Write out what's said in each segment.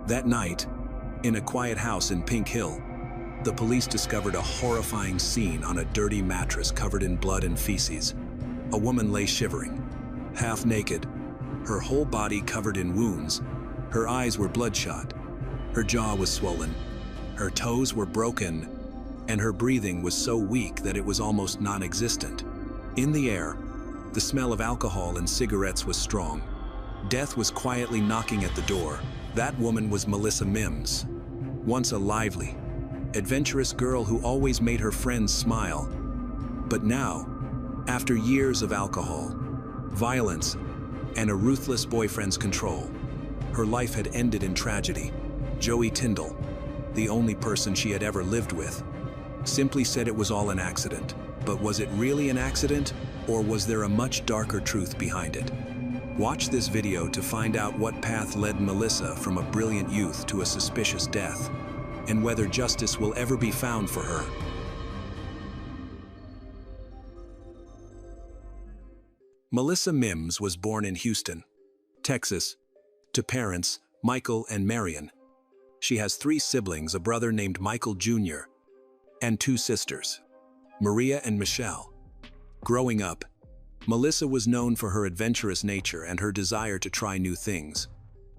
That night, in a quiet house in Pink Hill, the police discovered a horrifying scene on a dirty mattress covered in blood and feces. A woman lay shivering, half naked, her whole body covered in wounds. Her eyes were bloodshot, her jaw was swollen, her toes were broken, and her breathing was so weak that it was almost non-existent. In the air, the smell of alcohol and cigarettes was strong. Death was quietly knocking at the door. That woman was Melissa Mims, once a lively, adventurous girl who always made her friends smile. But now, after years of alcohol, violence, and a ruthless boyfriend's control, her life had ended in tragedy. Joey Tyndall, the only person she had ever lived with, simply said it was all an accident. But was it really an accident, or was there a much darker truth behind it? Watch this video to find out what path led Melissa from a brilliant youth to a suspicious death, and whether justice will ever be found for her. Melissa Mims was born in Houston, Texas, to parents Michael and Marion. She has 3 siblings, a brother named Michael Jr., and 2 sisters, Maria and Michelle. Growing up, Melissa was known for her adventurous nature and her desire to try new things,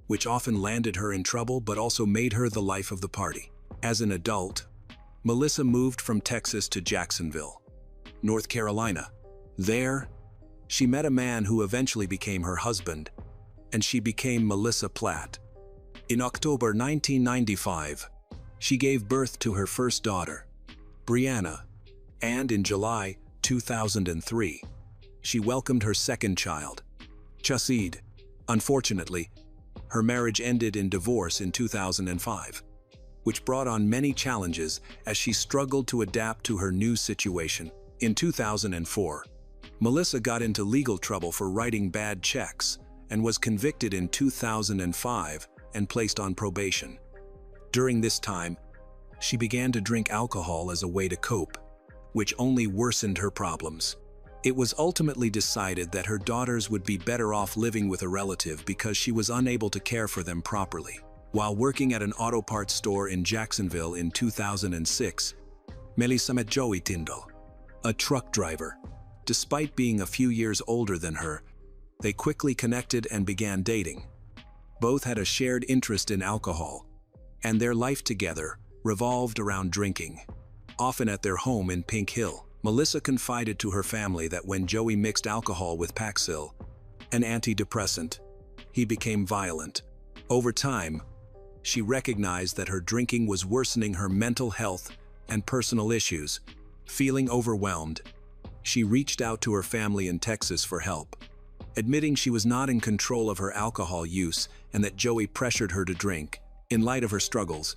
which often landed her in trouble but also made her the life of the party. As an adult, Melissa moved from Texas to Jacksonville, North Carolina. There, she met a man who eventually became her husband, and she became Melissa Platt. In October 1995, she gave birth to her first daughter, Brianna, and in July 2003, she welcomed her second child, Chassid. Unfortunately, her marriage ended in divorce in 2005, which brought on many challenges as she struggled to adapt to her new situation. In 2004, Melissa got into legal trouble for writing bad checks and was convicted in 2005 and placed on probation. During this time, she began to drink alcohol as a way to cope, which only worsened her problems. It was ultimately decided that her daughters would be better off living with a relative because she was unable to care for them properly. While working at an auto parts store in Jacksonville in 2006, Melissa met Joey Tyndall, a truck driver. Despite being a few years older than her, they quickly connected and began dating. Both had a shared interest in alcohol, and their life together revolved around drinking. Often at their home in Pink Hill, Melissa confided to her family that when Joey mixed alcohol with Paxil, an antidepressant, he became violent. Over time, she recognized that her drinking was worsening her mental health and personal issues. Feeling overwhelmed, she reached out to her family in Texas for help. Admitting she was not in control of her alcohol use and that Joey pressured her to drink. In light of her struggles,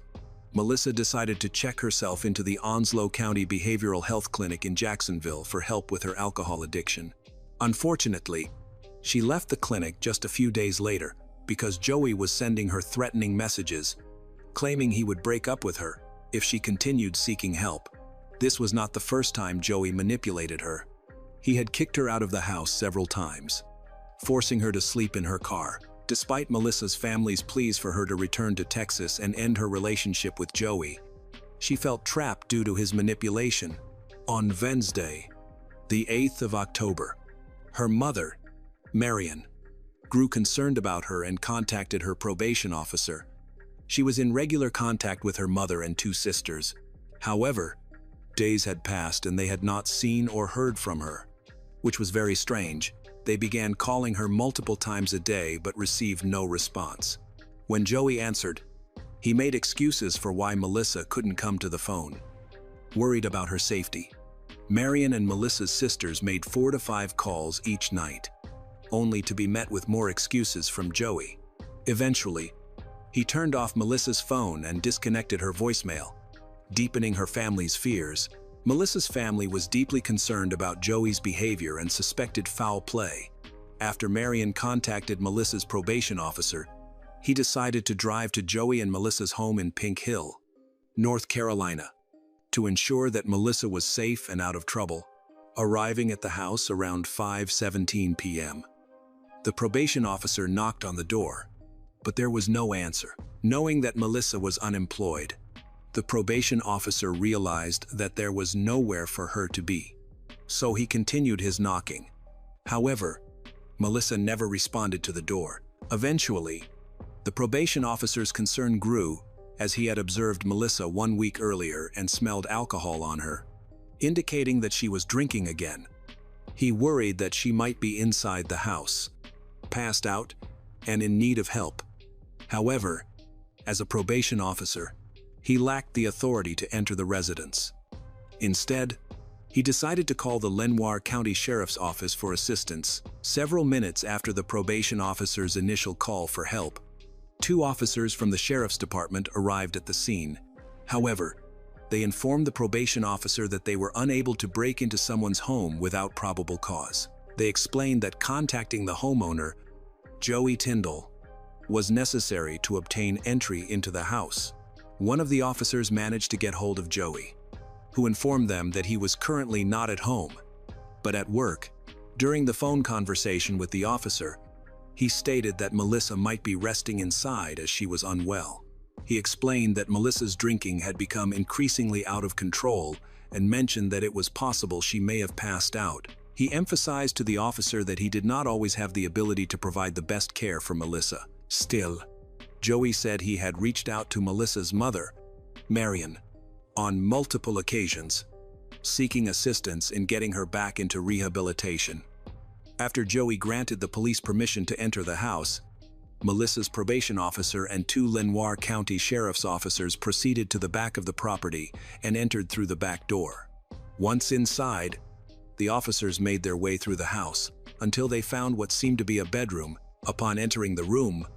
Melissa decided to check herself into the Onslow County Behavioral Health Clinic in Jacksonville for help with her alcohol addiction. Unfortunately, she left the clinic just a few days later because Joey was sending her threatening messages, claiming he would break up with her if she continued seeking help. This was not the first time Joey manipulated her. He had kicked her out of the house several times, forcing her to sleep in her car. Despite Melissa's family's pleas for her to return to Texas and end her relationship with Joey, she felt trapped due to his manipulation. On Wednesday, the 8th of October, her mother, Marion, grew concerned about her and contacted her probation officer. She was in regular contact with her mother and 2 sisters. However, days had passed and they had not seen or heard from her, which was very strange. They began calling her multiple times a day but received no response. When Joey answered, he made excuses for why Melissa couldn't come to the phone. Worried about her safety, Marion and Melissa's sisters made 4 to 5 calls each night, only to be met with more excuses from Joey. Eventually, he turned off Melissa's phone and disconnected her voicemail, deepening her family's fears. Melissa's family was deeply concerned about Joey's behavior and suspected foul play. After Marion contacted Melissa's probation officer, he decided to drive to Joey and Melissa's home in Pink Hill, North Carolina, to ensure that Melissa was safe and out of trouble. Arriving at the house around 5:17 p.m., the probation officer knocked on the door. but there was no answer. Knowing that Melissa was unemployed, the probation officer realized that there was nowhere for her to be. So he continued his knocking. However, Melissa never responded to the door. Eventually, the probation officer's concern grew as he had observed Melissa 1 week earlier and smelled alcohol on her, indicating that she was drinking again. He worried that she might be inside the house, passed out, and in need of help. However, as a probation officer, he lacked the authority to enter the residence. Instead, he decided to call the Lenoir County Sheriff's Office for assistance. Several minutes after the probation officer's initial call for help, 2 officers from the Sheriff's Department arrived at the scene. However, they informed the probation officer that they were unable to break into someone's home without probable cause. They explained that contacting the homeowner, Joey Tyndall, was necessary to obtain entry into the house. One of the officers managed to get hold of Joey, who informed them that he was currently not at home, but at work. During the phone conversation with the officer, he stated that Melissa might be resting inside as she was unwell. He explained that Melissa's drinking had become increasingly out of control and mentioned that it was possible she may have passed out. He emphasized to the officer that he did not always have the ability to provide the best care for Melissa. Still, Joey said he had reached out to Melissa's mother, Marion, on multiple occasions, seeking assistance in getting her back into rehabilitation. After Joey granted the police permission to enter the house, Melissa's probation officer and 2 Lenoir County Sheriff's officers proceeded to the back of the property and entered through the back door. Once inside, the officers made their way through the house until they found what seemed to be a bedroom. Upon entering the room,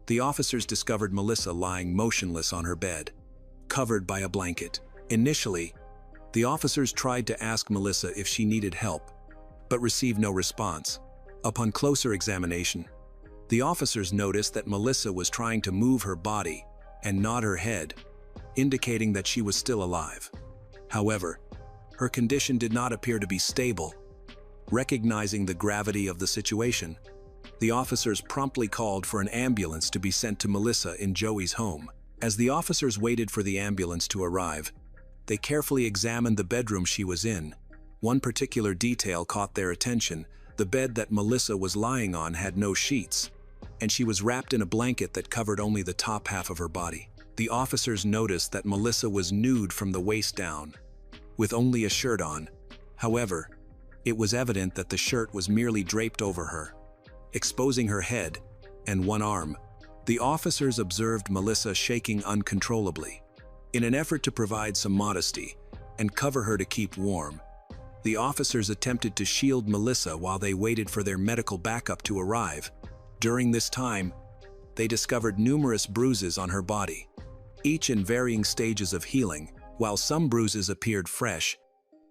the officers discovered Melissa lying motionless on her bed, covered by a blanket. Initially, the officers tried to ask Melissa if she needed help, but received no response. Upon closer examination, the officers noticed that Melissa was trying to move her body and nod her head, indicating that she was still alive. However, her condition did not appear to be stable. Recognizing the gravity of the situation, the officers promptly called for an ambulance to be sent to Melissa in Joey's home. As the officers waited for the ambulance to arrive, they carefully examined the bedroom she was in. One particular detail caught their attention. The bed that Melissa was lying on had no sheets, and she was wrapped in a blanket that covered only the top half of her body. The officers noticed that Melissa was nude from the waist down, with only a shirt on. However, it was evident that the shirt was merely draped over her, exposing her head and one arm. The officers observed Melissa shaking uncontrollably. In an effort to provide some modesty and cover her to keep warm, the officers attempted to shield Melissa while they waited for their medical backup to arrive. During this time, they discovered numerous bruises on her body, each in varying stages of healing. While some bruises appeared fresh,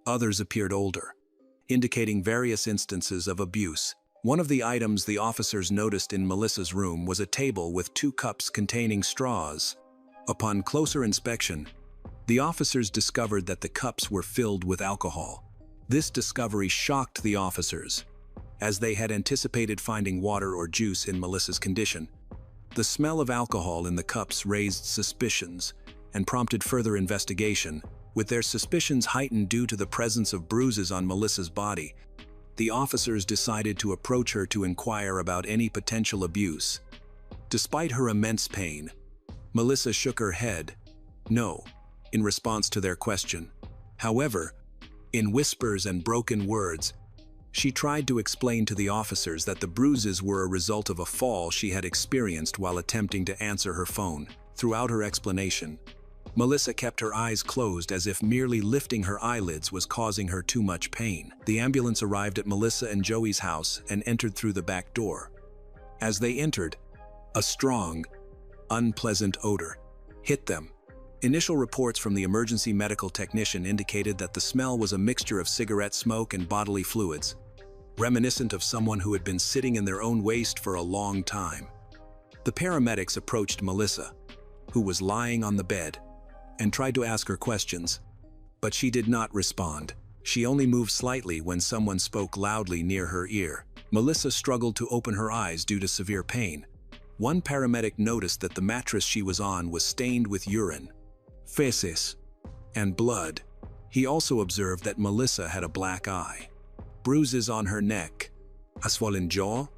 others appeared older, indicating various instances of abuse. One of the items the officers noticed in Melissa's room was a table with 2 cups containing straws. Upon closer inspection, the officers discovered that the cups were filled with alcohol. This discovery shocked the officers, as they had anticipated finding water or juice in Melissa's condition. The smell of alcohol in the cups raised suspicions and prompted further investigation. With their suspicions heightened due to the presence of bruises on Melissa's body, the officers decided to approach her to inquire about any potential abuse. Despite her immense pain, Melissa shook her head, no, in response to their question. However, in whispers and broken words, she tried to explain to the officers that the bruises were a result of a fall she had experienced while attempting to answer her phone. Throughout her explanation, Melissa kept her eyes closed as if merely lifting her eyelids was causing her too much pain. The ambulance arrived at Melissa and Joey's house and entered through the back door. As they entered, a strong, unpleasant odor hit them. Initial reports from the emergency medical technician indicated that the smell was a mixture of cigarette smoke and bodily fluids, reminiscent of someone who had been sitting in their own waste for a long time. The paramedics approached Melissa, who was lying on the bed, and tried to ask her questions, but she did not respond. She only moved slightly when someone spoke loudly near her ear. Melissa struggled to open her eyes due to severe pain. One paramedic noticed that the mattress she was on was stained with urine, feces, and blood. He also observed that Melissa had a black eye, bruises on her neck, a swollen jaw,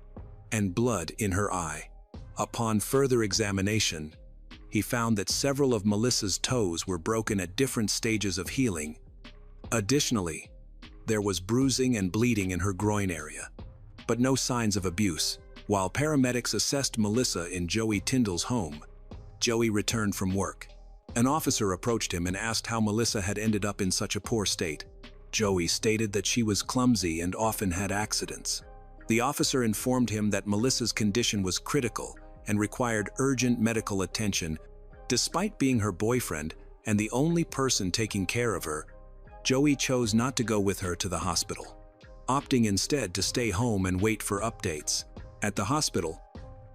and blood in her eye. Upon further examination, he found that several of Melissa's toes were broken at different stages of healing. Additionally, there was bruising and bleeding in her groin area, but no signs of abuse. While paramedics assessed Melissa in Joey Tyndall's home, Joey returned from work. An officer approached him and asked how Melissa had ended up in such a poor state. Joey stated that she was clumsy and often had accidents. The officer informed him that Melissa's condition was critical and required urgent medical attention. Despite being her boyfriend and the only person taking care of her, Joey chose not to go with her to the hospital, opting instead to stay home and wait for updates. At the hospital,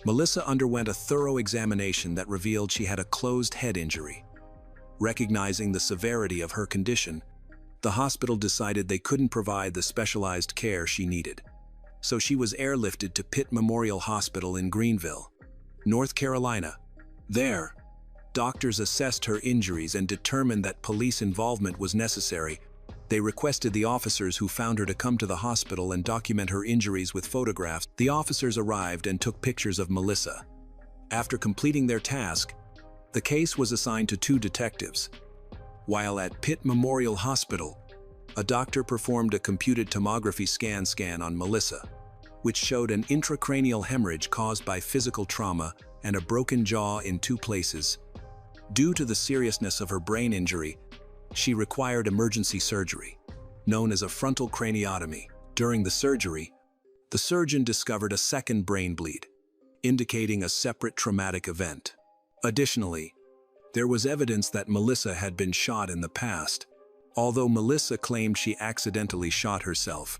Melissa underwent a thorough examination that revealed she had a closed head injury. Recognizing the severity of her condition, the hospital decided they couldn't provide the specialized care she needed. So she was airlifted to Pitt Memorial Hospital in Greenville, North Carolina. There, doctors assessed her injuries and determined that police involvement was necessary. They requested the officers who found her to come to the hospital and document her injuries with photographs. The officers arrived and took pictures of Melissa. After completing their task, the case was assigned to 2 detectives. While at Pitt Memorial Hospital, a doctor performed a computed tomography scan on Melissa, which showed an intracranial hemorrhage caused by physical trauma and a broken jaw in 2 places. Due to the seriousness of her brain injury, she required emergency surgery, known as a frontal craniotomy. During the surgery, the surgeon discovered a second brain bleed, indicating a separate traumatic event. Additionally, there was evidence that Melissa had been shot in the past. Although Melissa claimed she accidentally shot herself,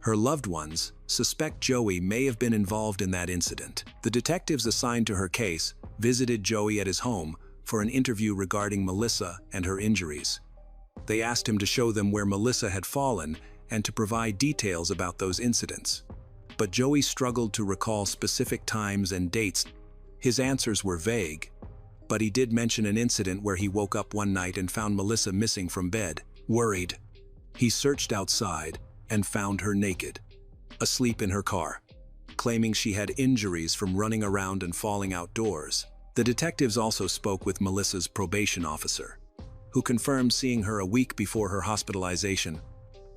her loved ones suspect Joey may have been involved in that incident. The detectives assigned to her case visited Joey at his home for an interview regarding Melissa and her injuries. They asked him to show them where Melissa had fallen and to provide details about those incidents. But Joey struggled to recall specific times and dates. His answers were vague, but he did mention an incident where he woke up one night and found Melissa missing from bed. Worried, he searched outside and found her naked, asleep in her car, claiming she had injuries from running around and falling outdoors. The detectives also spoke with Melissa's probation officer, who confirmed seeing her a week before her hospitalization,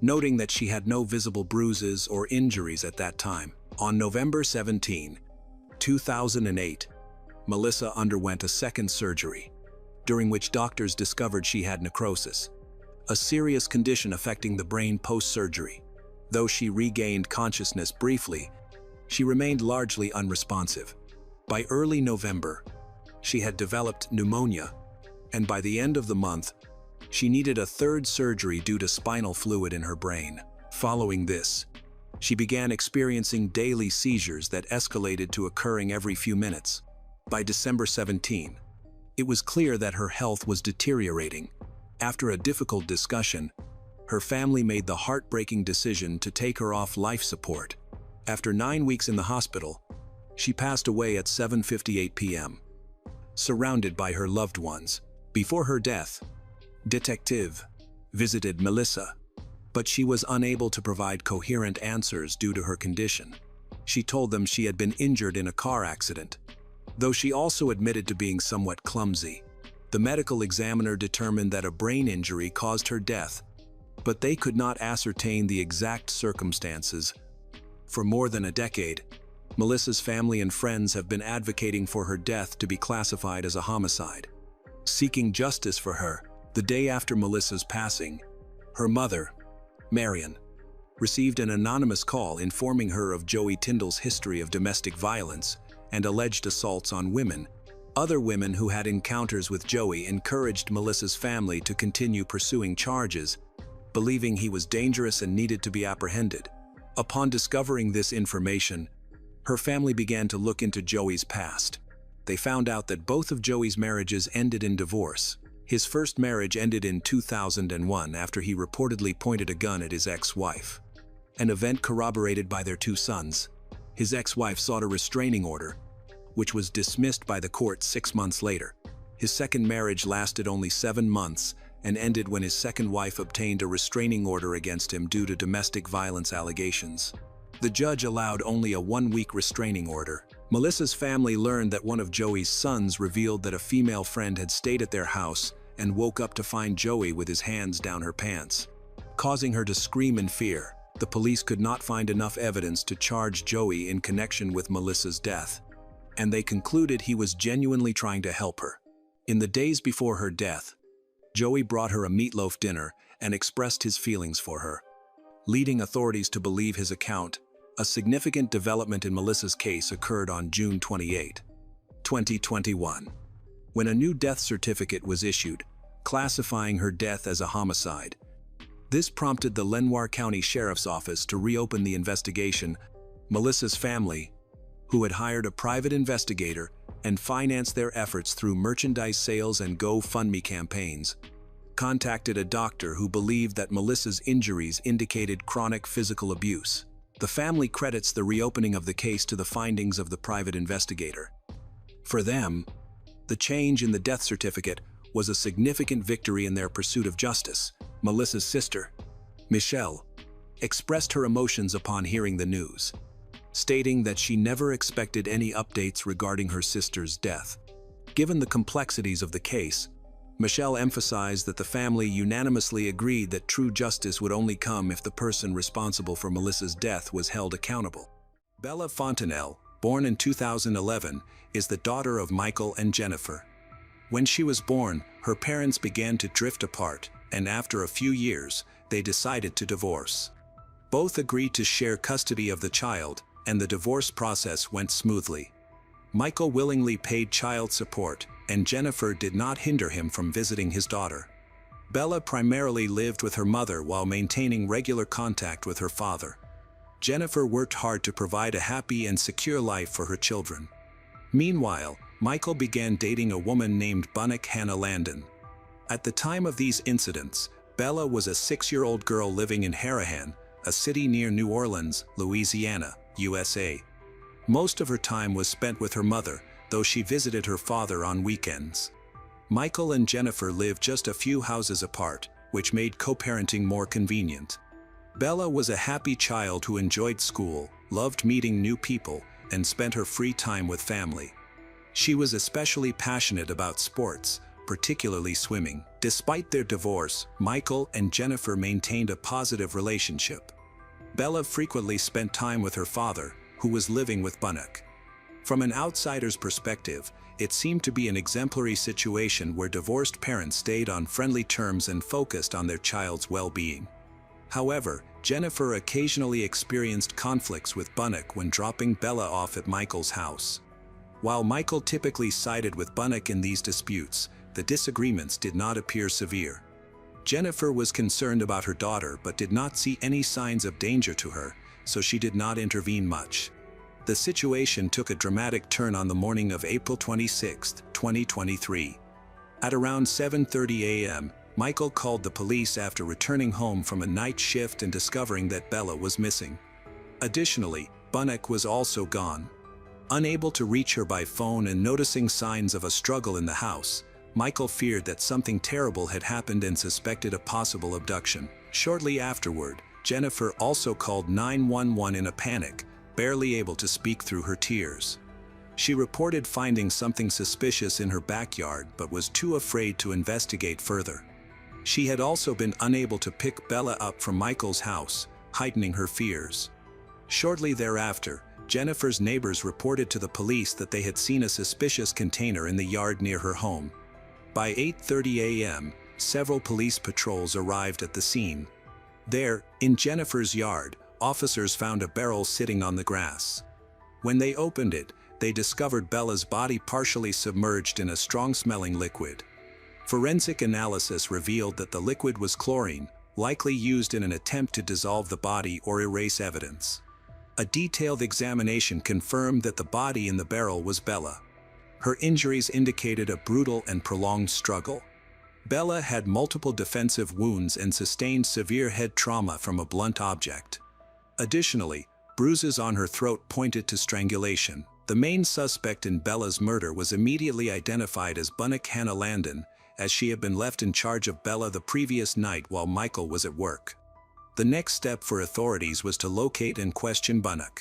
noting that she had no visible bruises or injuries at that time. On November 17, 2008, Melissa underwent a second surgery, during which doctors discovered she had necrosis, a serious condition affecting the brain post-surgery. Though she regained consciousness briefly, she remained largely unresponsive. By early November, she had developed pneumonia, and by the end of the month, she needed a third surgery due to spinal fluid in her brain. Following this, she began experiencing daily seizures that escalated to occurring every few minutes. By December 17, it was clear that her health was deteriorating. After a difficult discussion, her family made the heartbreaking decision to take her off life support. After 9 weeks in the hospital, she passed away at 7:58 p.m., surrounded by her loved ones. Before her death, detective visited Melissa, but she was unable to provide coherent answers due to her condition. She told them she had been injured in a car accident, though she also admitted to being somewhat clumsy. The medical examiner determined that a brain injury caused her death, but they could not ascertain the exact circumstances. For more than a decade, Melissa's family and friends have been advocating for her death to be classified as a homicide. Seeking justice for her, the day after Melissa's passing, her mother, Marion, received an anonymous call informing her of Joey Tyndall's history of domestic violence and alleged assaults on women. Other women who had encounters with Joey encouraged Melissa's family to continue pursuing charges, believing he was dangerous and needed to be apprehended. Upon discovering this information, her family began to look into Joey's past. They found out that both of Joey's marriages ended in divorce. His first marriage ended in 2001 after he reportedly pointed a gun at his ex-wife, an event corroborated by their 2 sons. His ex-wife sought a restraining order, which was dismissed by the court 6 months later. His second marriage lasted only 7 months and ended when his second wife obtained a restraining order against him due to domestic violence allegations. The judge allowed only a 1-week restraining order. Melissa's family learned that one of Joey's sons revealed that a female friend had stayed at their house and woke up to find Joey with his hands down her pants, causing her to scream in fear. The police could not find enough evidence to charge Joey in connection with Melissa's death, and they concluded he was genuinely trying to help her. In the days before her death, Joey brought her a meatloaf dinner and expressed his feelings for her, leading authorities to believe his account. A significant development in Melissa's case occurred on June 28, 2021, when a new death certificate was issued, classifying her death as a homicide. This prompted the Lenoir County Sheriff's Office to reopen the investigation. Melissa's family, who had hired a private investigator and financed their efforts through merchandise sales and GoFundMe campaigns, contacted a doctor who believed that Melissa's injuries indicated chronic physical abuse. The family credits the reopening of the case to the findings of the private investigator. For them, the change in the death certificate was a significant victory in their pursuit of justice. Melissa's sister, Michelle, expressed her emotions upon hearing the news, stating that she never expected any updates regarding her sister's death. Given the complexities of the case, Michelle emphasized that the family unanimously agreed that true justice would only come if the person responsible for Melissa's death was held accountable. Bella Fontanelle, born in 2011, is the daughter of Michael and Jennifer. When she was born, her parents began to drift apart, and after a few years, they decided to divorce. Both agreed to share custody of the child, and the divorce process went smoothly. Michael willingly paid child support, and Jennifer did not hinder him from visiting his daughter. Bella primarily lived with her mother while maintaining regular contact with her father. Jennifer worked hard to provide a happy and secure life for her children. Meanwhile, Michael began dating a woman named Bunnock Hannah Landon. At the time of these incidents, Bella was a 6-year-old girl living in Harahan, a city near New Orleans, Louisiana, USA. Most of her time was spent with her mother, though she visited her father on weekends. Michael and Jennifer lived just a few houses apart, which made co-parenting more convenient. Bella was a happy child who enjoyed school, loved meeting new people, and spent her free time with family. She was especially passionate about sports, particularly swimming. Despite their divorce, Michael and Jennifer maintained a positive relationship. Bella frequently spent time with her father, who was living with Bunnock. From an outsider's perspective, it seemed to be an exemplary situation where divorced parents stayed on friendly terms and focused on their child's well-being. However, Jennifer occasionally experienced conflicts with Bunnock when dropping Bella off at Michael's house. While Michael typically sided with Bunnock in these disputes, the disagreements did not appear severe. Jennifer was concerned about her daughter but did not see any signs of danger to her, so she did not intervene much. The situation took a dramatic turn on the morning of April 26, 2023. At around 7:30 a.m., Michael called the police after returning home from a night shift and discovering that Bella was missing. Additionally, Bunnock was also gone. Unable to reach her by phone and noticing signs of a struggle in the house, Michael feared that something terrible had happened and suspected a possible abduction. Shortly afterward, Jennifer also called 911 in a panic, barely able to speak through her tears. She reported finding something suspicious in her backyard but was too afraid to investigate further. She had also been unable to pick Bella up from Michael's house, heightening her fears. Shortly thereafter, Jennifer's neighbors reported to the police that they had seen a suspicious container in the yard near her home. By 8:30 a.m., several police patrols arrived at the scene. There, in Jennifer's yard, officers found a barrel sitting on the grass. When they opened it, they discovered Bella's body partially submerged in a strong-smelling liquid. Forensic analysis revealed that the liquid was chlorine, likely used in an attempt to dissolve the body or erase evidence. A detailed examination confirmed that the body in the barrel was Bella. Her injuries indicated a brutal and prolonged struggle. Bella had multiple defensive wounds and sustained severe head trauma from a blunt object. Additionally, bruises on her throat pointed to strangulation. The main suspect in Bella's murder was immediately identified as Bunnock Hannah Landon, as she had been left in charge of Bella the previous night while Michael was at work. The next step for authorities was to locate and question Bunnock.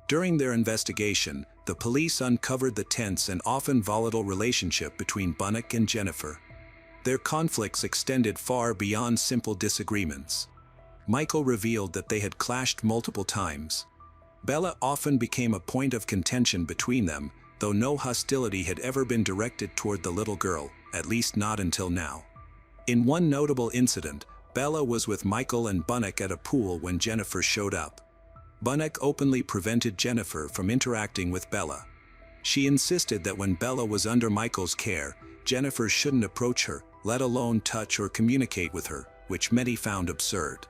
During their investigation, the police uncovered the tense and often volatile relationship between Bunnock and Jennifer. Their conflicts extended far beyond simple disagreements. Michael revealed that they had clashed multiple times. Bella often became a point of contention between them, though no hostility had ever been directed toward the little girl, at least not until now. In one notable incident, Bella was with Michael and Bunnock at a pool when Jennifer showed up. Bunnock openly prevented Jennifer from interacting with Bella. She insisted that when Bella was under Michael's care, Jennifer shouldn't approach her, let alone touch or communicate with her, which many found absurd.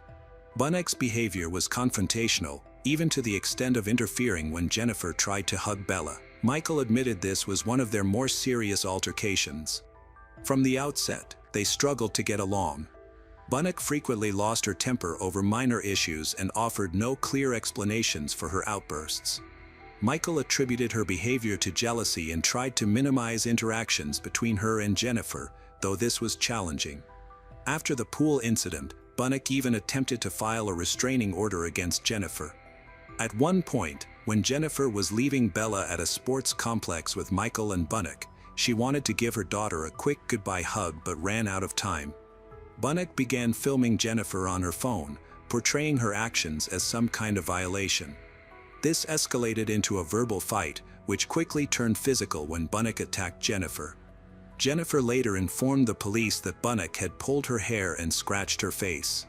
Bunnock's behavior was confrontational, even to the extent of interfering when Jennifer tried to hug Bella. Michael admitted this was one of their more serious altercations. From the outset, they struggled to get along. Bunnock frequently lost her temper over minor issues and offered no clear explanations for her outbursts. Michael attributed her behavior to jealousy and tried to minimize interactions between her and Jennifer, though this was challenging. After the pool incident, Bunnock even attempted to file a restraining order against Jennifer. At one point, when Jennifer was leaving Bella at a sports complex with Michael and Bunnock, she wanted to give her daughter a quick goodbye hug but ran out of time. Bunnock began filming Jennifer on her phone, portraying her actions as some kind of violation. This escalated into a verbal fight, which quickly turned physical when Bunnock attacked Jennifer. Jennifer later informed the police that Bunnock had pulled her hair and scratched her face.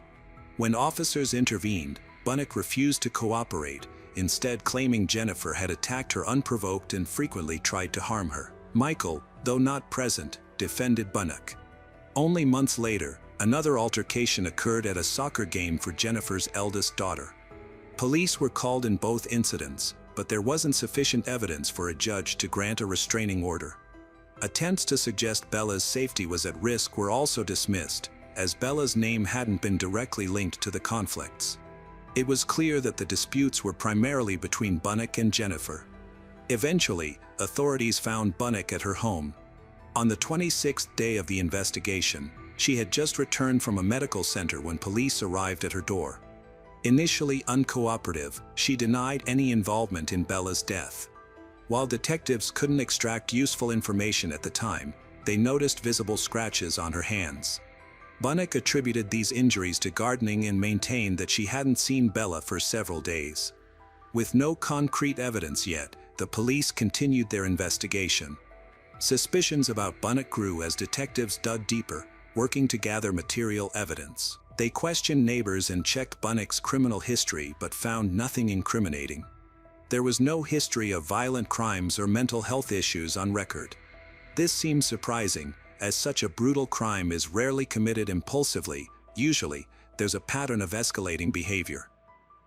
When officers intervened, Bunnock refused to cooperate, instead claiming Jennifer had attacked her unprovoked and frequently tried to harm her. Michael, though not present, defended Bunnock. Only months later, another altercation occurred at a soccer game for Jennifer's eldest daughter. Police were called in both incidents, but there wasn't sufficient evidence for a judge to grant a restraining order. Attempts to suggest Bella's safety was at risk were also dismissed, as Bella's name hadn't been directly linked to the conflicts. It was clear that the disputes were primarily between Bunnock and Jennifer. Eventually, authorities found Bunnock at her home. On the 26th day of the investigation, she had just returned from a medical center when police arrived at her door. Initially uncooperative, she denied any involvement in Bella's death. While detectives couldn't extract useful information at the time, they noticed visible scratches on her hands. Bunnock attributed these injuries to gardening and maintained that she hadn't seen Bella for several days. With no concrete evidence yet, the police continued their investigation. Suspicions about Bunnock grew as detectives dug deeper, working to gather material evidence. They questioned neighbors and checked Bunnock's criminal history but found nothing incriminating. There was no history of violent crimes or mental health issues on record. This seems surprising, as such a brutal crime is rarely committed impulsively. Usually, there's a pattern of escalating behavior.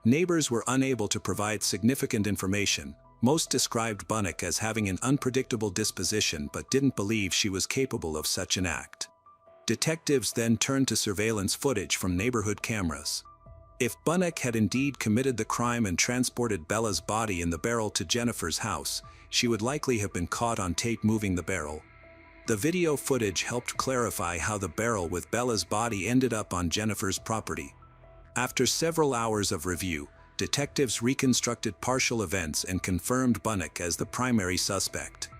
Neighbors were unable to provide significant information. Most described Bunnock as having an unpredictable disposition but didn't believe she was capable of such an act. Detectives then turned to surveillance footage from neighborhood cameras. If Bunnock had indeed committed the crime and transported Bella's body in the barrel to Jennifer's house, she would likely have been caught on tape moving the barrel. The video footage helped clarify how the barrel with Bella's body ended up on Jennifer's property. After several hours of review, detectives reconstructed partial events and confirmed Bunnock as the primary suspect.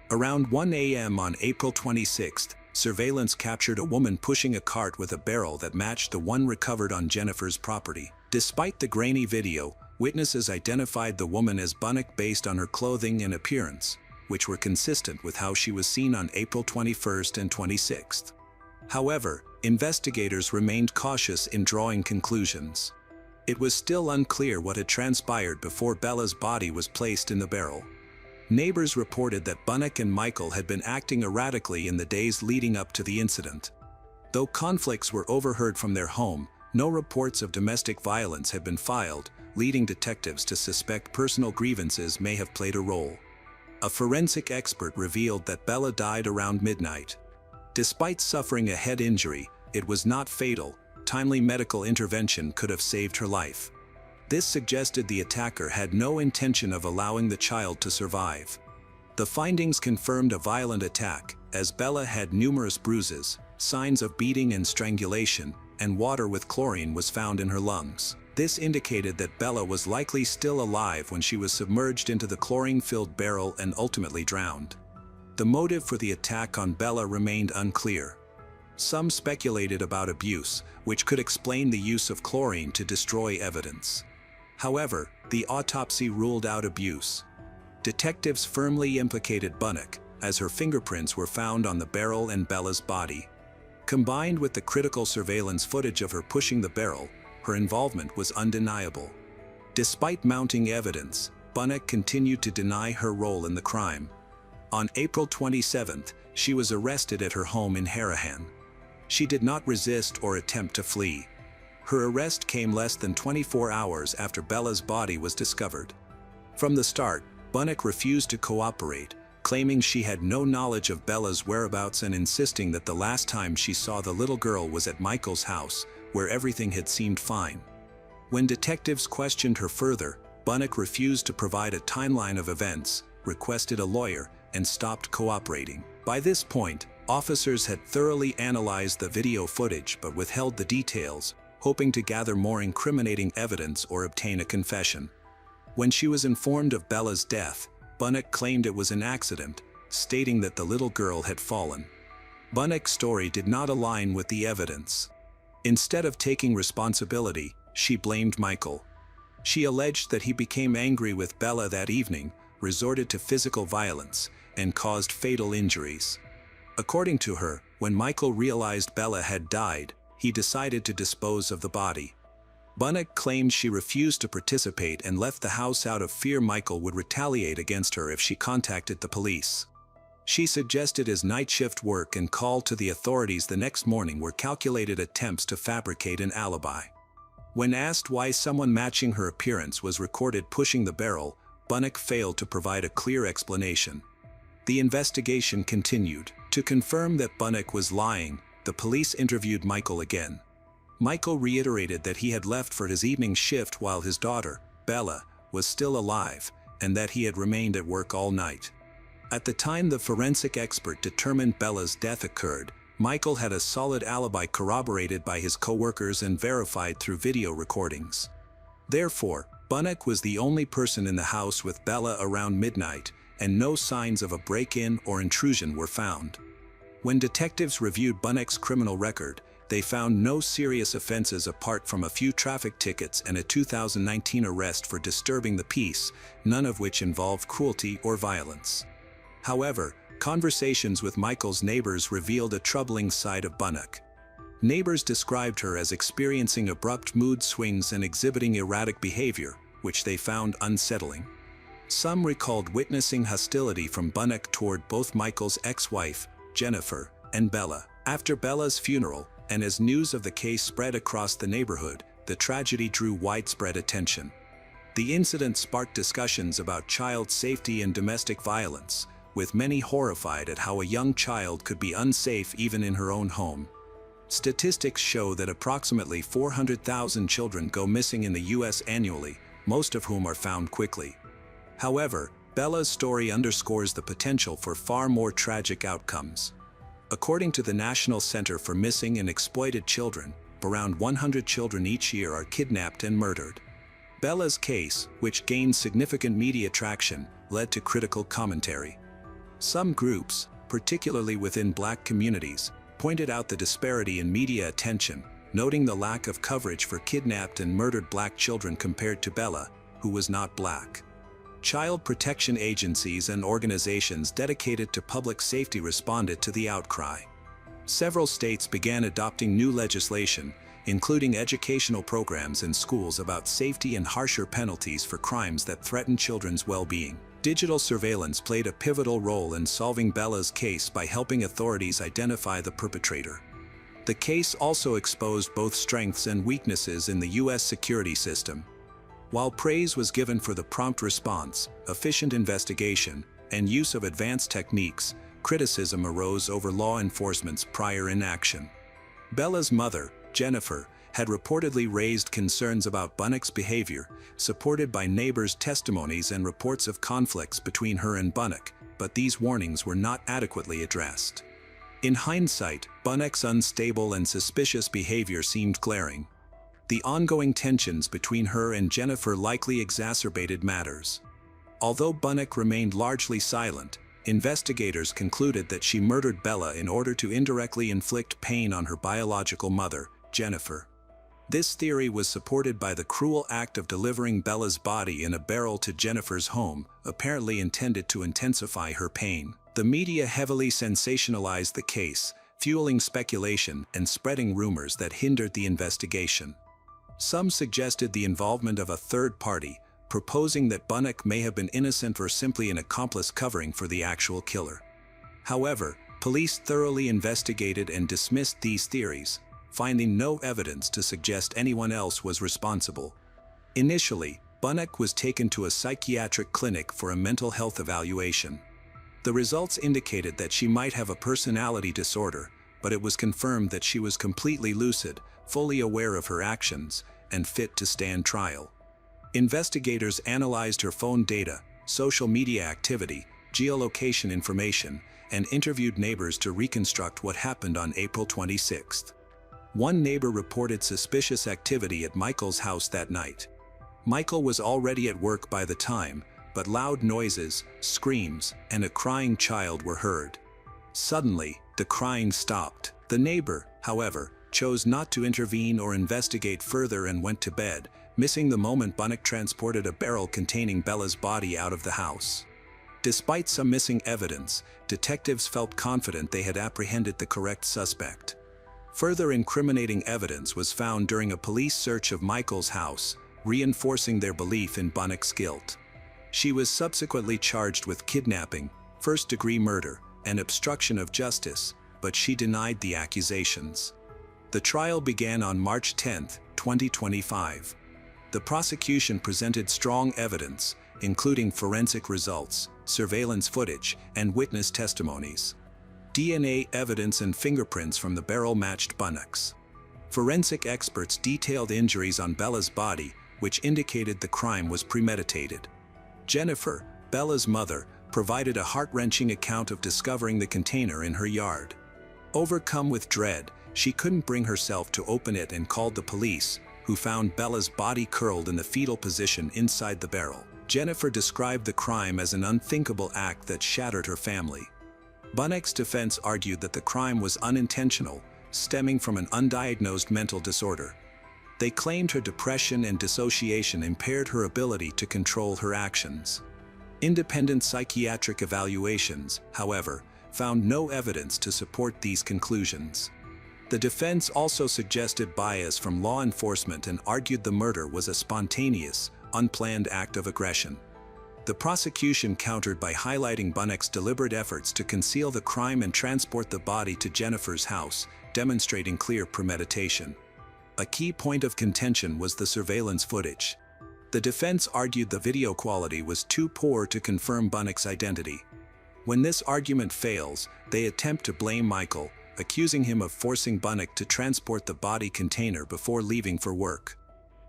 Around 1 a.m. on April 26th, surveillance captured a woman pushing a cart with a barrel that matched the one recovered on Jennifer's property. Despite the grainy video, witnesses identified the woman as Bunnock based on her clothing and appearance, which were consistent with how she was seen on April 21st and 26th. However, investigators remained cautious in drawing conclusions. It was still unclear what had transpired before Bella's body was placed in the barrel. Neighbors reported that Bunnock and Michael had been acting erratically in the days leading up to the incident. Though conflicts were overheard from their home, no reports of domestic violence had been filed, leading detectives to suspect personal grievances may have played a role. A forensic expert revealed that Bella died around midnight. Despite suffering a head injury, it was not fatal. Timely medical intervention could have saved her life. This suggested the attacker had no intention of allowing the child to survive. The findings confirmed a violent attack, as Bella had numerous bruises, signs of beating and strangulation, and water with chlorine was found in her lungs. This indicated that Bella was likely still alive when she was submerged into the chlorine-filled barrel and ultimately drowned. The motive for the attack on Bella remained unclear. Some speculated about abuse, which could explain the use of chlorine to destroy evidence. However, the autopsy ruled out abuse. Detectives firmly implicated Bunnock, as her fingerprints were found on the barrel and Bella's body. Combined with the critical surveillance footage of her pushing the barrel, her involvement was undeniable. Despite mounting evidence, Bunnock continued to deny her role in the crime. On April 27, she was arrested at her home in Harahan. She did not resist or attempt to flee. Her arrest came less than 24 hours after Bella's body was discovered. From the start, Bunnock refused to cooperate, claiming she had no knowledge of Bella's whereabouts and insisting that the last time she saw the little girl was at Michael's house, where everything had seemed fine. When detectives questioned her further, Bunnock refused to provide a timeline of events, requested a lawyer, and stopped cooperating. By this point, officers had thoroughly analyzed the video footage but withheld the details, hoping to gather more incriminating evidence or obtain a confession. When she was informed of Bella's death, Bunnock claimed it was an accident, stating that the little girl had fallen. Bunnock's story did not align with the evidence. Instead of taking responsibility, she blamed Michael. She alleged that he became angry with Bella that evening, resorted to physical violence, and caused fatal injuries. According to her, when Michael realized Bella had died, he decided to dispose of the body. Bunnock claimed she refused to participate and left the house out of fear Michael would retaliate against her if she contacted the police. She suggested his night shift work and call to the authorities the next morning were calculated attempts to fabricate an alibi. When asked why someone matching her appearance was recorded pushing the barrel, Bunnock failed to provide a clear explanation. The investigation continued. To confirm that Bunnock was lying, the police interviewed Michael again. Michael reiterated that he had left for his evening shift while his daughter, Bella, was still alive, and that he had remained at work all night. At the time the forensic expert determined Bella's death occurred, Michael had a solid alibi corroborated by his co-workers and verified through video recordings. Therefore, Bunnock was the only person in the house with Bella around midnight, and no signs of a break-in or intrusion were found. When detectives reviewed Bunnock's criminal record, they found no serious offenses apart from a few traffic tickets and a 2019 arrest for disturbing the peace, none of which involved cruelty or violence. However, conversations with Michael's neighbors revealed a troubling side of Bunnock. Neighbors described her as experiencing abrupt mood swings and exhibiting erratic behavior, which they found unsettling. Some recalled witnessing hostility from Bunnock toward both Michael's ex-wife, Jennifer, and Bella. After Bella's funeral, and as news of the case spread across the neighborhood, the tragedy drew widespread attention. The incident sparked discussions about child safety and domestic violence, with many horrified at how a young child could be unsafe even in her own home. Statistics show that approximately 400,000 children go missing in the U.S. annually, most of whom are found quickly. However, Bella's story underscores the potential for far more tragic outcomes. According to the National Center for Missing and Exploited Children, around 100 children each year are kidnapped and murdered. Bella's case, which gained significant media traction, led to critical commentary. Some groups, particularly within Black communities, pointed out the disparity in media attention, noting the lack of coverage for kidnapped and murdered Black children compared to Bella, who was not Black. Child protection agencies and organizations dedicated to public safety responded to the outcry. Several states began adopting new legislation, including educational programs in schools about safety and harsher penalties for crimes that threaten children's well-being. Digital surveillance played a pivotal role in solving Bella's case by helping authorities identify the perpetrator. The case also exposed both strengths and weaknesses in the U.S. security system. While praise was given for the prompt response, efficient investigation, and use of advanced techniques, criticism arose over law enforcement's prior inaction. Bella's mother, Jennifer, had reportedly raised concerns about Bunnock's behavior, supported by neighbors' testimonies and reports of conflicts between her and Bunnock, but these warnings were not adequately addressed. In hindsight, Bunnock's unstable and suspicious behavior seemed glaring. The ongoing tensions between her and Jennifer likely exacerbated matters. Although Bunnock remained largely silent, investigators concluded that she murdered Bella in order to indirectly inflict pain on her biological mother, Jennifer. This theory was supported by the cruel act of delivering Bella's body in a barrel to Jennifer's home, apparently intended to intensify her pain. The media heavily sensationalized the case, fueling speculation and spreading rumors that hindered the investigation. Some suggested the involvement of a third party, proposing that Bunnock may have been innocent or simply an accomplice covering for the actual killer. However, police thoroughly investigated and dismissed these theories, finding no evidence to suggest anyone else was responsible. Initially, Bunnock was taken to a psychiatric clinic for a mental health evaluation. The results indicated that she might have a personality disorder, but it was confirmed that she was completely lucid, fully aware of her actions, and fit to stand trial. Investigators analyzed her phone data, social media activity, geolocation information, and interviewed neighbors to reconstruct what happened on April 26. One neighbor reported suspicious activity at Michael's house that night. Michael was already at work by the time, but loud noises, screams, and a crying child were heard. Suddenly, the crying stopped. The neighbor, however, chose not to intervene or investigate further and went to bed, missing the moment Bunnock transported a barrel containing Bella's body out of the house. Despite some missing evidence, detectives felt confident they had apprehended the correct suspect. Further incriminating evidence was found during a police search of Michael's house, reinforcing their belief in Bunnock's guilt. She was subsequently charged with kidnapping, first-degree murder, and obstruction of justice, but she denied the accusations. The trial began on March 10, 2025. The prosecution presented strong evidence, including forensic results, surveillance footage, and witness testimonies. DNA evidence and fingerprints from the barrel matched Bunnock's. Forensic experts detailed injuries on Bella's body, which indicated the crime was premeditated. Jennifer, Bella's mother, provided a heart-wrenching account of discovering the container in her yard. Overcome with dread, she couldn't bring herself to open it and called the police, who found Bella's body curled in the fetal position inside the barrel. Jennifer described the crime as an unthinkable act that shattered her family. Bunnock's defense argued that the crime was unintentional, stemming from an undiagnosed mental disorder. They claimed her depression and dissociation impaired her ability to control her actions. Independent psychiatric evaluations, however, found no evidence to support these conclusions. The defense also suggested bias from law enforcement and argued the murder was a spontaneous, unplanned act of aggression. The prosecution countered by highlighting Bunnock's deliberate efforts to conceal the crime and transport the body to Jennifer's house, demonstrating clear premeditation. A key point of contention was the surveillance footage. The defense argued the video quality was too poor to confirm Bunnock's identity. When this argument fails, they attempt to blame Michael, accusing him of forcing Bunnock to transport the body container before leaving for work.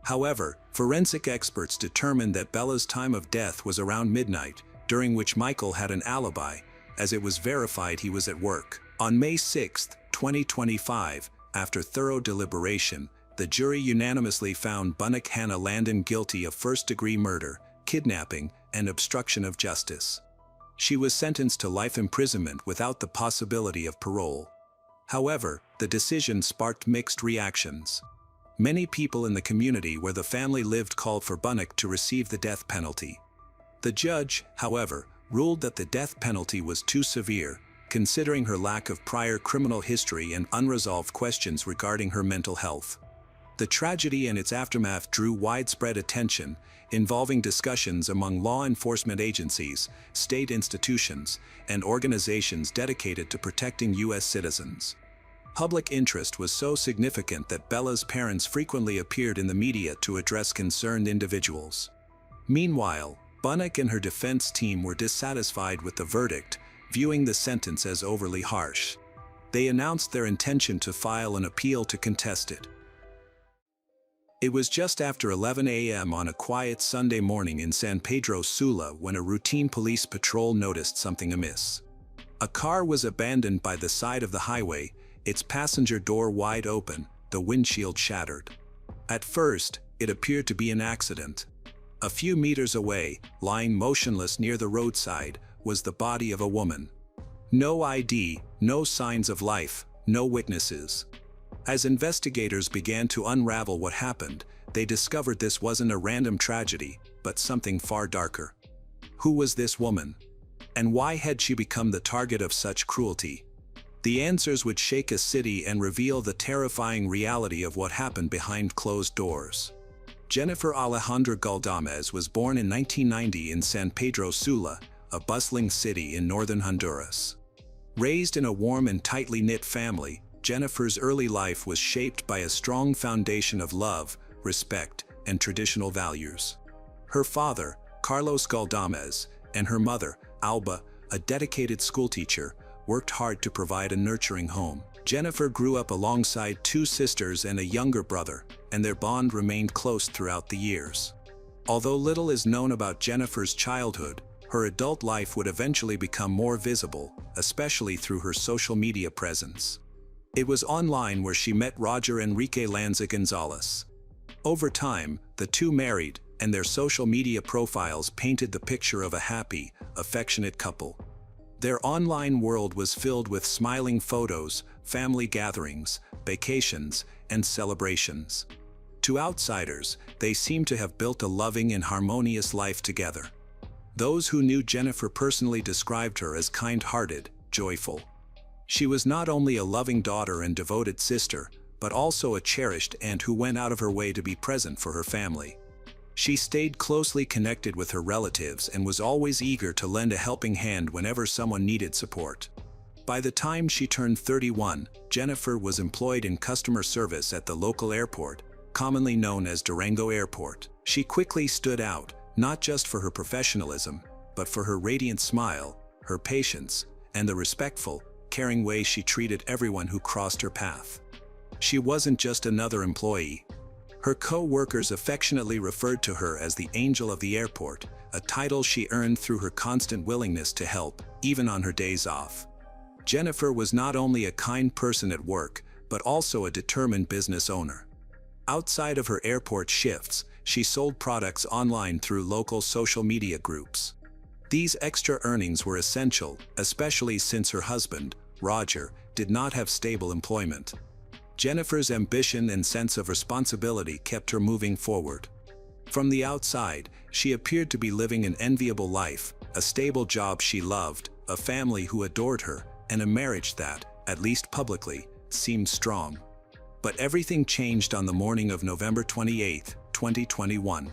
However, forensic experts determined that Bella's time of death was around midnight, during which Michael had an alibi, as it was verified he was at work. On May 6, 2025, after thorough deliberation, the jury unanimously found Bunnock Hannah Landon guilty of first-degree murder, kidnapping, and obstruction of justice. She was sentenced to life imprisonment without the possibility of parole. However, the decision sparked mixed reactions. Many people in the community where the family lived called for Bunnock to receive the death penalty. The judge, however, ruled that the death penalty was too severe, considering her lack of prior criminal history and unresolved questions regarding her mental health. The tragedy and its aftermath drew widespread attention, involving discussions among law enforcement agencies, state institutions, and organizations dedicated to protecting U.S. citizens. Public interest was so significant that Bella's parents frequently appeared in the media to address concerned individuals. Meanwhile, Bunnock and her defense team were dissatisfied with the verdict, viewing the sentence as overly harsh. They announced their intention to file an appeal to contest it. It was just after 11 a.m. on a quiet Sunday morning in San Pedro Sula when a routine police patrol noticed something amiss. A car was abandoned by the side of the highway, its passenger door wide open, the windshield shattered. At first, it appeared to be an accident. A few meters away, lying motionless near the roadside, was the body of a woman. No ID, no signs of life, no witnesses. As investigators began to unravel what happened, they discovered this wasn't a random tragedy, but something far darker. Who was this woman? And why had she become the target of such cruelty? The answers would shake a city and reveal the terrifying reality of what happened behind closed doors. Jennifer Alejandra Galdames was born in 1990 in San Pedro Sula, a bustling city in northern Honduras. Raised in a warm and tightly knit family, Jennifer's early life was shaped by a strong foundation of love, respect, and traditional values. Her father, Carlos Galdames, and her mother, Alba, a dedicated schoolteacher, worked hard to provide a nurturing home. Jennifer grew up alongside two sisters and a younger brother, and their bond remained close throughout the years. Although little is known about Jennifer's childhood, her adult life would eventually become more visible, especially through her social media presence. It was online where she met Roger Enrique Lanza Gonzalez. Over time, the two married, and their social media profiles painted the picture of a happy, affectionate couple. Their online world was filled with smiling photos, family gatherings, vacations, and celebrations. To outsiders, they seemed to have built a loving and harmonious life together. Those who knew Jennifer personally described her as kind-hearted, joyful. She was not only a loving daughter and devoted sister, but also a cherished aunt who went out of her way to be present for her family. She stayed closely connected with her relatives and was always eager to lend a helping hand whenever someone needed support. By the time she turned 31, Jennifer was employed in customer service at the local airport, commonly known as Durango Airport. She quickly stood out, not just for her professionalism, but for her radiant smile, her patience, and the respectful, caring way she treated everyone who crossed her path. She wasn't just another employee. Her co-workers affectionately referred to her as the Angel of the Airport, a title she earned through her constant willingness to help, even on her days off. Jennifer was not only a kind person at work, but also a determined business owner. Outside of her airport shifts, she sold products online through local social media groups. These extra earnings were essential, especially since her husband, Roger, did not have stable employment. Jennifer's ambition and sense of responsibility kept her moving forward. From the outside, she appeared to be living an enviable life, a stable job she loved, a family who adored her, and a marriage that, at least publicly, seemed strong. But everything changed on the morning of November 28, 2021.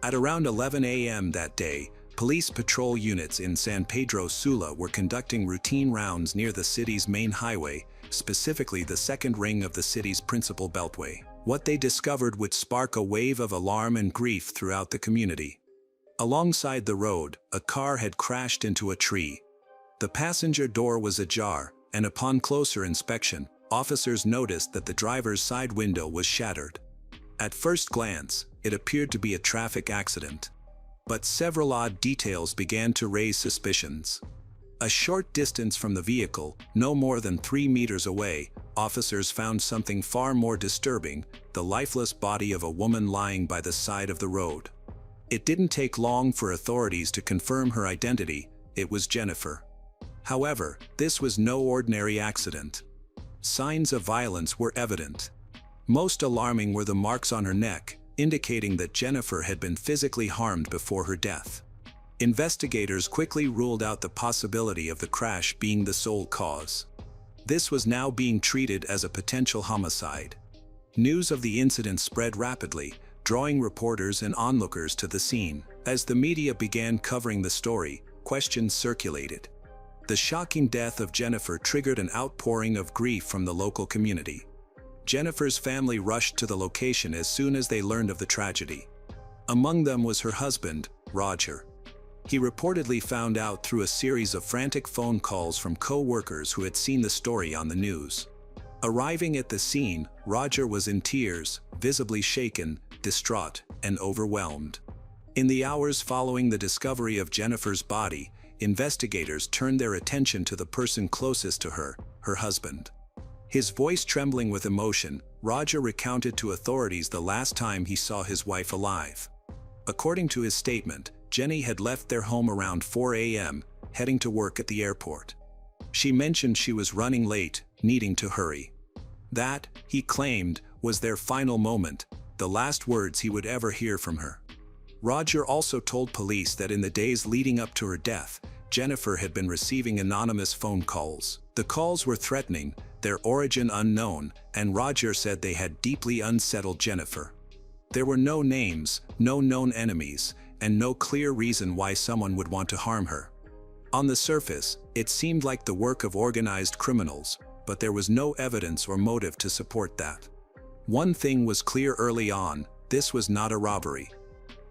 At around 11 a.m. that day, police patrol units in San Pedro Sula were conducting routine rounds near the city's main highway, specifically the second ring of the city's principal beltway. What they discovered would spark a wave of alarm and grief throughout the community. Alongside the road, a car had crashed into a tree. The passenger door was ajar, and upon closer inspection, officers noticed that the driver's side window was shattered. At first glance, it appeared to be a traffic accident. But several odd details began to raise suspicions. A short distance from the vehicle, no more than 3 meters away, officers found something far more disturbing: the lifeless body of a woman lying by the side of the road. It didn't take long for authorities to confirm her identity. It was Jennifer. However, this was no ordinary accident. Signs of violence were evident. Most alarming were the marks on her neck, indicating that Jennifer had been physically harmed before her death. Investigators quickly ruled out the possibility of the crash being the sole cause. This was now being treated as a potential homicide. News of the incident spread rapidly, drawing reporters and onlookers to the scene. As the media began covering the story, questions circulated. The shocking death of Jennifer triggered an outpouring of grief from the local community. Jennifer's family rushed to the location as soon as they learned of the tragedy. Among them was her husband, Roger. He reportedly found out through a series of frantic phone calls from co-workers who had seen the story on the news. Arriving at the scene, Roger was in tears, visibly shaken, distraught, and overwhelmed. In the hours following the discovery of Jennifer's body, investigators turned their attention to the person closest to her, her husband. His voice trembling with emotion, Roger recounted to authorities the last time he saw his wife alive. According to his statement, Jenny had left their home around 4 a.m., heading to work at the airport. She mentioned she was running late, needing to hurry. That, he claimed, was their final moment, the last words he would ever hear from her. Roger also told police that in the days leading up to her death, Jennifer had been receiving anonymous phone calls. The calls were threatening, their origin unknown, and Roger said they had deeply unsettled Jennifer. There were no names, no known enemies, and no clear reason why someone would want to harm her. On the surface, it seemed like the work of organized criminals, but there was no evidence or motive to support that. One thing was clear early on: this was not a robbery.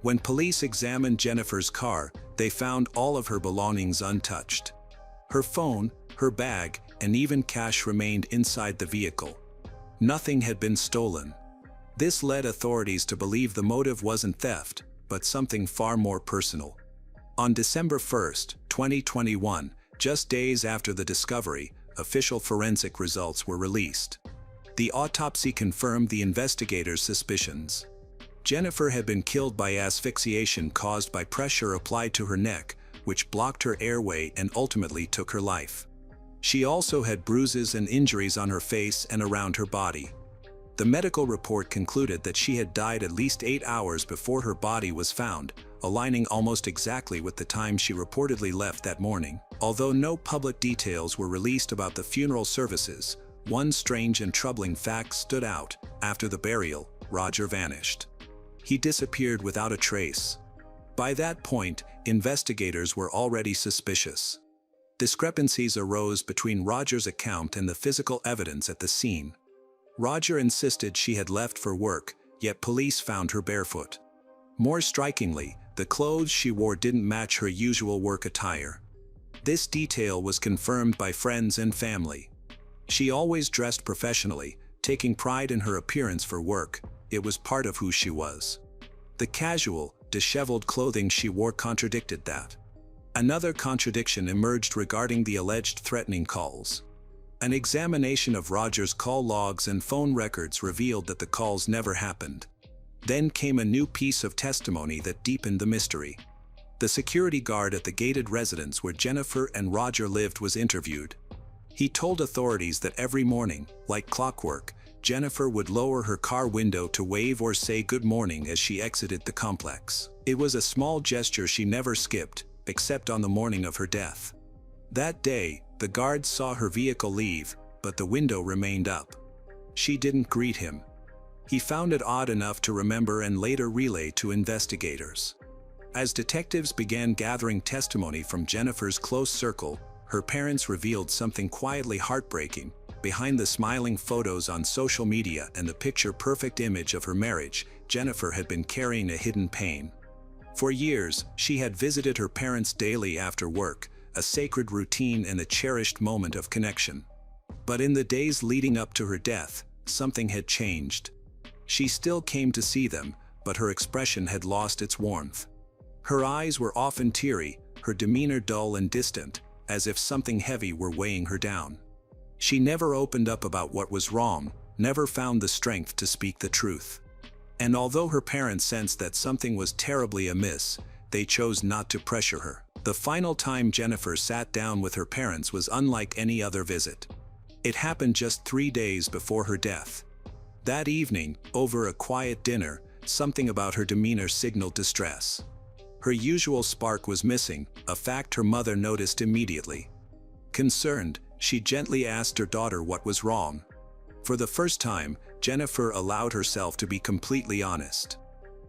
When police examined Jennifer's car, they found all of her belongings untouched. Her phone, her bag, and even cash remained inside the vehicle. Nothing had been stolen. This led authorities to believe the motive wasn't theft, but something far more personal. On December 1, 2021, just days after the discovery, official forensic results were released. The autopsy confirmed the investigators' suspicions. Jennifer had been killed by asphyxiation caused by pressure applied to her neck, which blocked her airway and ultimately took her life. She also had bruises and injuries on her face and around her body. The medical report concluded that she had died at least 8 hours before her body was found, aligning almost exactly with the time she reportedly left that morning. Although no public details were released about the funeral services, one strange and troubling fact stood out: after the burial, Roger vanished. He disappeared without a trace. By that point, investigators were already suspicious. Discrepancies arose between Roger's account and the physical evidence at the scene. Roger insisted she had left for work, yet police found her barefoot. More strikingly, the clothes she wore didn't match her usual work attire. This detail was confirmed by friends and family. She always dressed professionally, taking pride in her appearance for work. It was part of who she was. The casual, disheveled clothing she wore contradicted that. Another contradiction emerged regarding the alleged threatening calls. An examination of Roger's call logs and phone records revealed that the calls never happened. Then came a new piece of testimony that deepened the mystery. The security guard at the gated residence where Jennifer and Roger lived was interviewed. He told authorities that every morning, like clockwork, Jennifer would lower her car window to wave or say good morning as she exited the complex. It was a small gesture she never skipped, except on the morning of her death. That day, the guards saw her vehicle leave, but the window remained up. She didn't greet him. He found it odd enough to remember and later relay to investigators. As detectives began gathering testimony from Jennifer's close circle, her parents revealed something quietly heartbreaking. Behind the smiling photos on social media and the picture-perfect image of her marriage, Jennifer had been carrying a hidden pain. For years, she had visited her parents daily after work, a sacred routine and a cherished moment of connection. But in the days leading up to her death, something had changed. She still came to see them, but her expression had lost its warmth. Her eyes were often teary, her demeanor dull and distant, as if something heavy were weighing her down. She never opened up about what was wrong, never found the strength to speak the truth. And although her parents sensed that something was terribly amiss, they chose not to pressure her. The final time Jennifer sat down with her parents was unlike any other visit. It happened just 3 days before her death. That evening, over a quiet dinner, something about her demeanor signaled distress. Her usual spark was missing, a fact her mother noticed immediately. Concerned, she gently asked her daughter what was wrong. For the first time, Jennifer allowed herself to be completely honest.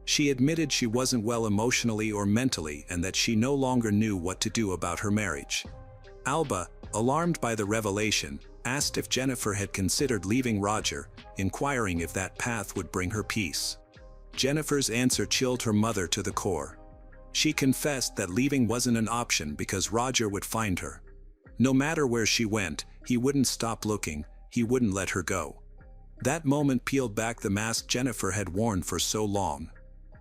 She admitted she wasn't well emotionally or mentally and that she no longer knew what to do about her marriage. Alba, alarmed by the revelation, asked if Jennifer had considered leaving Roger, inquiring if that path would bring her peace. Jennifer's answer chilled her mother to the core. She confessed that leaving wasn't an option because Roger would find her. No matter where she went, he wouldn't stop looking, he wouldn't let her go. That moment peeled back the mask Jennifer had worn for so long.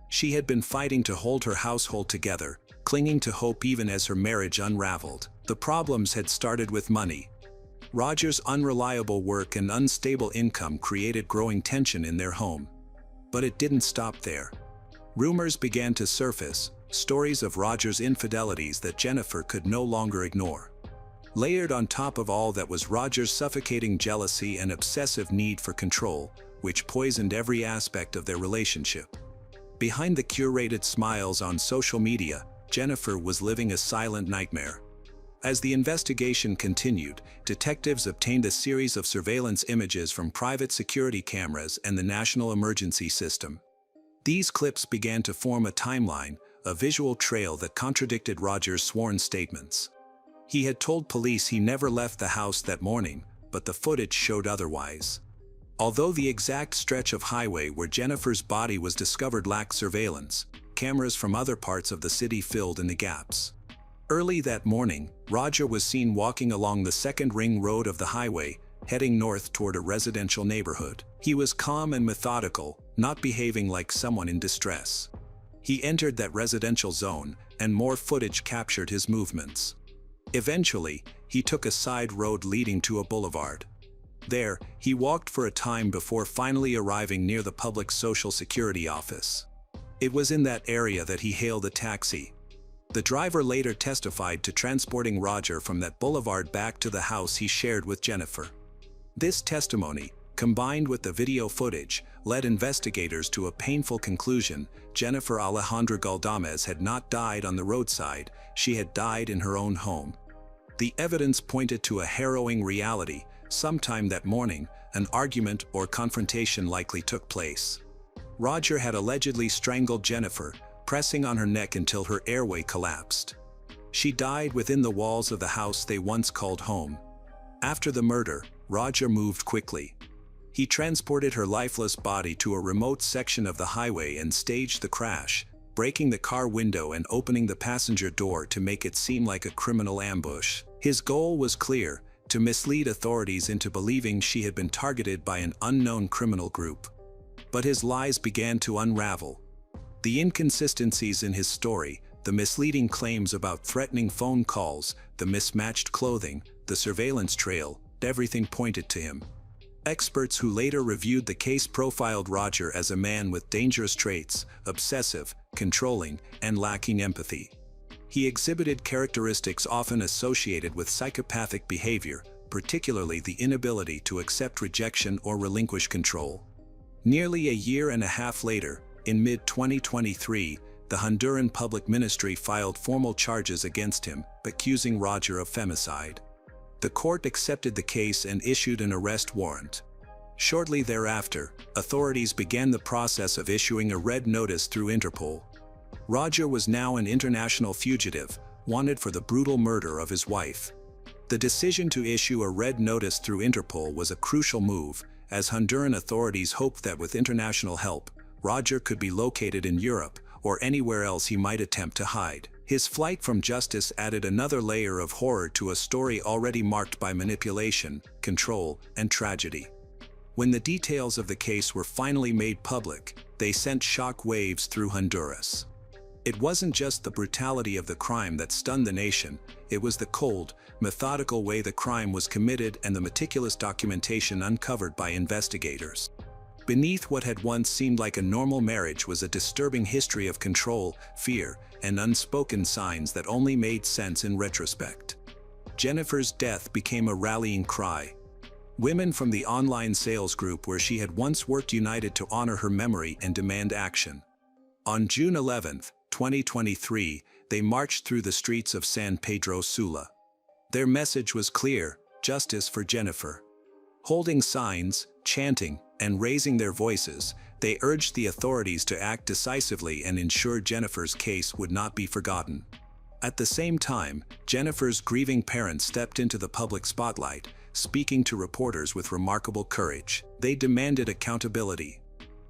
She had been fighting to hold her household together, clinging to hope even as her marriage unraveled. The problems had started with money. Roger's unreliable work and unstable income created growing tension in their home. But it didn't stop there. Rumors began to surface, stories of Roger's infidelities that Jennifer could no longer ignore. Layered on top of all that was Roger's suffocating jealousy and obsessive need for control, which poisoned every aspect of their relationship. Behind the curated smiles on social media, Jennifer was living a silent nightmare. As the investigation continued, detectives obtained a series of surveillance images from private security cameras and the National Emergency System. These clips began to form a timeline, a visual trail that contradicted Roger's sworn statements. He had told police he never left the house that morning, but the footage showed otherwise. Although the exact stretch of highway where Jennifer's body was discovered lacked surveillance, cameras from other parts of the city filled in the gaps. Early that morning, Roger was seen walking along the second ring road of the highway, heading north toward a residential neighborhood. He was calm and methodical, not behaving like someone in distress. He entered that residential zone, and more footage captured his movements. Eventually, he took a side road leading to a boulevard. There, he walked for a time before finally arriving near the public Social Security office. It was in that area that he hailed a taxi. The driver later testified to transporting Roger from that boulevard back to the house he shared with Jennifer. This testimony, combined with the video footage, led investigators to a painful conclusion: Jennifer Alejandra Galdames had not died on the roadside, she had died in her own home. The evidence pointed to a harrowing reality. Sometime that morning, an argument or confrontation likely took place. Roger had allegedly strangled Jennifer, pressing on her neck until her airway collapsed. She died within the walls of the house they once called home. After the murder, Roger moved quickly. He transported her lifeless body to a remote section of the highway and staged the crash, breaking the car window and opening the passenger door to make it seem like a criminal ambush. His goal was clear: to mislead authorities into believing she had been targeted by an unknown criminal group. But his lies began to unravel. The inconsistencies in his story, the misleading claims about threatening phone calls, the mismatched clothing, the surveillance trail, everything pointed to him. Experts who later reviewed the case profiled Roger as a man with dangerous traits: obsessive, controlling, and lacking empathy. He exhibited characteristics often associated with psychopathic behavior, particularly the inability to accept rejection or relinquish control. Nearly a year and a half later, in mid-2023, the Honduran Public Ministry filed formal charges against him, accusing Roger of femicide. The court accepted the case and issued an arrest warrant. Shortly thereafter, authorities began the process of issuing a red notice through Interpol. Roger was now an international fugitive, wanted for the brutal murder of his wife. The decision to issue a red notice through Interpol was a crucial move, as Honduran authorities hoped that with international help, Roger could be located in Europe or anywhere else he might attempt to hide. His flight from justice added another layer of horror to a story already marked by manipulation, control, and tragedy. When the details of the case were finally made public, they sent shock waves through Honduras. It wasn't just the brutality of the crime that stunned the nation, it was the cold, methodical way the crime was committed and the meticulous documentation uncovered by investigators. Beneath what had once seemed like a normal marriage was a disturbing history of control, fear, and unspoken signs that only made sense in retrospect. Jennifer's death became a rallying cry. Women from the online sales group where she had once worked united to honor her memory and demand action. On June 11, 2023, they marched through the streets of San Pedro Sula. Their message was clear: justice for Jennifer. Holding signs, chanting, and raising their voices, they urged the authorities to act decisively and ensure Jennifer's case would not be forgotten. At the same time, Jennifer's grieving parents stepped into the public spotlight, speaking to reporters with remarkable courage. They demanded accountability.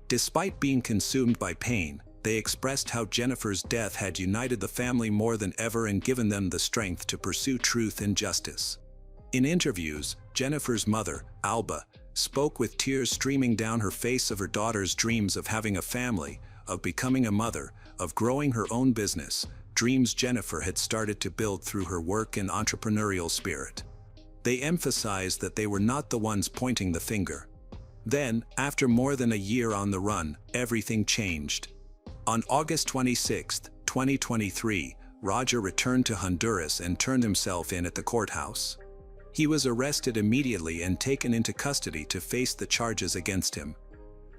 Despite being consumed by pain, they expressed how Jennifer's death had united the family more than ever and given them the strength to pursue truth and justice. In interviews, Jennifer's mother, Alba, spoke with tears streaming down her face of her daughter's dreams of having a family, of becoming a mother, of growing her own business, dreams Jennifer had started to build through her work and entrepreneurial spirit. They emphasized that they were not the ones pointing the finger. Then, after more than a year on the run, everything changed. On August 26, 2023, Roger returned to Honduras and turned himself in at the courthouse. He was arrested immediately and taken into custody to face the charges against him.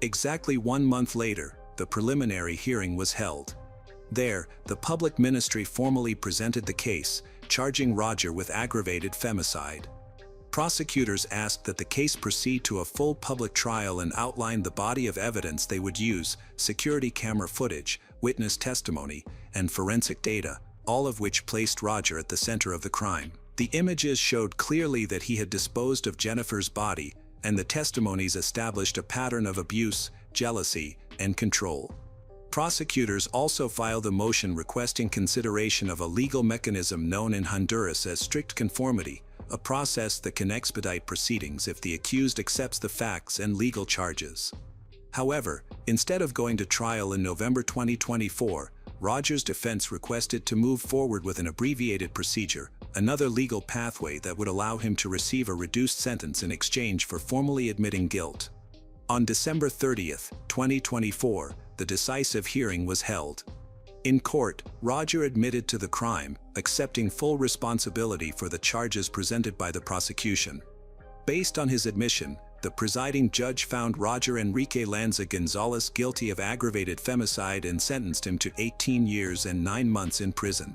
Exactly 1 month later, the preliminary hearing was held. There, the public ministry formally presented the case, charging Roger with aggravated femicide. Prosecutors asked that the case proceed to a full public trial and outlined the body of evidence they would use: security camera footage, witness testimony, and forensic data, all of which placed Roger at the center of the crime. The images showed clearly that he had disposed of Jennifer's body, and the testimonies established a pattern of abuse, jealousy, and control. Prosecutors also filed a motion requesting consideration of a legal mechanism known in Honduras as strict conformity, a process that can expedite proceedings if the accused accepts the facts and legal charges. However, instead of going to trial in November 2024, Roger's defense requested to move forward with an abbreviated procedure, another legal pathway that would allow him to receive a reduced sentence in exchange for formally admitting guilt. On December 30, 2024, the decisive hearing was held. In court, Roger admitted to the crime, accepting full responsibility for the charges presented by the prosecution. Based on his admission, the presiding judge found Roger Enrique Lanza Gonzalez guilty of aggravated femicide and sentenced him to 18 years and 9 months in prison.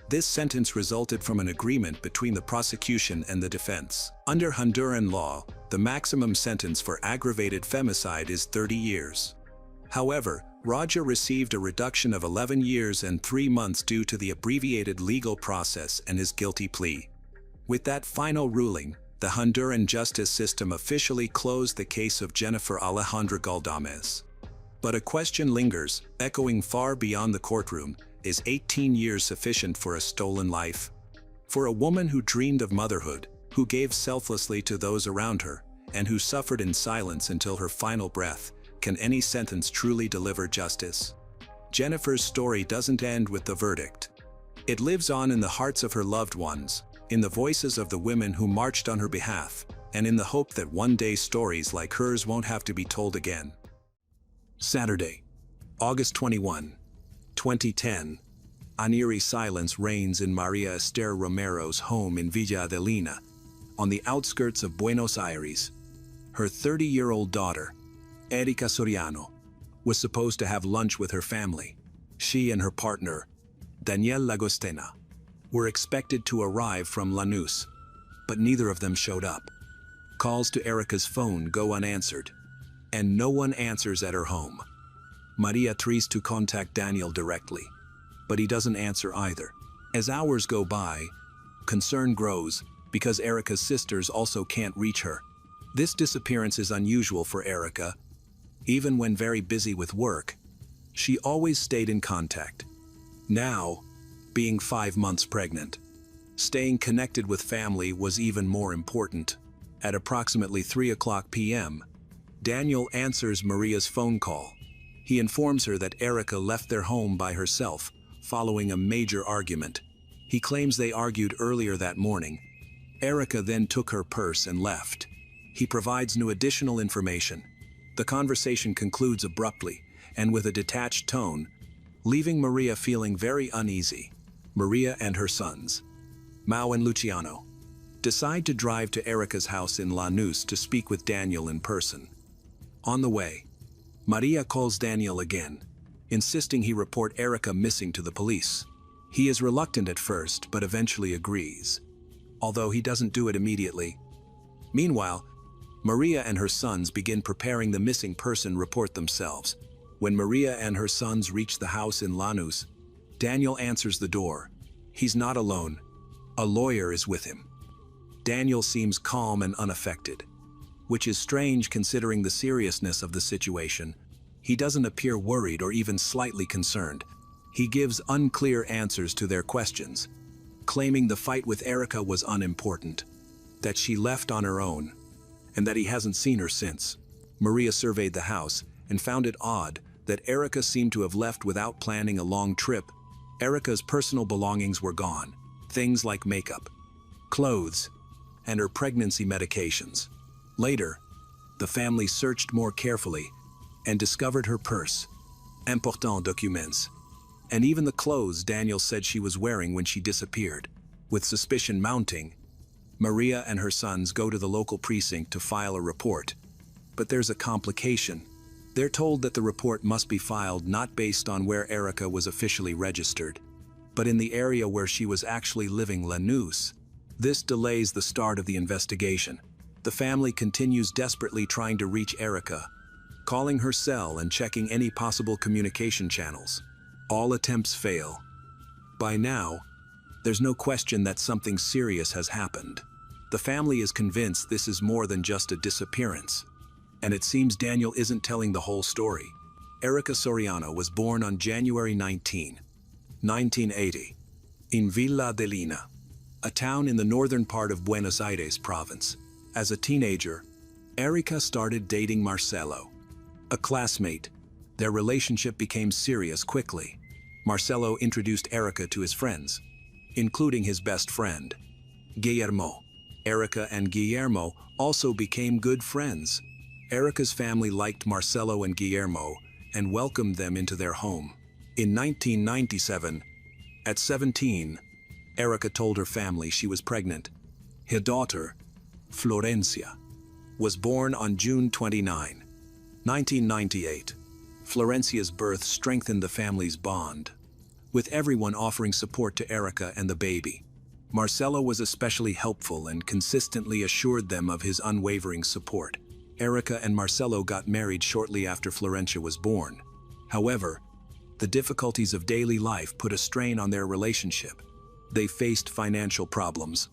This sentence resulted from an agreement between the prosecution and the defense. Under Honduran law, the maximum sentence for aggravated femicide is 30 years. However, Roger received a reduction of 11 years and 3 months due to the abbreviated legal process and his guilty plea. With that final ruling, the Honduran justice system officially closed the case of Jennifer Alejandra Galdames. But a question lingers, echoing far beyond the courtroom: is 18 years sufficient for a stolen life? For a woman who dreamed of motherhood, who gave selflessly to those around her, and who suffered in silence until her final breath, can any sentence truly deliver justice? Jennifer's story doesn't end with the verdict. It lives on in the hearts of her loved ones, in the voices of the women who marched on her behalf, and in the hope that one day stories like hers won't have to be told again. Saturday, August 21, 2010. An eerie silence reigns in Maria Esther Romero's home in Villa Adelina, on the outskirts of Buenos Aires. Her 30-year-old daughter, Erika Soriano, was supposed to have lunch with her family. She and her partner, Daniel Lagostena, were expected to arrive from Lanús, but neither of them showed up. Calls to Erika's phone go unanswered, and no one answers at her home. Maria tries to contact Daniel directly, but he doesn't answer either. As hours go by, concern grows because Erika's sisters also can't reach her. This disappearance is unusual for Erika. Even when very busy with work, she always stayed in contact. Now, being 5 months pregnant, staying connected with family was even more important. At approximately 3:00 p.m., Daniel answers Maria's phone call. He informs her that Erika left their home by herself, following a major argument. He claims they argued earlier that morning. Erika then took her purse and left. He provides no additional information. The conversation concludes abruptly, and with a detached tone, leaving Maria feeling very uneasy. Maria and her sons, Mau and Luciano, decide to drive to Erika's house in Lanús to speak with Daniel in person. On the way, Maria calls Daniel again, insisting he report Erika missing to the police. He is reluctant at first, but eventually agrees, although he doesn't do it immediately. Meanwhile, Maria and her sons begin preparing the missing person report themselves. When Maria and her sons reach the house in Lanús, Daniel answers the door. He's not alone. A lawyer is with him. Daniel seems calm and unaffected, which is strange considering the seriousness of the situation. He doesn't appear worried or even slightly concerned. He gives unclear answers to their questions, claiming the fight with Erika was unimportant. that she left on her own, and that he hasn't seen her since. Maria surveyed the house and found it odd that Erica seemed to have left without planning a long trip. Erica's personal belongings were gone, things like makeup, clothes, and her pregnancy medications. Later, the family searched more carefully and discovered her purse, important documents, and even the clothes Daniel said she was wearing when she disappeared. With suspicion mounting, Maria and her sons go to the local precinct to file a report. But there's a complication. They're told that the report must be filed not based on where Erica was officially registered, but in the area where she was actually living Lanús. This delays the start of the investigation. The family continues desperately trying to reach Erica, calling her cell and checking any possible communication channels. All attempts fail. By now, there's no question that something serious has happened. The family is convinced this is more than just a disappearance. And it seems Daniel isn't telling the whole story. Erica Soriano was born on January 19, 1980, in Villa de Lina, a town in the northern part of Buenos Aires province. As a teenager, Erica started dating Marcelo, a classmate. Their relationship became serious quickly. Marcelo introduced Erica to his friends, including his best friend, Guillermo. Erica and Guillermo also became good friends. Erica's family liked Marcelo and Guillermo and welcomed them into their home. In 1997, at 17, Erica told her family she was pregnant. Her daughter, Florencia, was born on June 29, 1998. Florencia's birth strengthened the family's bond, with everyone offering support to Erica and the baby. Marcelo was especially helpful and consistently assured them of his unwavering support. Erica and Marcelo got married shortly after Florencia was born. However, the difficulties of daily life put a strain on their relationship. They faced financial problems,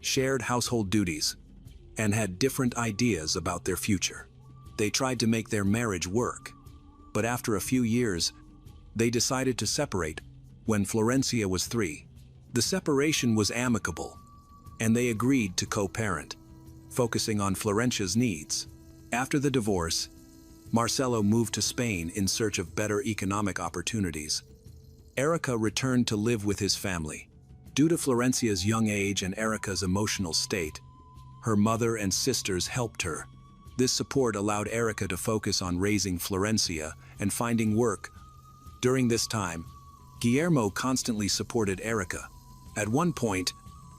shared household duties, and had different ideas about their future. They tried to make their marriage work, but after a few years, they decided to separate when Florencia was 3. The separation was amicable, and they agreed to co-parent, focusing on Florencia's needs. After the divorce, Marcelo moved to Spain in search of better economic opportunities. Erica returned to live with his family. Due to Florencia's young age and Erica's emotional state, her mother and sisters helped her. This support allowed Erica to focus on raising Florencia and finding work. During this time, Guillermo constantly supported Erica. At one point,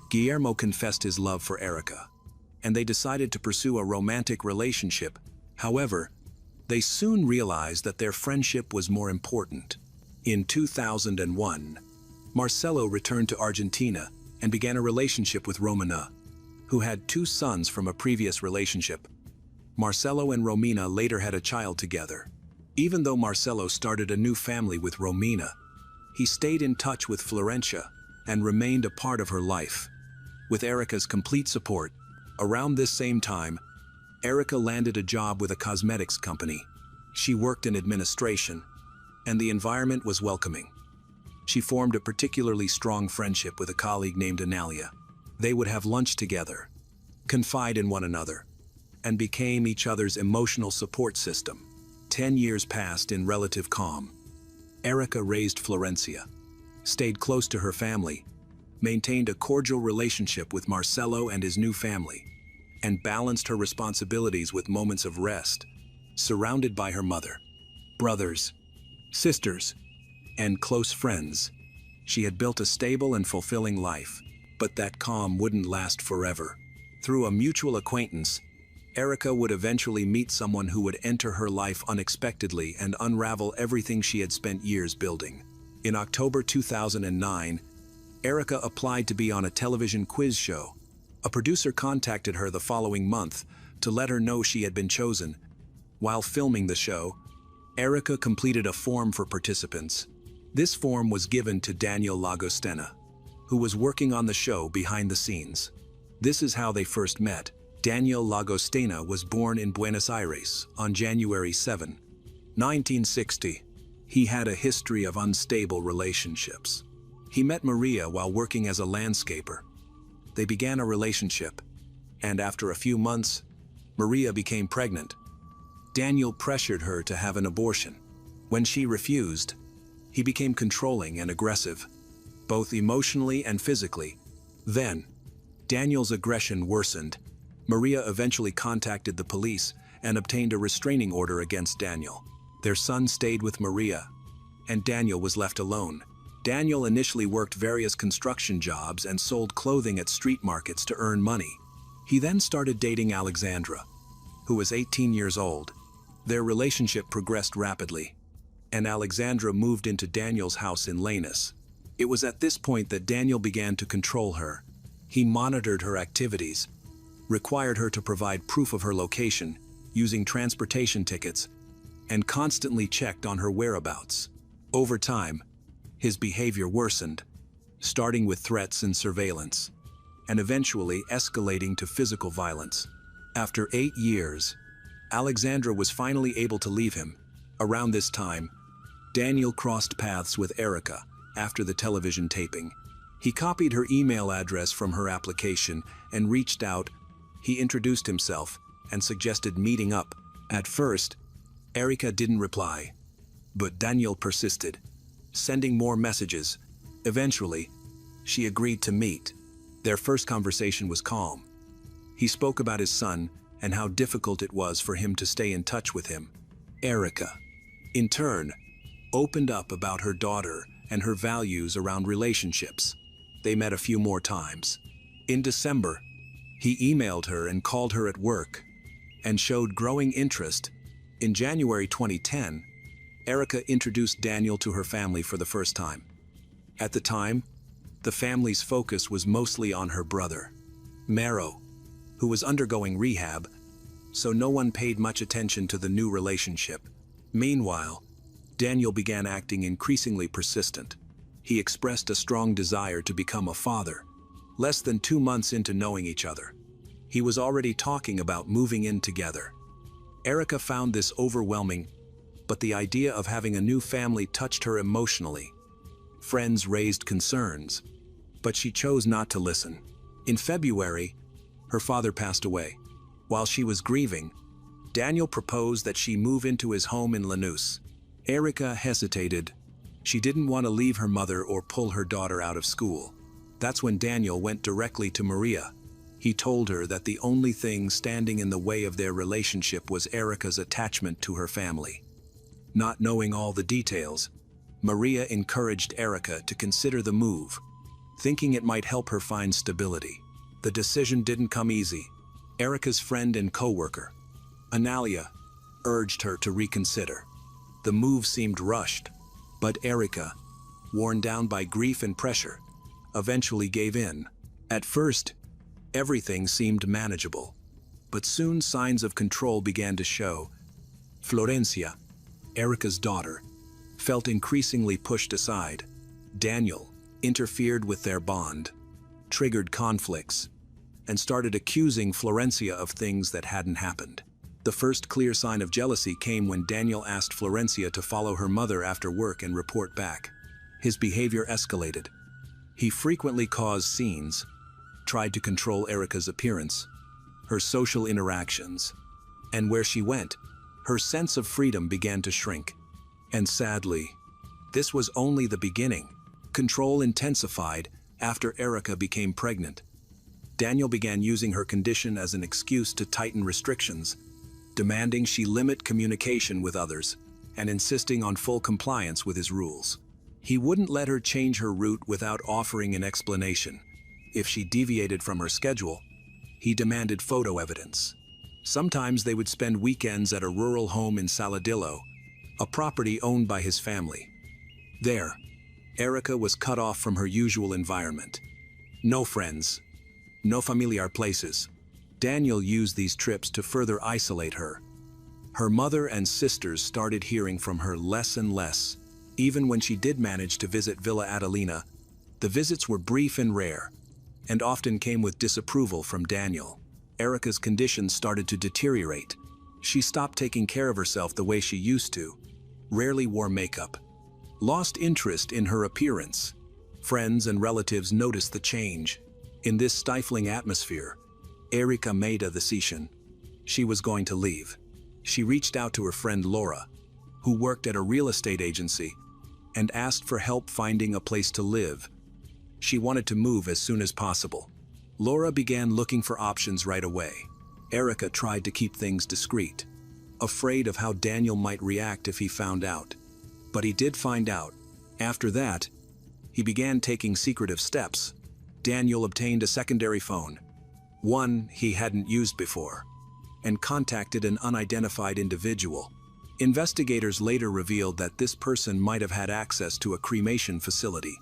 Guillermo confessed his love for Erica, and they decided to pursue a romantic relationship. However, they soon realized that their friendship was more important. In 2001, Marcelo returned to Argentina and began a relationship with Romina, who had 2 sons from a previous relationship. Marcelo and Romina later had a child together. Even though Marcelo started a new family with Romina, he stayed in touch with Florencia and remained a part of her life. With Erica's complete support, around this same time, Erica landed a job with a cosmetics company. She worked in administration, and the environment was welcoming. She formed a particularly strong friendship with a colleague named Analia. They would have lunch together, confide in one another, and became each other's emotional support system. 10 years passed in relative calm. Erica raised Florencia, stayed close to her family, maintained a cordial relationship with Marcelo and his new family, and balanced her responsibilities with moments of rest, surrounded by her mother, brothers, sisters, and close friends. She had built a stable and fulfilling life, but that calm wouldn't last forever. Through a mutual acquaintance, Erica would eventually meet someone who would enter her life unexpectedly and unravel everything she had spent years building. In October 2009, Erica applied to be on a television quiz show. A producer contacted her the following month to let her know she had been chosen. While filming the show, Erica completed a form for participants. This form was given to Daniel Lagostena, who was working on the show behind the scenes. This is how they first met. Daniel Lagostena was born in Buenos Aires on January 7, 1960. He had a history of unstable relationships. He met Maria while working as a landscaper. They began a relationship, and after a few months, Maria became pregnant. Daniel pressured her to have an abortion. When she refused, he became controlling and aggressive, both emotionally and physically. Then, Daniel's aggression worsened. Maria eventually contacted the police and obtained a restraining order against Daniel. Their son stayed with Maria, and Daniel was left alone. Daniel initially worked various construction jobs and sold clothing at street markets to earn money. He then started dating Alexandra, who was 18 years old. Their relationship progressed rapidly, and Alexandra moved into Daniel's house in Lanus. It was at this point that Daniel began to control her. He monitored her activities, required her to provide proof of her location, using transportation tickets, and constantly checked on her whereabouts. Over time, his behavior worsened, starting with threats and surveillance, and eventually escalating to physical violence. After 8 years, Alexandra was finally able to leave him. Around this time, Daniel crossed paths with Erica after the television taping. He copied her email address from her application and reached out. He introduced himself and suggested meeting up. At first, Erica didn't reply, but Daniel persisted, sending more messages. Eventually, she agreed to meet. Their first conversation was calm. He spoke about his son and how difficult it was for him to stay in touch with him. Erica, in turn, opened up about her daughter and her values around relationships. They met a few more times. In December, he emailed her and called her at work, and showed growing interest. In January 2010, Erica introduced Daniel to her family for the first time. At the time, the family's focus was mostly on her brother, Mero, who was undergoing rehab, so no one paid much attention to the new relationship. Meanwhile, Daniel began acting increasingly persistent. He expressed a strong desire to become a father. Less than 2 months into knowing each other, he was already talking about moving in together. Erica found this overwhelming, but the idea of having a new family touched her emotionally. Friends raised concerns, but she chose not to listen. In February, her father passed away. While she was grieving, Daniel proposed that she move into his home in Lanus. Erica hesitated. She didn't want to leave her mother or pull her daughter out of school. That's when Daniel went directly to Maria. He told her that the only thing standing in the way of their relationship was Erica's attachment to her family. Not knowing all the details, Maria encouraged Erica to consider the move, thinking it might help her find stability. The decision didn't come easy. Erica's friend and co-worker, Analia, urged her to reconsider. The move seemed rushed, but Erica, worn down by grief and pressure, eventually gave in. At first, everything seemed manageable, but soon signs of control began to show. Florencia, Erica's daughter, felt increasingly pushed aside. Daniel interfered with their bond, triggered conflicts, and started accusing Florencia of things that hadn't happened. The first clear sign of jealousy came when Daniel asked Florencia to follow her mother after work and report back. His behavior escalated. He frequently caused scenes, tried to control Erica's appearance, her social interactions, and where she went, her sense of freedom began to shrink. And sadly, this was only the beginning. Control intensified after Erica became pregnant. Daniel began using her condition as an excuse to tighten restrictions, demanding she limit communication with others and insisting on full compliance with his rules. He wouldn't let her change her route without offering an explanation. If she deviated from her schedule, he demanded photo evidence. Sometimes they would spend weekends at a rural home in Saladillo, a property owned by his family. There, Erica was cut off from her usual environment. No friends, no familiar places. Daniel used these trips to further isolate her. Her mother and sisters started hearing from her less and less. Even when she did manage to visit Villa Adelina, the visits were brief and rare, and often came with disapproval from Daniel. Erica's condition started to deteriorate. She stopped taking care of herself the way she used to, rarely wore makeup, lost interest in her appearance. Friends and relatives noticed the change. In this stifling atmosphere, Erika made a decision. She was going to leave. She reached out to her friend Laura, who worked at a real estate agency, and asked for help finding a place to live. She wanted to move as soon as possible. Laura began looking for options right away. Erika tried to keep things discreet, afraid of how Daniel might react if he found out. But he did find out. After that, he began taking secretive steps. Daniel obtained a secondary phone, one he hadn't used before, and contacted an unidentified individual. Investigators later revealed that this person might have had access to a cremation facility.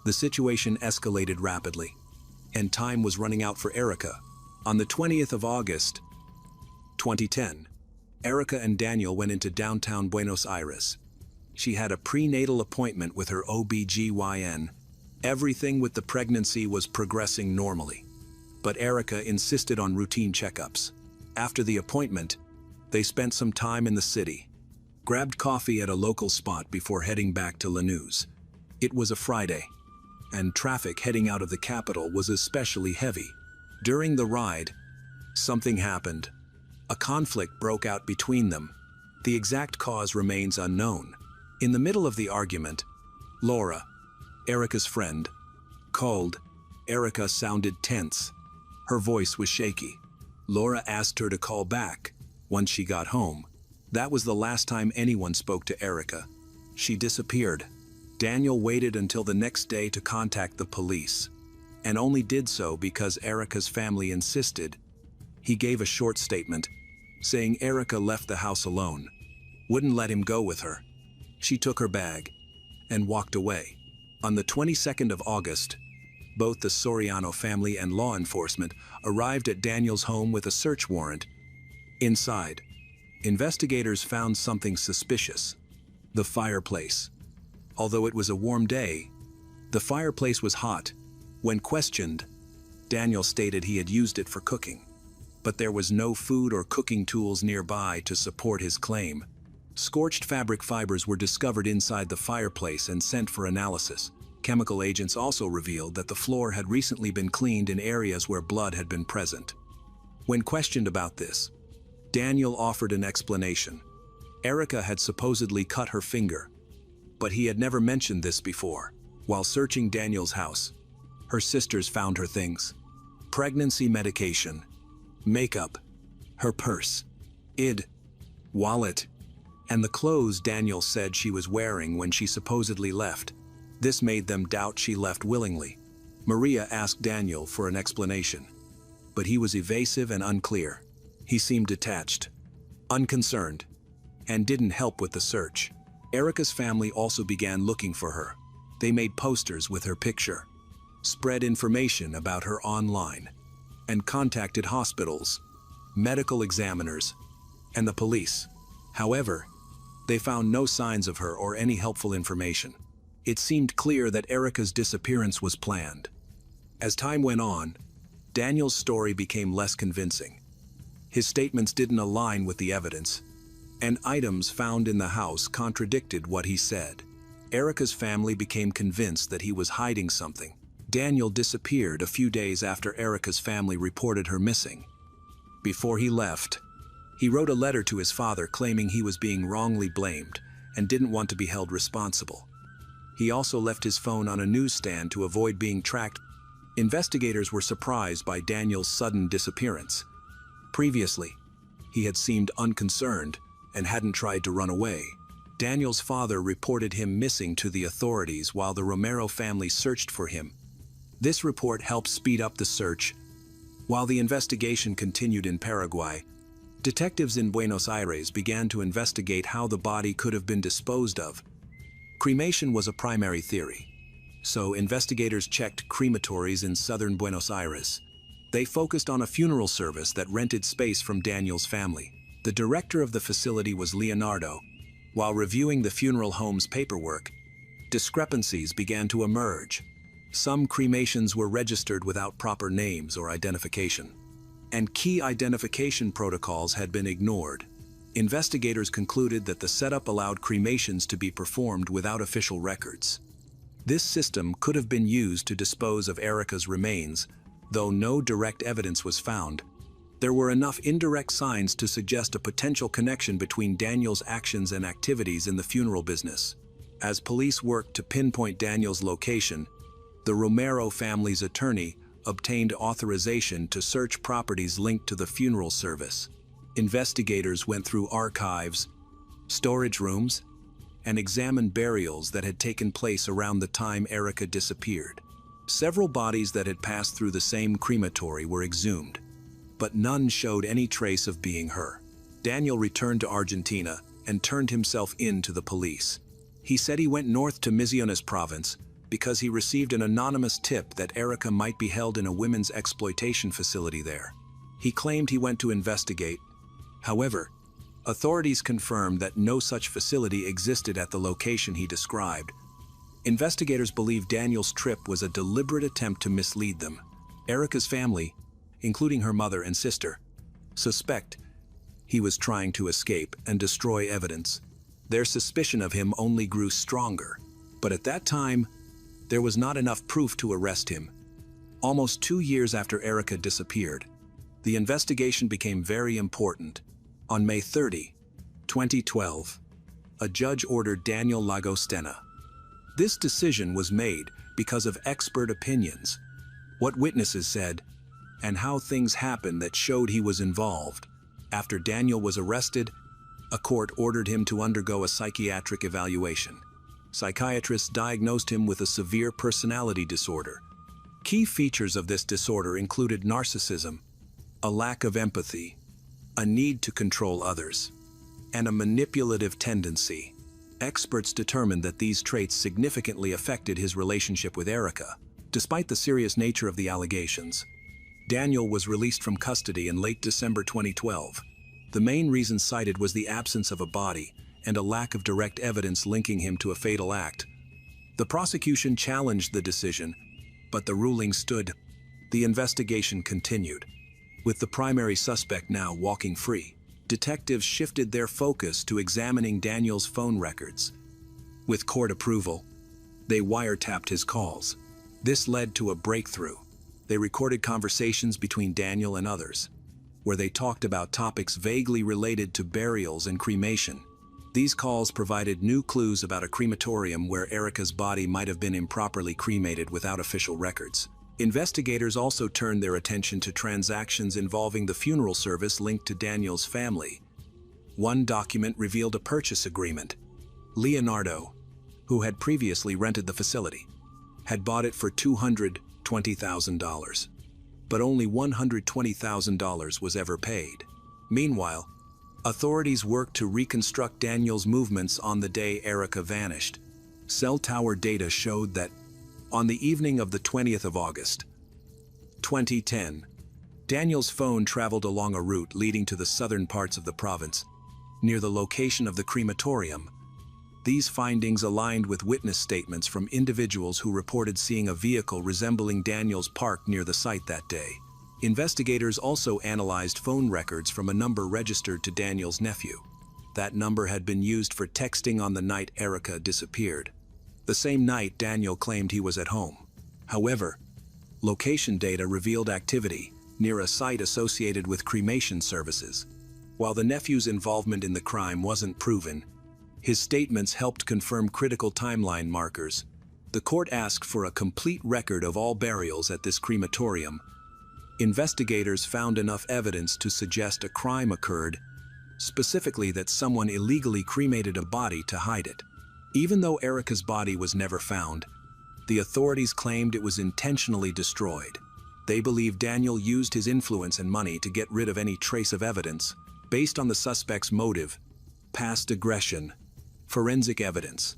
The situation escalated rapidly, and time was running out for Erika. On the 20th of August, 2010, Erika and Daniel went into downtown Buenos Aires. She had a prenatal appointment with her OB/GYN. Everything with the pregnancy was progressing normally, but Erika insisted on routine checkups. After the appointment, they spent some time in the city, grabbed coffee at a local spot before heading back to Lanús. It was a Friday, and traffic heading out of the capital was especially heavy. During the ride, something happened. A conflict broke out between them. The exact cause remains unknown. In the middle of the argument, Laura, Erika's friend, called. Erika sounded tense. Her voice was shaky. Laura asked her to call back once she got home. That was the last time anyone spoke to Erika. She disappeared. Daniel waited until the next day to contact the police, and only did so because Erika's family insisted. He gave a short statement, saying Erika left the house alone, wouldn't let him go with her. She took her bag and walked away. On the 22nd of August, both the Soriano family and law enforcement arrived at Daniel's home with a search warrant. Inside, investigators found something suspicious: the fireplace. Although it was a warm day, the fireplace was hot. When questioned, Daniel stated he had used it for cooking, but there was no food or cooking tools nearby to support his claim. Scorched fabric fibers were discovered inside the fireplace and sent for analysis. Chemical agents also revealed that the floor had recently been cleaned in areas where blood had been present. When questioned about this, Daniel offered an explanation. Erika had supposedly cut her finger, but he had never mentioned this before. While searching Daniel's house, her sisters found her things: pregnancy medication, makeup, her purse, wallet, and the clothes Daniel said she was wearing when she supposedly left. This made them doubt she left willingly. Maria asked Daniel for an explanation, but he was evasive and unclear. He seemed detached, unconcerned, and didn't help with the search. Erika's family also began looking for her. They made posters with her picture, spread information about her online, and contacted hospitals, medical examiners, and the police. However, they found no signs of her or any helpful information. It seemed clear that Erika's disappearance was planned. As time went on, Daniel's story became less convincing. His statements didn't align with the evidence, and items found in the house contradicted what he said. Erika's family became convinced that he was hiding something. Daniel disappeared a few days after Erika's family reported her missing. Before he left, he wrote a letter to his father claiming he was being wrongly blamed and didn't want to be held responsible. He also left his phone on a newsstand to avoid being tracked. Investigators were surprised by Daniel's sudden disappearance. Previously, he had seemed unconcerned and hadn't tried to run away. Daniel's father reported him missing to the authorities while the Romero family searched for him. This report helped speed up the search. While the investigation continued in Paraguay, detectives in Buenos Aires began to investigate how the body could have been disposed of. Cremation was a primary theory, so investigators checked crematories in southern Buenos Aires. They focused on a funeral service that rented space from Daniel's family. The director of the facility was Leonardo. While reviewing the funeral home's paperwork, discrepancies began to emerge. Some cremations were registered without proper names or identification, and key identification protocols had been ignored. Investigators concluded that the setup allowed cremations to be performed without official records. This system could have been used to dispose of Erika's remains, though no direct evidence was found. There were enough indirect signs to suggest a potential connection between Daniel's actions and activities in the funeral business. As police worked to pinpoint Daniel's location, the Romero family's attorney obtained authorization to search properties linked to the funeral service. Investigators went through archives, storage rooms, and examined burials that had taken place around the time Erica disappeared. Several bodies that had passed through the same crematory were exhumed, but none showed any trace of being her. Daniel returned to Argentina and turned himself in to the police. He said he went north to Misiones province because he received an anonymous tip that Erica might be held in a women's exploitation facility there. He claimed he went to investigate. However, authorities confirmed that no such facility existed at the location he described. Investigators believe Daniel's trip was a deliberate attempt to mislead them. Erica's family, including her mother and sister, suspect he was trying to escape and destroy evidence. Their suspicion of him only grew stronger, but at that time, there was not enough proof to arrest him. Almost 2 years after Erica disappeared, the investigation became very important. On May 30, 2012, a judge ordered Daniel Lagostena. This decision was made because of expert opinions, what witnesses said, and how things happened that showed he was involved. After Daniel was arrested, a court ordered him to undergo a psychiatric evaluation. Psychiatrists diagnosed him with a severe personality disorder. Key features of this disorder included narcissism, a lack of empathy, a need to control others, and a manipulative tendency. Experts determined that these traits significantly affected his relationship with Erica. Despite the serious nature of the allegations, Daniel was released from custody in late December 2012. The main reason cited was the absence of a body and a lack of direct evidence linking him to a fatal act. The prosecution challenged the decision, but the ruling stood. The investigation continued. With the primary suspect now walking free, detectives shifted their focus to examining Daniel's phone records. With court approval, they wiretapped his calls. This led to a breakthrough. They recorded conversations between Daniel and others, where they talked about topics vaguely related to burials and cremation. These calls provided new clues about a crematorium where Erica's body might have been improperly cremated without official records. Investigators also turned their attention to transactions involving the funeral service linked to Daniel's family. One document revealed a purchase agreement. Leonardo, who had previously rented the facility, had bought it for $220,000, but only $120,000 was ever paid. Meanwhile, authorities worked to reconstruct Daniel's movements on the day Erica vanished. Cell tower data showed that on the evening of the 20th of August, 2010, Daniel's phone traveled along a route leading to the southern parts of the province, near the location of the crematorium. These findings aligned with witness statements from individuals who reported seeing a vehicle resembling Daniel's parked near the site that day. Investigators also analyzed phone records from a number registered to Daniel's nephew. That number had been used for texting on the night Erica disappeared. The same night Daniel claimed he was at home. However, location data revealed activity near a site associated with cremation services. While the nephew's involvement in the crime wasn't proven, his statements helped confirm critical timeline markers. The court asked for a complete record of all burials at this crematorium. Investigators found enough evidence to suggest a crime occurred, specifically that someone illegally cremated a body to hide it. Even though Erica's body was never found, the authorities claimed it was intentionally destroyed. They believe Daniel used his influence and money to get rid of any trace of evidence, based on the suspect's motive, past aggression, forensic evidence,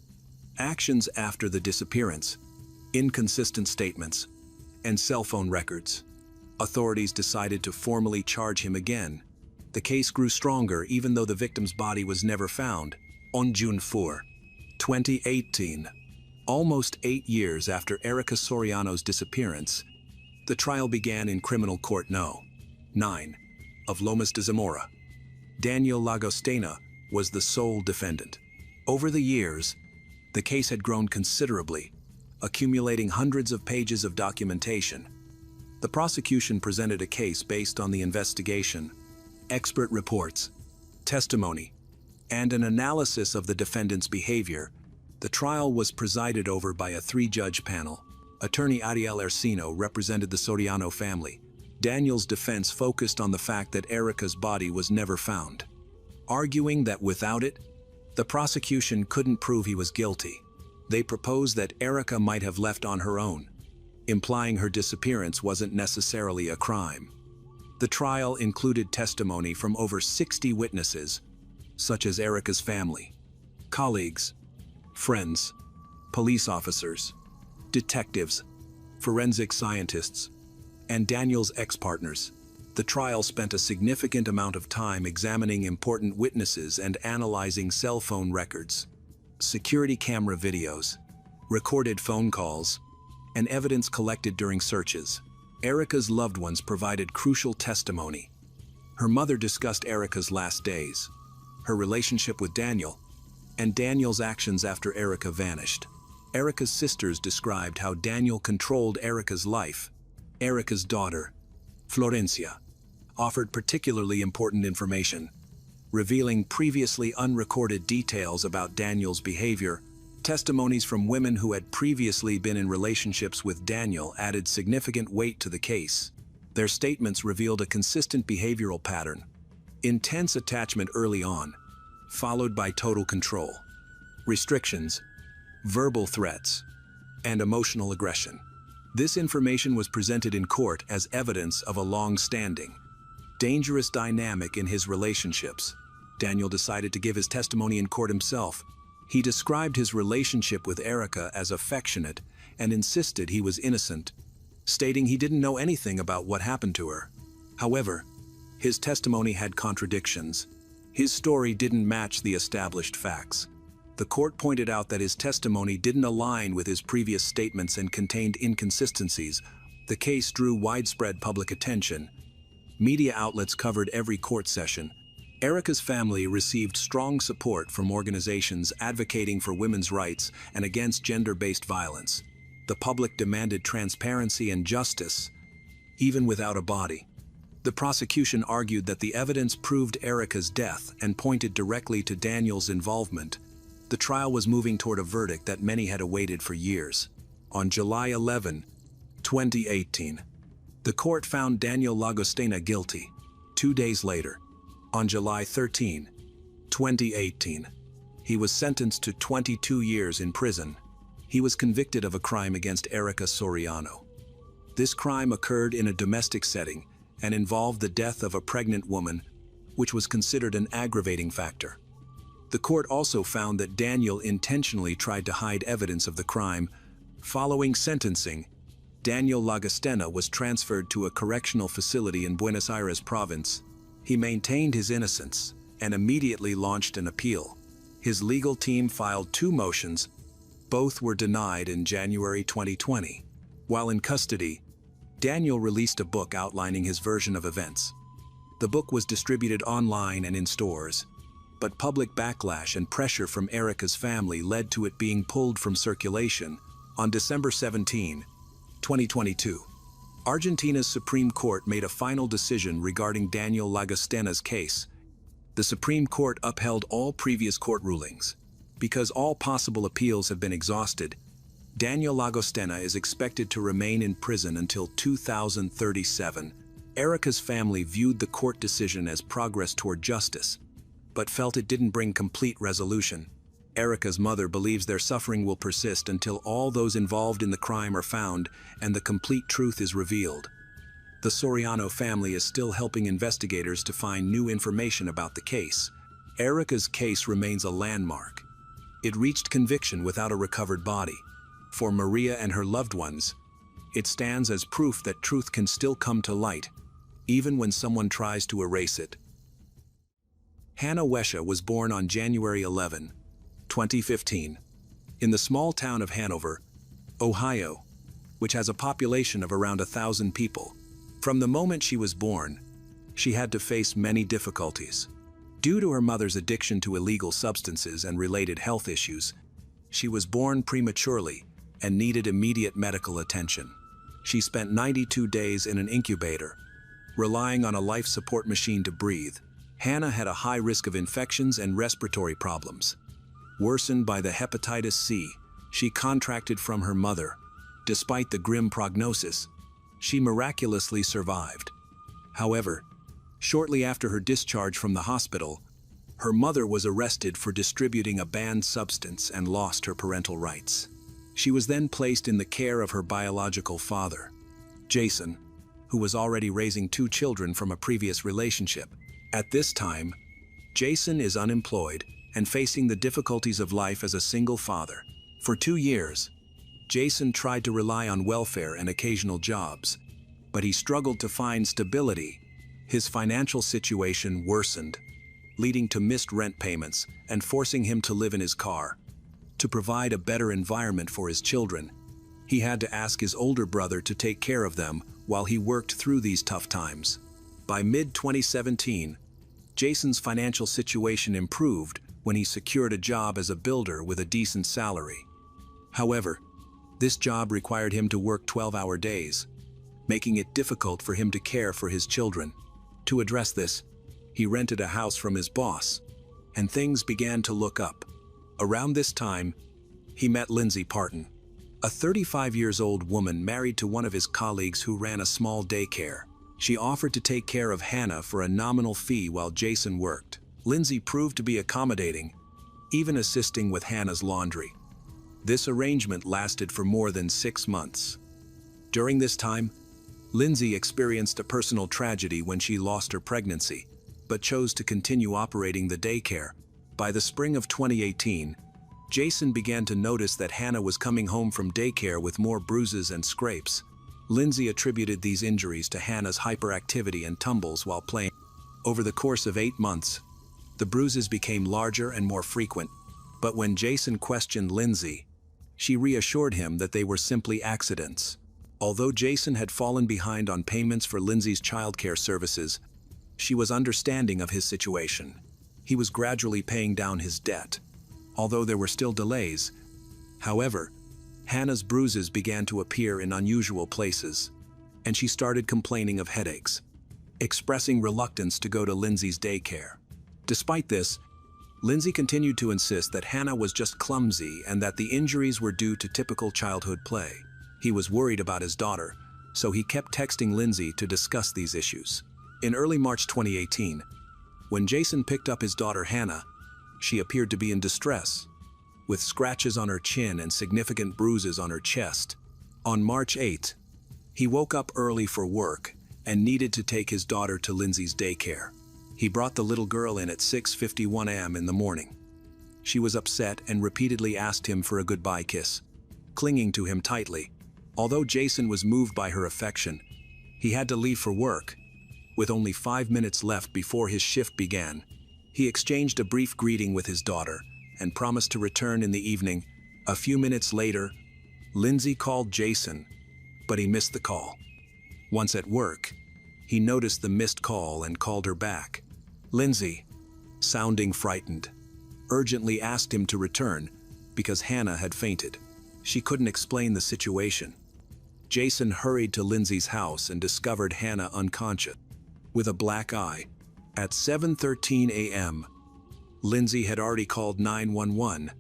actions after the disappearance, inconsistent statements, and cell phone records. Authorities decided to formally charge him again. The case grew stronger even though the victim's body was never found. On June 4, 2018, almost 8 years after Erica Soriano's disappearance, the trial began in Criminal Court No. 9 of Lomas de Zamora. Daniel Lagostena was the sole defendant. Over the years, the case had grown considerably, accumulating hundreds of pages of documentation. The prosecution presented a case based on the investigation, expert reports, testimony, and an analysis of the defendant's behavior. The trial was presided over by a three-judge panel. Attorney Ariel Ersino represented the Soriano family. Daniel's defense focused on the fact that Erica's body was never found, arguing that without it, the prosecution couldn't prove he was guilty. They proposed that Erica might have left on her own, implying her disappearance wasn't necessarily a crime. The trial included testimony from over 60 witnesses, such as Erica's family, colleagues, friends, police officers, detectives, forensic scientists, and Daniel's ex-partners. The trial spent a significant amount of time examining important witnesses and analyzing cell phone records, security camera videos, recorded phone calls, and evidence collected during searches. Erica's loved ones provided crucial testimony. Her mother discussed Erica's last days, her relationship with Daniel, and Daniel's actions after Erica vanished. Erica's sisters described how Daniel controlled Erica's life. Erica's daughter, Florencia, offered particularly important information, revealing previously unrecorded details about Daniel's behavior. Testimonies from women who had previously been in relationships with Daniel added significant weight to the case. Their statements revealed a consistent behavioral pattern: intense attachment early on, followed by total control, restrictions, verbal threats, and emotional aggression. This information was presented in court as evidence of a long-standing, dangerous dynamic in his relationships. Daniel decided to give his testimony in court himself. He described his relationship with Erica as affectionate and insisted he was innocent, stating he didn't know anything about what happened to her. However, his testimony had contradictions. His story didn't match the established facts. The court pointed out that his testimony didn't align with his previous statements and contained inconsistencies. The case drew widespread public attention. Media outlets covered every court session. Erica's family received strong support from organizations advocating for women's rights and against gender-based violence. The public demanded transparency and justice, even without a body. The prosecution argued that the evidence proved Erica's death and pointed directly to Daniel's involvement. The trial was moving toward a verdict that many had awaited for years. On July 11, 2018, the court found Daniel Lagostena guilty. 2 days later, on July 13, 2018, he was sentenced to 22 years in prison. He was convicted of a crime against Erica Soriano. This crime occurred in a domestic setting and involved the death of a pregnant woman, which was considered an aggravating factor. The court also found that Daniel intentionally tried to hide evidence of the crime. Following sentencing, Daniel Lagostena was transferred to a correctional facility in Buenos Aires province. He maintained his innocence and immediately launched an appeal. His legal team filed 2 motions. Both were denied in January 2020. While in custody, Daniel released a book outlining his version of events. The book was distributed online and in stores, but public backlash and pressure from Erica's family led to it being pulled from circulation. On December 17, 2022, Argentina's Supreme Court made a final decision regarding Daniel Lagostena's case. The Supreme Court upheld all previous court rulings. Because all possible appeals have been exhausted, Daniel Lagostena is expected to remain in prison until 2037. Erica's family viewed the court decision as progress toward justice, but felt it didn't bring complete resolution. Erica's mother believes their suffering will persist until all those involved in the crime are found and the complete truth is revealed. The Soriano family is still helping investigators to find new information about the case. Erica's case remains a landmark. It reached conviction without a recovered body. For Maria and her loved ones, it stands as proof that truth can still come to light, even when someone tries to erase it. Hannah Wesha was born on January 11, 2015, in the small town of Hanover, Ohio, which has a population of around 1,000 people. From the moment she was born, she had to face many difficulties. Due to her mother's addiction to illegal substances and related health issues, she was born prematurely and needed immediate medical attention. She spent 92 days in an incubator, relying on a life support machine to breathe. Hannah had a high risk of infections and respiratory problems. Worsened by the hepatitis C she contracted from her mother. Despite the grim prognosis, she miraculously survived. However, shortly after her discharge from the hospital, her mother was arrested for distributing a banned substance and lost her parental rights. She was then placed in the care of her biological father, Jason, who was already raising 2 children from a previous relationship. At this time, Jason is unemployed and facing the difficulties of life as a single father. For 2 years, Jason tried to rely on welfare and occasional jobs, but he struggled to find stability. His financial situation worsened, leading to missed rent payments and forcing him to live in his car. To provide a better environment for his children, he had to ask his older brother to take care of them while he worked through these tough times. By mid-2017, Jason's financial situation improved when he secured a job as a builder with a decent salary. However, this job required him to work 12-hour days, making it difficult for him to care for his children. To address this, he rented a house from his boss, and things began to look up. Around this time, he met Lindsay Parton, a 35-year-old woman married to one of his colleagues who ran a small daycare. She offered to take care of Hannah for a nominal fee while Jason worked. Lindsay proved to be accommodating, even assisting with Hannah's laundry. This arrangement lasted for more than 6 months. During this time, Lindsay experienced a personal tragedy when she lost her pregnancy, but chose to continue operating the daycare. By the spring of 2018, Jason began to notice that Hannah was coming home from daycare with more bruises and scrapes. Lindsay attributed these injuries to Hannah's hyperactivity and tumbles while playing. Over the course of 8 months, the bruises became larger and more frequent, but when Jason questioned Lindsay, she reassured him that they were simply accidents. Although Jason had fallen behind on payments for Lindsay's childcare services, she was understanding of his situation. He was gradually paying down his debt, although there were still delays. However, Hannah's bruises began to appear in unusual places, and she started complaining of headaches, expressing reluctance to go to Lindsay's daycare. Despite this, Lindsay continued to insist that Hannah was just clumsy and that the injuries were due to typical childhood play. He was worried about his daughter, so he kept texting Lindsay to discuss these issues. In early March 2018, when Jason picked up his daughter Hannah, she appeared to be in distress, with scratches on her chin and significant bruises on her chest. On March 8, he woke up early for work and needed to take his daughter to Lindsay's daycare. He brought the little girl in at 6:51 a.m. in the morning. She was upset and repeatedly asked him for a goodbye kiss, clinging to him tightly. Although Jason was moved by her affection, he had to leave for work. With only 5 minutes left before his shift began, he exchanged a brief greeting with his daughter and promised to return in the evening. A few minutes later, Lindsay called Jason, but he missed the call. Once at work, he noticed the missed call and called her back. Lindsay, sounding frightened, urgently asked him to return because Hannah had fainted. She couldn't explain the situation. Jason hurried to Lindsay's house and discovered Hannah unconscious, with a black eye. At 7:13 a.m., Lindsay had already called 911,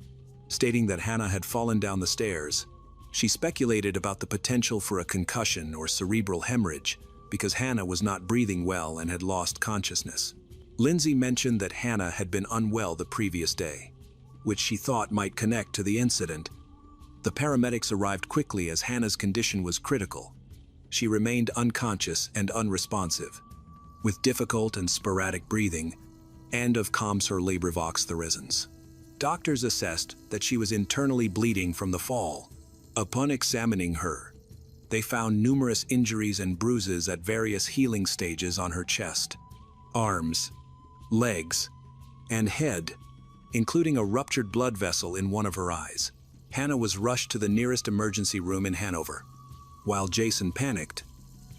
stating that Hannah had fallen down the stairs. She speculated about the potential for a concussion or cerebral hemorrhage because Hannah was not breathing well and had lost consciousness. Lindsay mentioned that Hannah had been unwell the previous day, which she thought might connect to the incident. The paramedics arrived quickly as Hannah's condition was critical. She remained unconscious and unresponsive, with difficult and sporadic breathing, and of comes her labrivox therisons. Doctors assessed that she was internally bleeding from the fall. Upon examining her, they found numerous injuries and bruises at various healing stages on her chest, arms, legs, and head, including a ruptured blood vessel in one of her eyes. Hannah was rushed to the nearest emergency room in Hanover, while Jason panicked,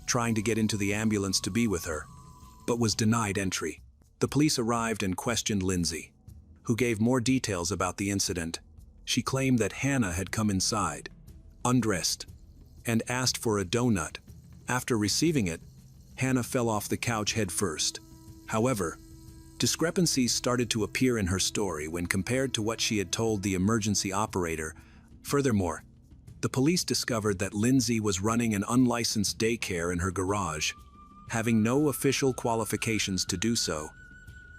trying to get into the ambulance to be with her, but was denied entry. The police arrived and questioned Lindsay, who gave more details about the incident. She claimed that Hannah had come inside, undressed, and asked for a donut. After receiving it, Hannah fell off the couch head first. However, discrepancies started to appear in her story when compared to what she had told the emergency operator. Furthermore, the police discovered that Lindsay was running an unlicensed daycare in her garage, having no official qualifications to do so.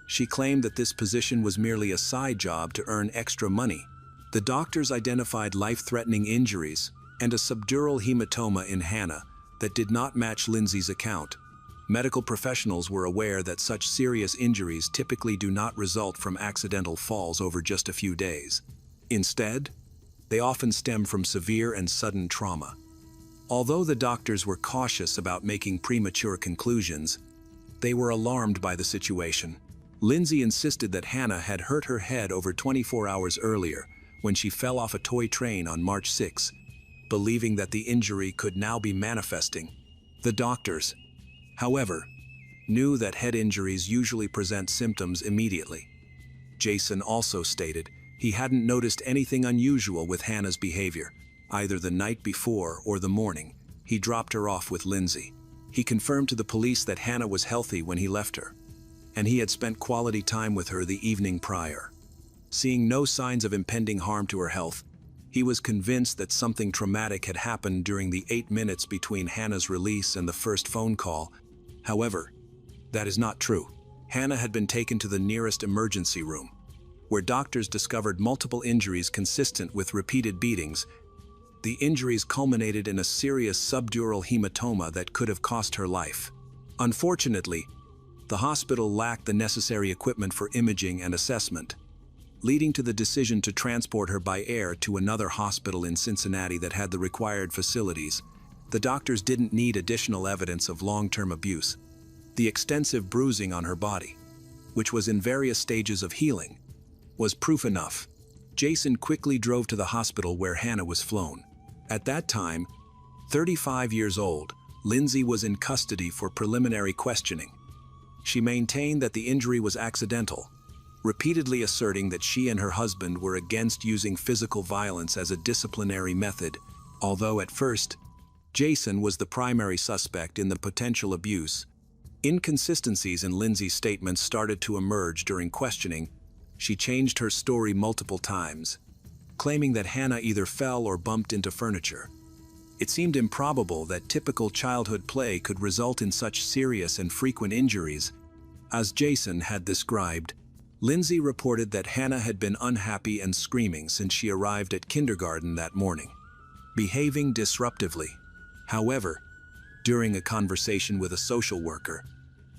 She claimed that this position was merely a side job to earn extra money. The doctors identified life-threatening injuries and a subdural hematoma in Hannah that did not match Lindsay's account. Medical professionals were aware that such serious injuries typically do not result from accidental falls over just a few days. Instead, they often stem from severe and sudden trauma. Although the doctors were cautious about making premature conclusions, they were alarmed by the situation. Lindsay insisted that Hannah had hurt her head over 24 hours earlier when she fell off a toy train on March 6, believing that the injury could now be manifesting. The doctors, however, knew that head injuries usually present symptoms immediately. Jason also stated he hadn't noticed anything unusual with Hannah's behavior, either the night before or the morning he dropped her off with Lindsay. He confirmed to the police that Hannah was healthy when he left her, and he had spent quality time with her the evening prior. Seeing no signs of impending harm to her health, he was convinced that something traumatic had happened during the 8 minutes between Hannah's release and the first phone call. However, that is not true. Hannah had been taken to the nearest emergency room, where doctors discovered multiple injuries consistent with repeated beatings. The injuries culminated in a serious subdural hematoma that could have cost her life. Unfortunately, the hospital lacked the necessary equipment for imaging and assessment, leading to the decision to transport her by air to another hospital in Cincinnati that had the required facilities. The doctors didn't need additional evidence of long-term abuse. The extensive bruising on her body, which was in various stages of healing, was proof enough. Jason quickly drove to the hospital where Hannah was flown. At that time, 35 years old, Lindsay was in custody for preliminary questioning. She maintained that the injury was accidental, repeatedly asserting that she and her husband were against using physical violence as a disciplinary method, although at first, Jason was the primary suspect in the potential abuse. Inconsistencies in Lindsay's statements started to emerge during questioning. She changed her story multiple times, claiming that Hannah either fell or bumped into furniture. It seemed improbable that typical childhood play could result in such serious and frequent injuries. As Jason had described, Lindsay reported that Hannah had been unhappy and screaming since she arrived at kindergarten that morning, behaving disruptively. However, during a conversation with a social worker,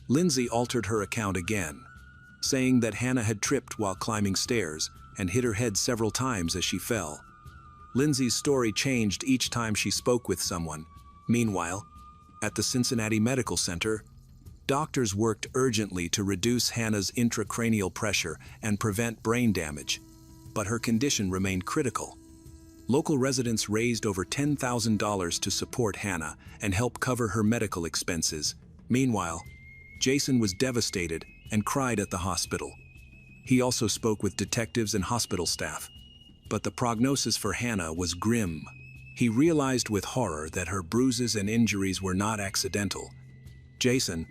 Lindsay altered her account again, saying that Hannah had tripped while climbing stairs and hit her head several times as she fell. Lindsay's story changed each time she spoke with someone. Meanwhile, at the Cincinnati Medical Center, doctors worked urgently to reduce Hannah's intracranial pressure and prevent brain damage, but her condition remained critical. Local residents raised over $10,000 to support Hannah and help cover her medical expenses. Meanwhile, Jason was devastated and cried at the hospital. He also spoke with detectives and hospital staff, but the prognosis for Hannah was grim. He realized with horror that her bruises and injuries were not accidental. Jason,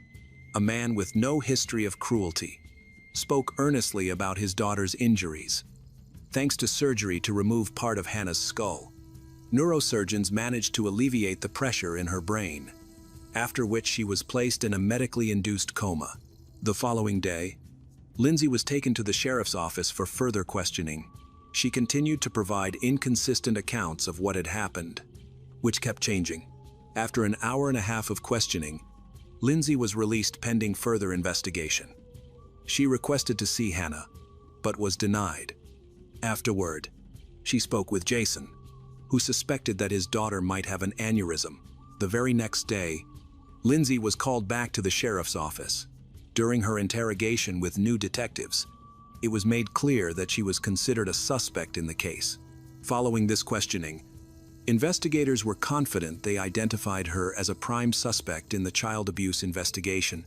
a man with no history of cruelty, spoke earnestly about his daughter's injuries. Thanks to surgery to remove part of Hannah's skull, neurosurgeons managed to alleviate the pressure in her brain, after which she was placed in a medically induced coma. The following day, Lindsay was taken to the sheriff's office for further questioning. She continued to provide inconsistent accounts of what had happened, which kept changing. After an hour and a half of questioning, Lindsay was released pending further investigation. She requested to see Hannah, but was denied. Afterward, she spoke with Jason, who suspected that his daughter might have an aneurysm. The very next day, Lindsay was called back to the sheriff's office. During her interrogation with new detectives, it was made clear that she was considered a suspect in the case. Following this questioning, investigators were confident they identified her as a prime suspect in the child abuse investigation.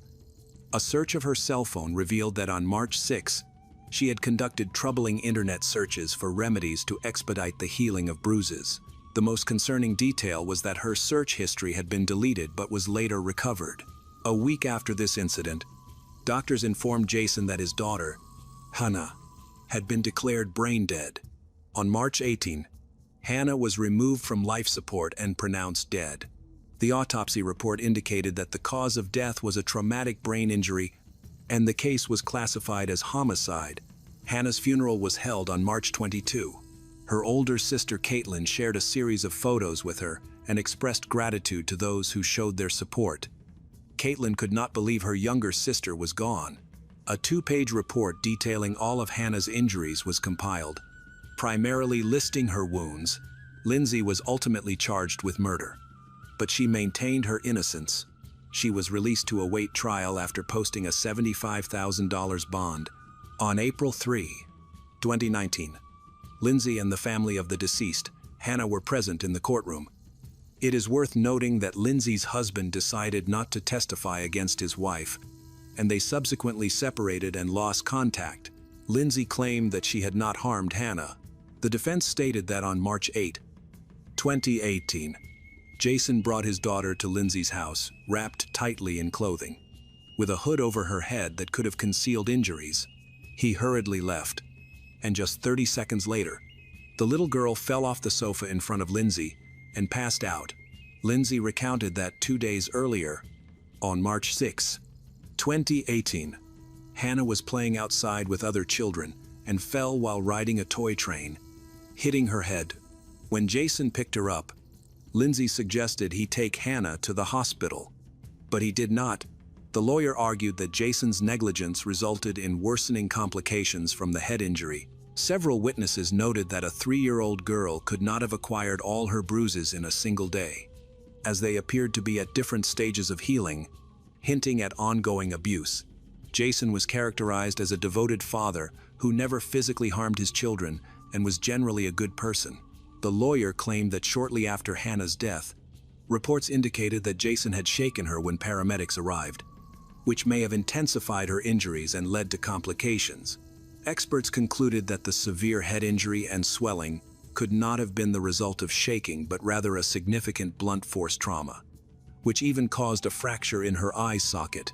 A search of her cell phone revealed that on March 6, she had conducted troubling internet searches for remedies to expedite the healing of bruises. The most concerning detail was that her search history had been deleted but was later recovered. A week after this incident, doctors informed Jason that his daughter, Hannah, had been declared brain dead. On March 18, Hannah was removed from life support and pronounced dead. The autopsy report indicated that the cause of death was a traumatic brain injury, and the case was classified as homicide. Hannah's funeral was held on March 22. Her older sister Caitlin shared a series of photos with her and expressed gratitude to those who showed their support. Caitlin could not believe her younger sister was gone. A 2-page report detailing all of Hannah's injuries was compiled, primarily listing her wounds. Lindsay was ultimately charged with murder, but she maintained her innocence. She was released to await trial after posting a $75,000 bond. On April 3, 2019, Lindsay and the family of the deceased, Hannah, were present in the courtroom. It is worth noting that Lindsay's husband decided not to testify against his wife, and they subsequently separated and lost contact. Lindsay claimed that she had not harmed Hannah. The defense stated that on March 8, 2018, Jason brought his daughter to Lindsay's house, wrapped tightly in clothing. With a hood over her head that could have concealed injuries, he hurriedly left, and just 30 seconds later, the little girl fell off the sofa in front of Lindsay and passed out. Lindsay recounted that 2 days earlier, on March 6, 2018, Hannah was playing outside with other children and fell while riding a toy train, hitting her head. When Jason picked her up, Lindsay suggested he take Hannah to the hospital, but he did not. The lawyer argued that Jason's negligence resulted in worsening complications from the head injury. Several witnesses noted that a 3-year-old girl could not have acquired all her bruises in a single day, as they appeared to be at different stages of healing, hinting at ongoing abuse. Jason was characterized as a devoted father who never physically harmed his children and was generally a good person. The lawyer claimed that shortly after Hannah's death, reports indicated that Jason had shaken her when paramedics arrived, which may have intensified her injuries and led to complications. Experts concluded that the severe head injury and swelling could not have been the result of shaking but rather a significant blunt force trauma, which even caused a fracture in her eye socket.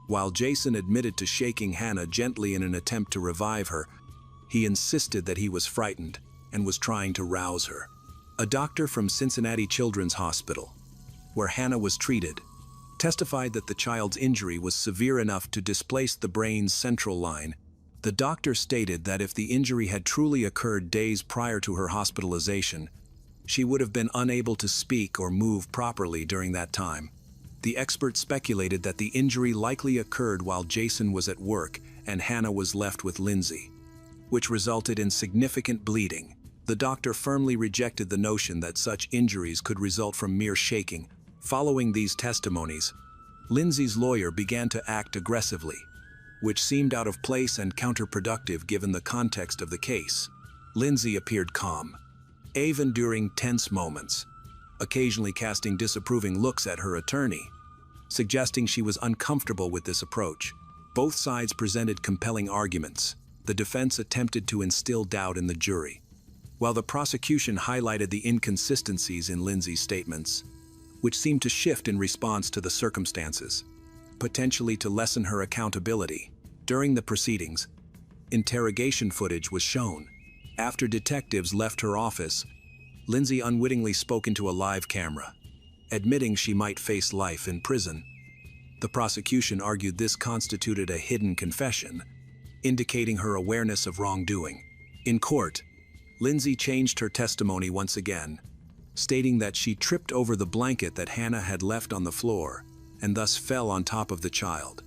While Jason admitted to shaking Hannah gently in an attempt to revive her, he insisted that he was frightened and was trying to rouse her. A doctor from Cincinnati Children's Hospital, where Hannah was treated, testified that the child's injury was severe enough to displace the brain's central line. The doctor stated that if the injury had truly occurred days prior to her hospitalization, she would have been unable to speak or move properly during that time. The expert speculated that the injury likely occurred while Jason was at work and Hannah was left with Lindsay, which resulted in significant bleeding. The doctor firmly rejected the notion that such injuries could result from mere shaking. Following these testimonies, Lindsay's lawyer began to act aggressively, which seemed out of place and counterproductive given the context of the case. Lindsay appeared calm, even during tense moments, occasionally casting disapproving looks at her attorney, suggesting she was uncomfortable with this approach. Both sides presented compelling arguments. The defense attempted to instill doubt in the jury, while the prosecution highlighted the inconsistencies in Lindsay's statements, which seemed to shift in response to the circumstances, potentially to lessen her accountability. During the proceedings, interrogation footage was shown. After detectives left her office, Lindsay unwittingly spoke into a live camera, admitting she might face life in prison. The prosecution argued this constituted a hidden confession, indicating her awareness of wrongdoing. In court, Lindsay changed her testimony once again, stating that she tripped over the blanket that Hannah had left on the floor and thus fell on top of the child.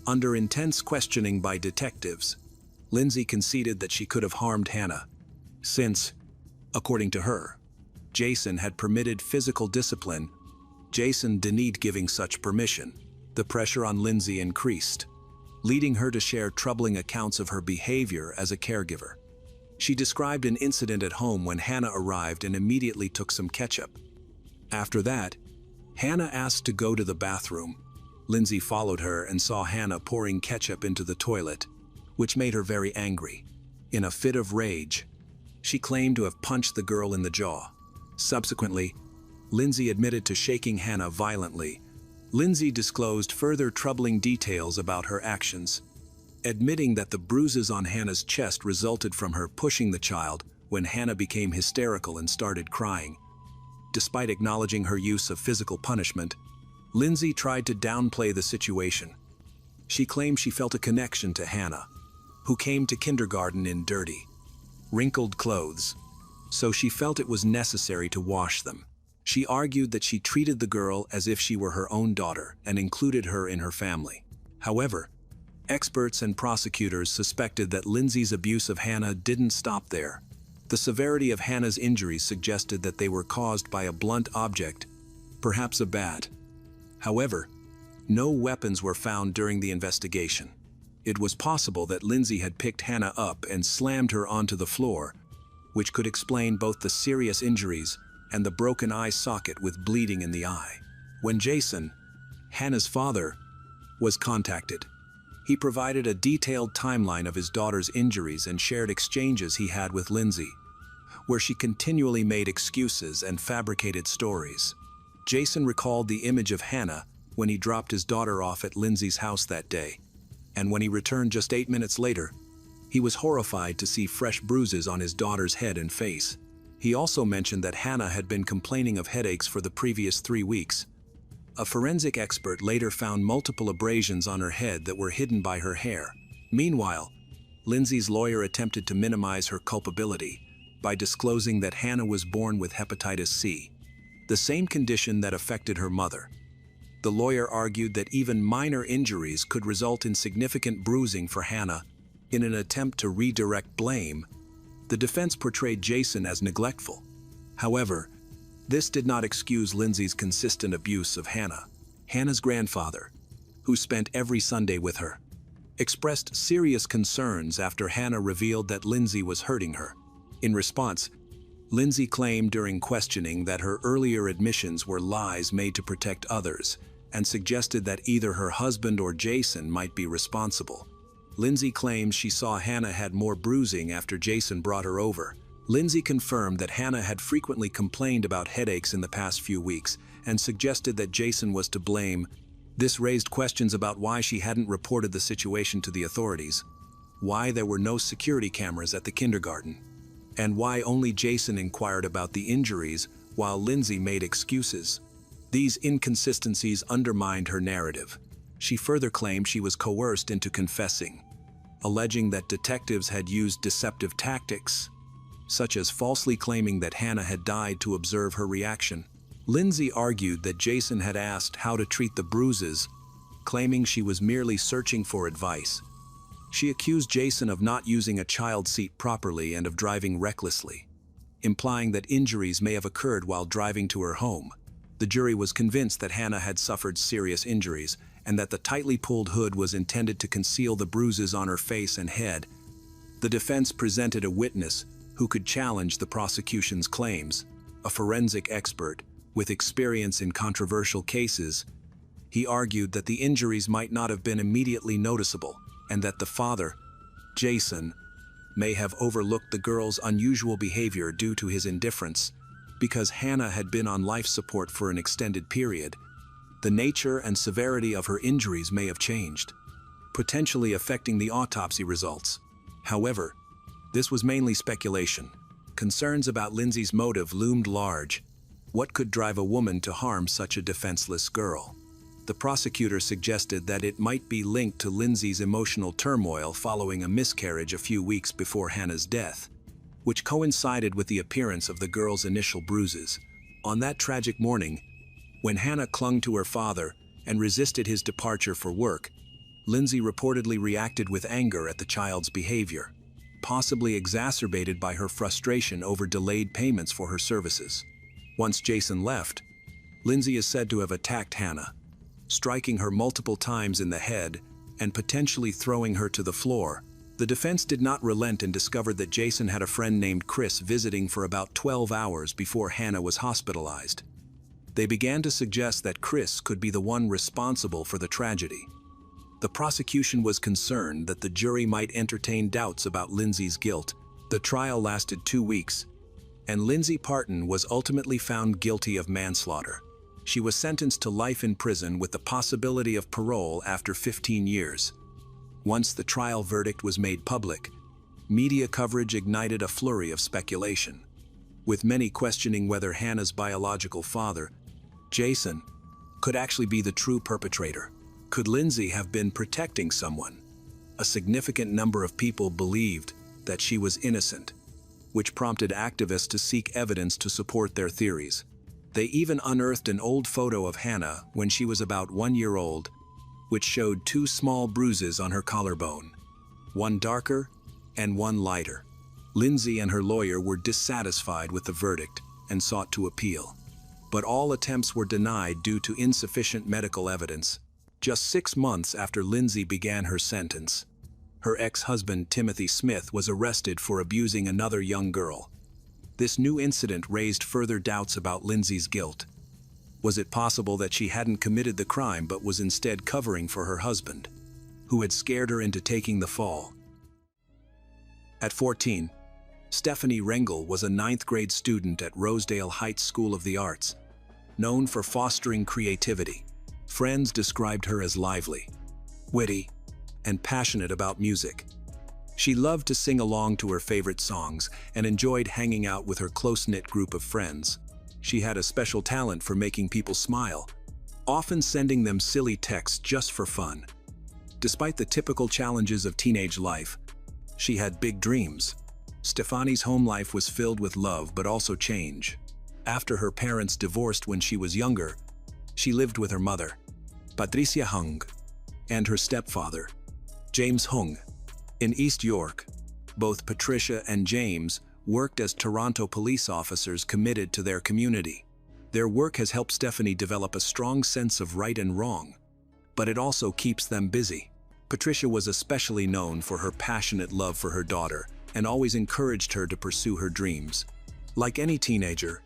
Under intense questioning by detectives, Lindsay conceded that she could have harmed Hannah, since, according to her, Jason had permitted physical discipline. Jason denied giving such permission. The pressure on Lindsay increased, leading her to share troubling accounts of her behavior as a caregiver. She described an incident at home when Hannah arrived and immediately took some ketchup. After that, Hannah asked to go to the bathroom. Lindsay followed her and saw Hannah pouring ketchup into the toilet, which made her very angry. In a fit of rage, she claimed to have punched the girl in the jaw. Subsequently, Lindsay admitted to shaking Hannah violently. Lindsay disclosed further troubling details about her actions, admitting that the bruises on Hannah's chest resulted from her pushing the child when Hannah became hysterical and started crying. Despite acknowledging her use of physical punishment, Lindsay tried to downplay the situation. She claimed she felt a connection to Hannah, who came to kindergarten in dirty, wrinkled clothes, so she felt it was necessary to wash them. She argued that she treated the girl as if she were her own daughter and included her in her family. However, experts and prosecutors suspected that Lindsay's abuse of Hannah didn't stop there. The severity of Hannah's injuries suggested that they were caused by a blunt object, perhaps a bat. However, no weapons were found during the investigation. It was possible that Lindsay had picked Hannah up and slammed her onto the floor, which could explain both the serious injuries and the broken eye socket with bleeding in the eye. When Jason, Hannah's father, was contacted, he provided a detailed timeline of his daughter's injuries and shared exchanges he had with Lindsay, where she continually made excuses and fabricated stories. Jason recalled the image of Hannah when he dropped his daughter off at Lindsay's house that day, and when he returned just 8 minutes later, he was horrified to see fresh bruises on his daughter's head and face. He also mentioned that Hannah had been complaining of headaches for the previous 3 weeks. A forensic expert later found multiple abrasions on her head that were hidden by her hair. Meanwhile, Lindsay's lawyer attempted to minimize her culpability by disclosing that Hannah was born with hepatitis C, the same condition that affected her mother. The lawyer argued that even minor injuries could result in significant bruising for Hannah. In an attempt to redirect blame, the defense portrayed Jason as neglectful. However, this did not excuse Lindsay's consistent abuse of Hannah. Hannah's grandfather, who spent every Sunday with her, expressed serious concerns after Hannah revealed that Lindsay was hurting her. In response, Lindsay claimed during questioning that her earlier admissions were lies made to protect others, and suggested that either her husband or Jason might be responsible. Lindsay claims she saw Hannah had more bruising after Jason brought her over. Lindsay confirmed that Hannah had frequently complained about headaches in the past few weeks and suggested that Jason was to blame. This raised questions about why she hadn't reported the situation to the authorities, why there were no security cameras at the kindergarten, and why only Jason inquired about the injuries while Lindsay made excuses. These inconsistencies undermined her narrative. She further claimed she was coerced into confessing, alleging that detectives had used deceptive tactics, such as falsely claiming that Hannah had died to observe her reaction. Lindsay argued that Jason had asked how to treat the bruises, claiming she was merely searching for advice. She accused Jason of not using a child seat properly and of driving recklessly, implying that injuries may have occurred while driving to her home. The jury was convinced that Hannah had suffered serious injuries and that the tightly pulled hood was intended to conceal the bruises on her face and head. The defense presented a witness who could challenge the prosecution's claims, a forensic expert with experience in controversial cases. He argued that the injuries might not have been immediately noticeable and that the father, Jason, may have overlooked the girl's unusual behavior due to his indifference. Because Hannah had been on life support for an extended period, the nature and severity of her injuries may have changed, potentially affecting the autopsy results. However, this was mainly speculation. Concerns about Lindsay's motive loomed large. What could drive a woman to harm such a defenseless girl? The prosecutor suggested that it might be linked to Lindsay's emotional turmoil following a miscarriage a few weeks before Hannah's death, which coincided with the appearance of the girl's initial bruises. On that tragic morning, when Hannah clung to her father and resisted his departure for work, Lindsay reportedly reacted with anger at the child's behavior, possibly exacerbated by her frustration over delayed payments for her services. Once Jason left, Lindsay is said to have attacked Hannah, striking her multiple times in the head and potentially throwing her to the floor. The defense did not relent and discovered that Jason had a friend named Chris visiting for about 12 hours before Hannah was hospitalized. They began to suggest that Chris could be the one responsible for the tragedy. The prosecution was concerned that the jury might entertain doubts about Lindsay's guilt. The trial lasted 2 weeks, and Lindsay Parton was ultimately found guilty of manslaughter. She was sentenced to life in prison with the possibility of parole after 15 years. Once the trial verdict was made public, media coverage ignited a flurry of speculation, with many questioning whether Hannah's biological father, Jason, could actually be the true perpetrator. Could Lindsay have been protecting someone? A significant number of people believed that she was innocent, which prompted activists to seek evidence to support their theories. They even unearthed an old photo of Hannah when she was about 1 year old, which showed 2 small bruises on her collarbone, one darker and one lighter. Lindsay and her lawyer were dissatisfied with the verdict and sought to appeal. But all attempts were denied due to insufficient medical evidence. Just 6 months after Lindsay began her sentence, her ex-husband Timothy Smith was arrested for abusing another young girl. This new incident raised further doubts about Lindsay's guilt. Was it possible that she hadn't committed the crime but was instead covering for her husband, who had scared her into taking the fall? At 14, Stephanie Rengel was a 9th-grade student at Rosedale Heights School of the Arts, known for fostering creativity. Friends described her as lively, witty, and passionate about music. She loved to sing along to her favorite songs and enjoyed hanging out with her close-knit group of friends. She had a special talent for making people smile, often sending them silly texts just for fun. Despite the typical challenges of teenage life, she had big dreams. Stephanie's home life was filled with love but also change. After her parents divorced when she was younger, she lived with her mother, Patricia Hung, and her stepfather, James Hung, in East York. Both Patricia and James worked as Toronto police officers committed to their community. Their work has helped Stephanie develop a strong sense of right and wrong, but it also keeps them busy. Patricia was especially known for her passionate love for her daughter and always encouraged her to pursue her dreams. Like any teenager,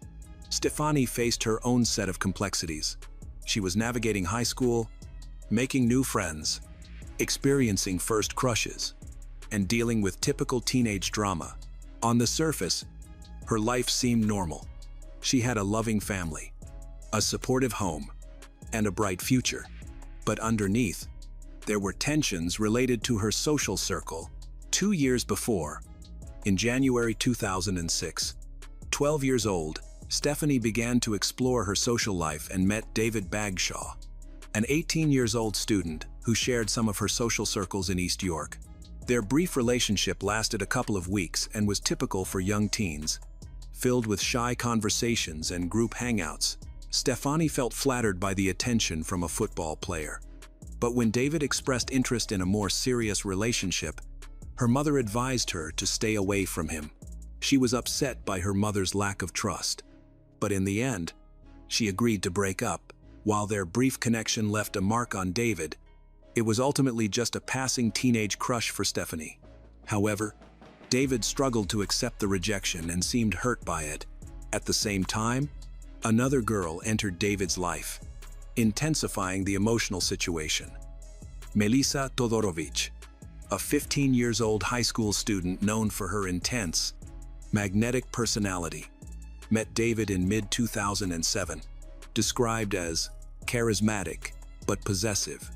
Stephanie faced her own set of complexities. She was navigating high school, making new friends, experiencing first crushes, and dealing with typical teenage drama. On the surface, her life seemed normal. She had a loving family, a supportive home, and a bright future. But underneath, there were tensions related to her social circle. 2 years before, in January 2006, 12 years old, Stephanie began to explore her social life and met David Bagshaw, an 18-year-old student who shared some of her social circles in East York. Their brief relationship lasted a couple of weeks and was typical for young teens, filled with shy conversations and group hangouts. Stephanie felt flattered by the attention from a football player. But when David expressed interest in a more serious relationship, her mother advised her to stay away from him. She was upset by her mother's lack of trust. But in the end, she agreed to break up. While their brief connection left a mark on David, it was ultimately just a passing teenage crush for Stephanie. However, David struggled to accept the rejection and seemed hurt by it. At the same time, another girl entered David's life, intensifying the emotional situation. Melissa Todorovich, a 15-year-old high school student known for her intense, magnetic personality, met David in mid-2007. Described as charismatic but possessive,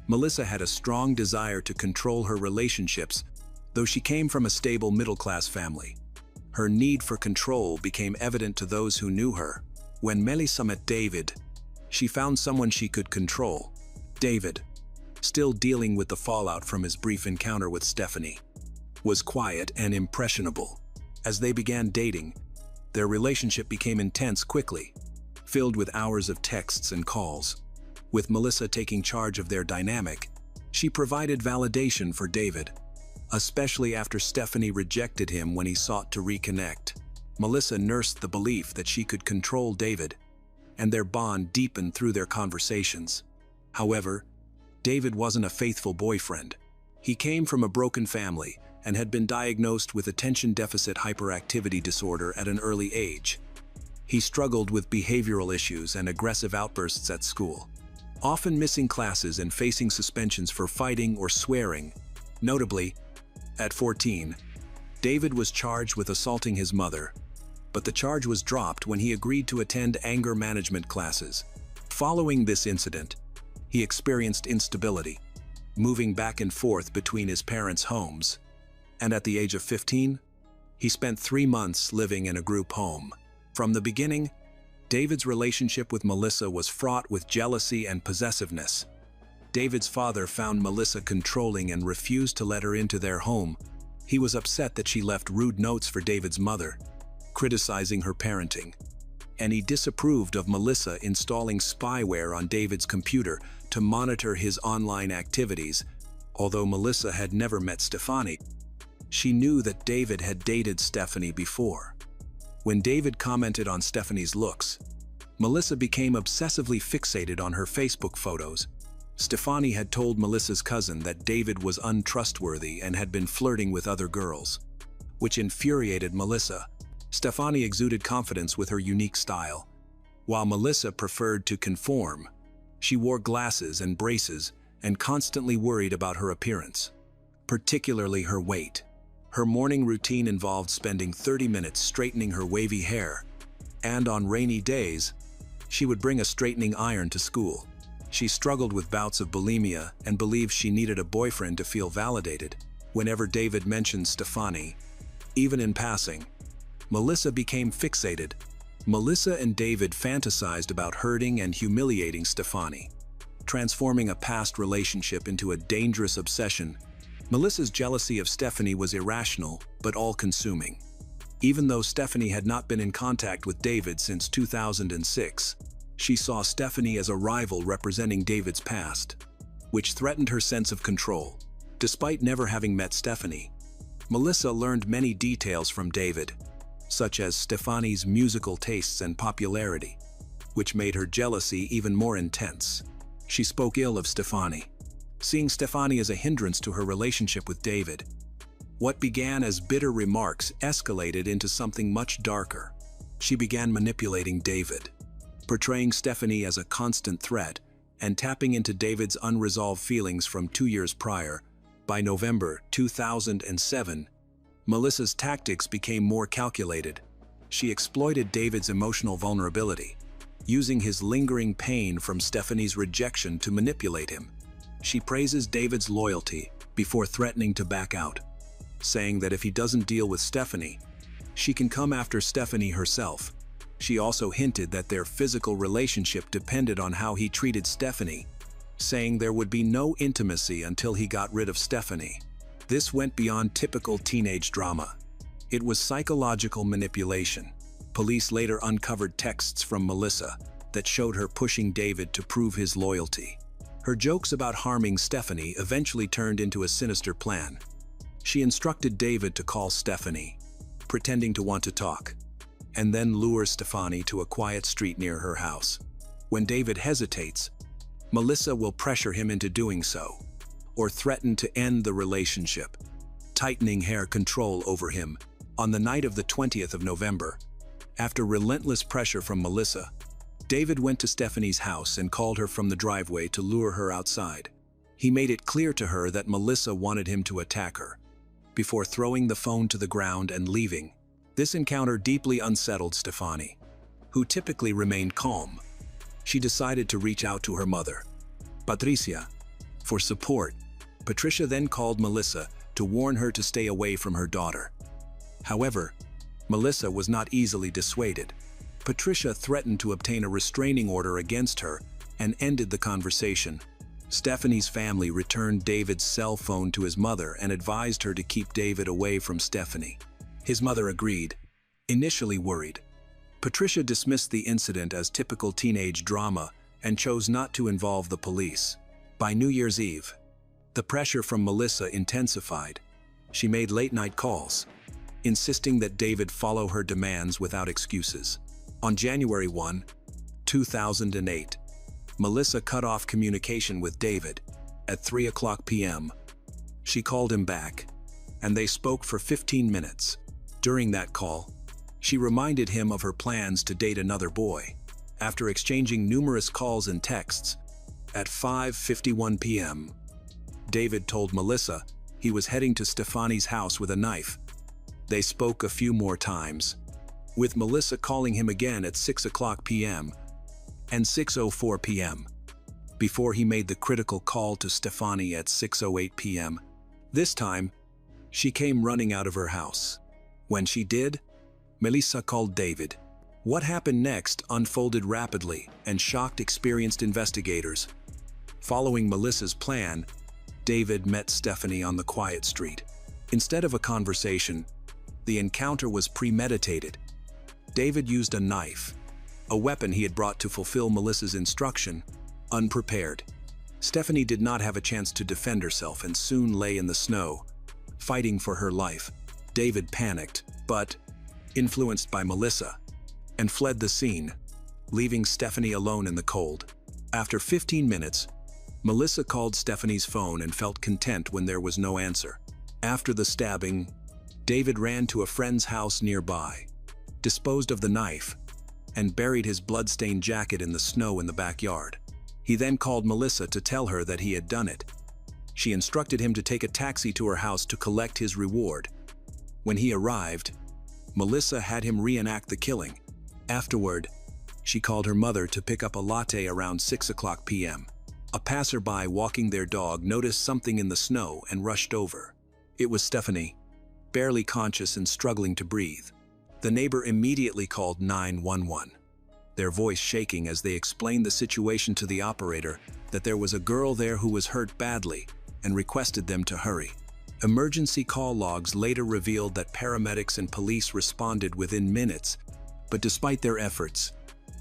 Melissa had a strong desire to control her relationships, though she came from a stable middle-class family. Her need for control became evident to those who knew her. When Melissa met David, she found someone she could control. David, still dealing with the fallout from his brief encounter with Stephanie, was quiet and impressionable. As they began dating, their relationship became intense quickly, filled with hours of texts and calls. With Melissa taking charge of their dynamic, she provided validation for David, especially after Stephanie rejected him when he sought to reconnect. Melissa nursed the belief that she could control David, and their bond deepened through their conversations. However, David wasn't a faithful boyfriend. He came from a broken family and had been diagnosed with attention deficit hyperactivity disorder at an early age. He struggled with behavioral issues and aggressive outbursts at school, often missing classes and facing suspensions for fighting or swearing. Notably, at 14, David was charged with assaulting his mother, but the charge was dropped when he agreed to attend anger management classes. Following this incident, he experienced instability, moving back and forth between his parents' homes, and at the age of 15, he spent 3 months living in a group home. From the beginning, David's relationship with Melissa was fraught with jealousy and possessiveness. David's father found Melissa controlling and refused to let her into their home. He was upset that she left rude notes for David's mother, criticizing her parenting. And he disapproved of Melissa installing spyware on David's computer to monitor his online activities. Although Melissa had never met Stephanie, she knew that David had dated Stephanie before. When David commented on Stephanie's looks, Melissa became obsessively fixated on her Facebook photos. Stephanie had told Melissa's cousin that David was untrustworthy and had been flirting with other girls, which infuriated Melissa. Stephanie exuded confidence with her unique style, while Melissa preferred to conform. She wore glasses and braces and constantly worried about her appearance, particularly her weight. Her morning routine involved spending 30 minutes straightening her wavy hair, and on rainy days, she would bring a straightening iron to school. She struggled with bouts of bulimia and believed she needed a boyfriend to feel validated. Whenever David mentioned Stephanie, even in passing, Melissa became fixated. Melissa and David fantasized about hurting and humiliating Stephanie, transforming a past relationship into a dangerous obsession. Melissa's jealousy of Stephanie was irrational but all-consuming. Even though Stephanie had not been in contact with David since 2006, she saw Stephanie as a rival representing David's past, which threatened her sense of control. Despite never having met Stephanie, Melissa learned many details from David, such as Stephanie's musical tastes and popularity, which made her jealousy even more intense. She spoke ill of Stephanie, seeing Stephanie as a hindrance to her relationship with David. What began as bitter remarks escalated into something much darker. She began manipulating David, portraying Stephanie as a constant threat and tapping into David's unresolved feelings from 2 years prior. By November 2007, Melissa's tactics became more calculated. She exploited David's emotional vulnerability, using his lingering pain from Stephanie's rejection to manipulate him. She praises David's loyalty before threatening to back out, saying that if he doesn't deal with Stephanie, she can come after Stephanie herself. She also hinted that their physical relationship depended on how he treated Stephanie, saying there would be no intimacy until he got rid of Stephanie. This went beyond typical teenage drama. It was psychological manipulation. Police later uncovered texts from Melissa that showed her pushing David to prove his loyalty. Her jokes about harming Stephanie eventually turned into a sinister plan. She instructed David to call Stephanie, pretending to want to talk, and then lure Stephanie to a quiet street near her house. When David hesitates, Melissa will pressure him into doing so, or threaten to end the relationship, tightening her control over him. On the night of the 20th of November, after relentless pressure from Melissa, David went to Stephanie's house and called her from the driveway to lure her outside. He made it clear to her that Melissa wanted him to attack her, before throwing the phone to the ground and leaving. This encounter deeply unsettled Stephanie, who typically remained calm. She decided to reach out to her mother, Patricia, for support. Patricia then called Melissa to warn her to stay away from her daughter. However, Melissa was not easily dissuaded. Patricia threatened to obtain a restraining order against her and ended the conversation. Stephanie's family returned David's cell phone to his mother and advised her to keep David away from Stephanie. His mother agreed, initially worried. Patricia dismissed the incident as typical teenage drama and chose not to involve the police. By New Year's Eve, the pressure from Melissa intensified. She made late-night calls, insisting that David follow her demands without excuses. On January 1, 2008, Melissa cut off communication with David at 3:00 p.m. She called him back, and they spoke for 15 minutes. During that call, she reminded him of her plans to date another boy. After exchanging numerous calls and texts, at 5:51 p.m., David told Melissa he was heading to Stephanie's house with a knife. They spoke a few more times, with Melissa calling him again at 6:00 p.m. and 6:04 p.m. before he made the critical call to Stefani at 6:08 p.m. This time, she came running out of her house. When she did, Melissa called David. What happened next unfolded rapidly and shocked experienced investigators. Following Melissa's plan, David met Stefani on the quiet street. Instead of a conversation, the encounter was premeditated. David used a knife, a weapon he had brought to fulfill Melissa's instruction, unprepared. Stefani did not have a chance to defend herself and soon lay in the snow, fighting for her life. David panicked, but, influenced by Melissa, and fled the scene, leaving Stefani alone in the cold. After 15 minutes, Melissa called Stefani's phone and felt content when there was no answer. After the stabbing, David ran to a friend's house nearby, disposed of the knife, and buried his blood-stained jacket in the snow in the backyard. He then called Melissa to tell her that he had done it. She instructed him to take a taxi to her house to collect his reward. When he arrived, Melissa had him reenact the killing. Afterward, she called her mother to pick up a latte around 6:00 p.m. A passerby walking their dog noticed something in the snow and rushed over. It was Stefani, barely conscious and struggling to breathe. The neighbor immediately called 911, their voice shaking as they explained the situation to the operator, that there was a girl there who was hurt badly and requested them to hurry. Emergency call logs later revealed that paramedics and police responded within minutes, but despite their efforts,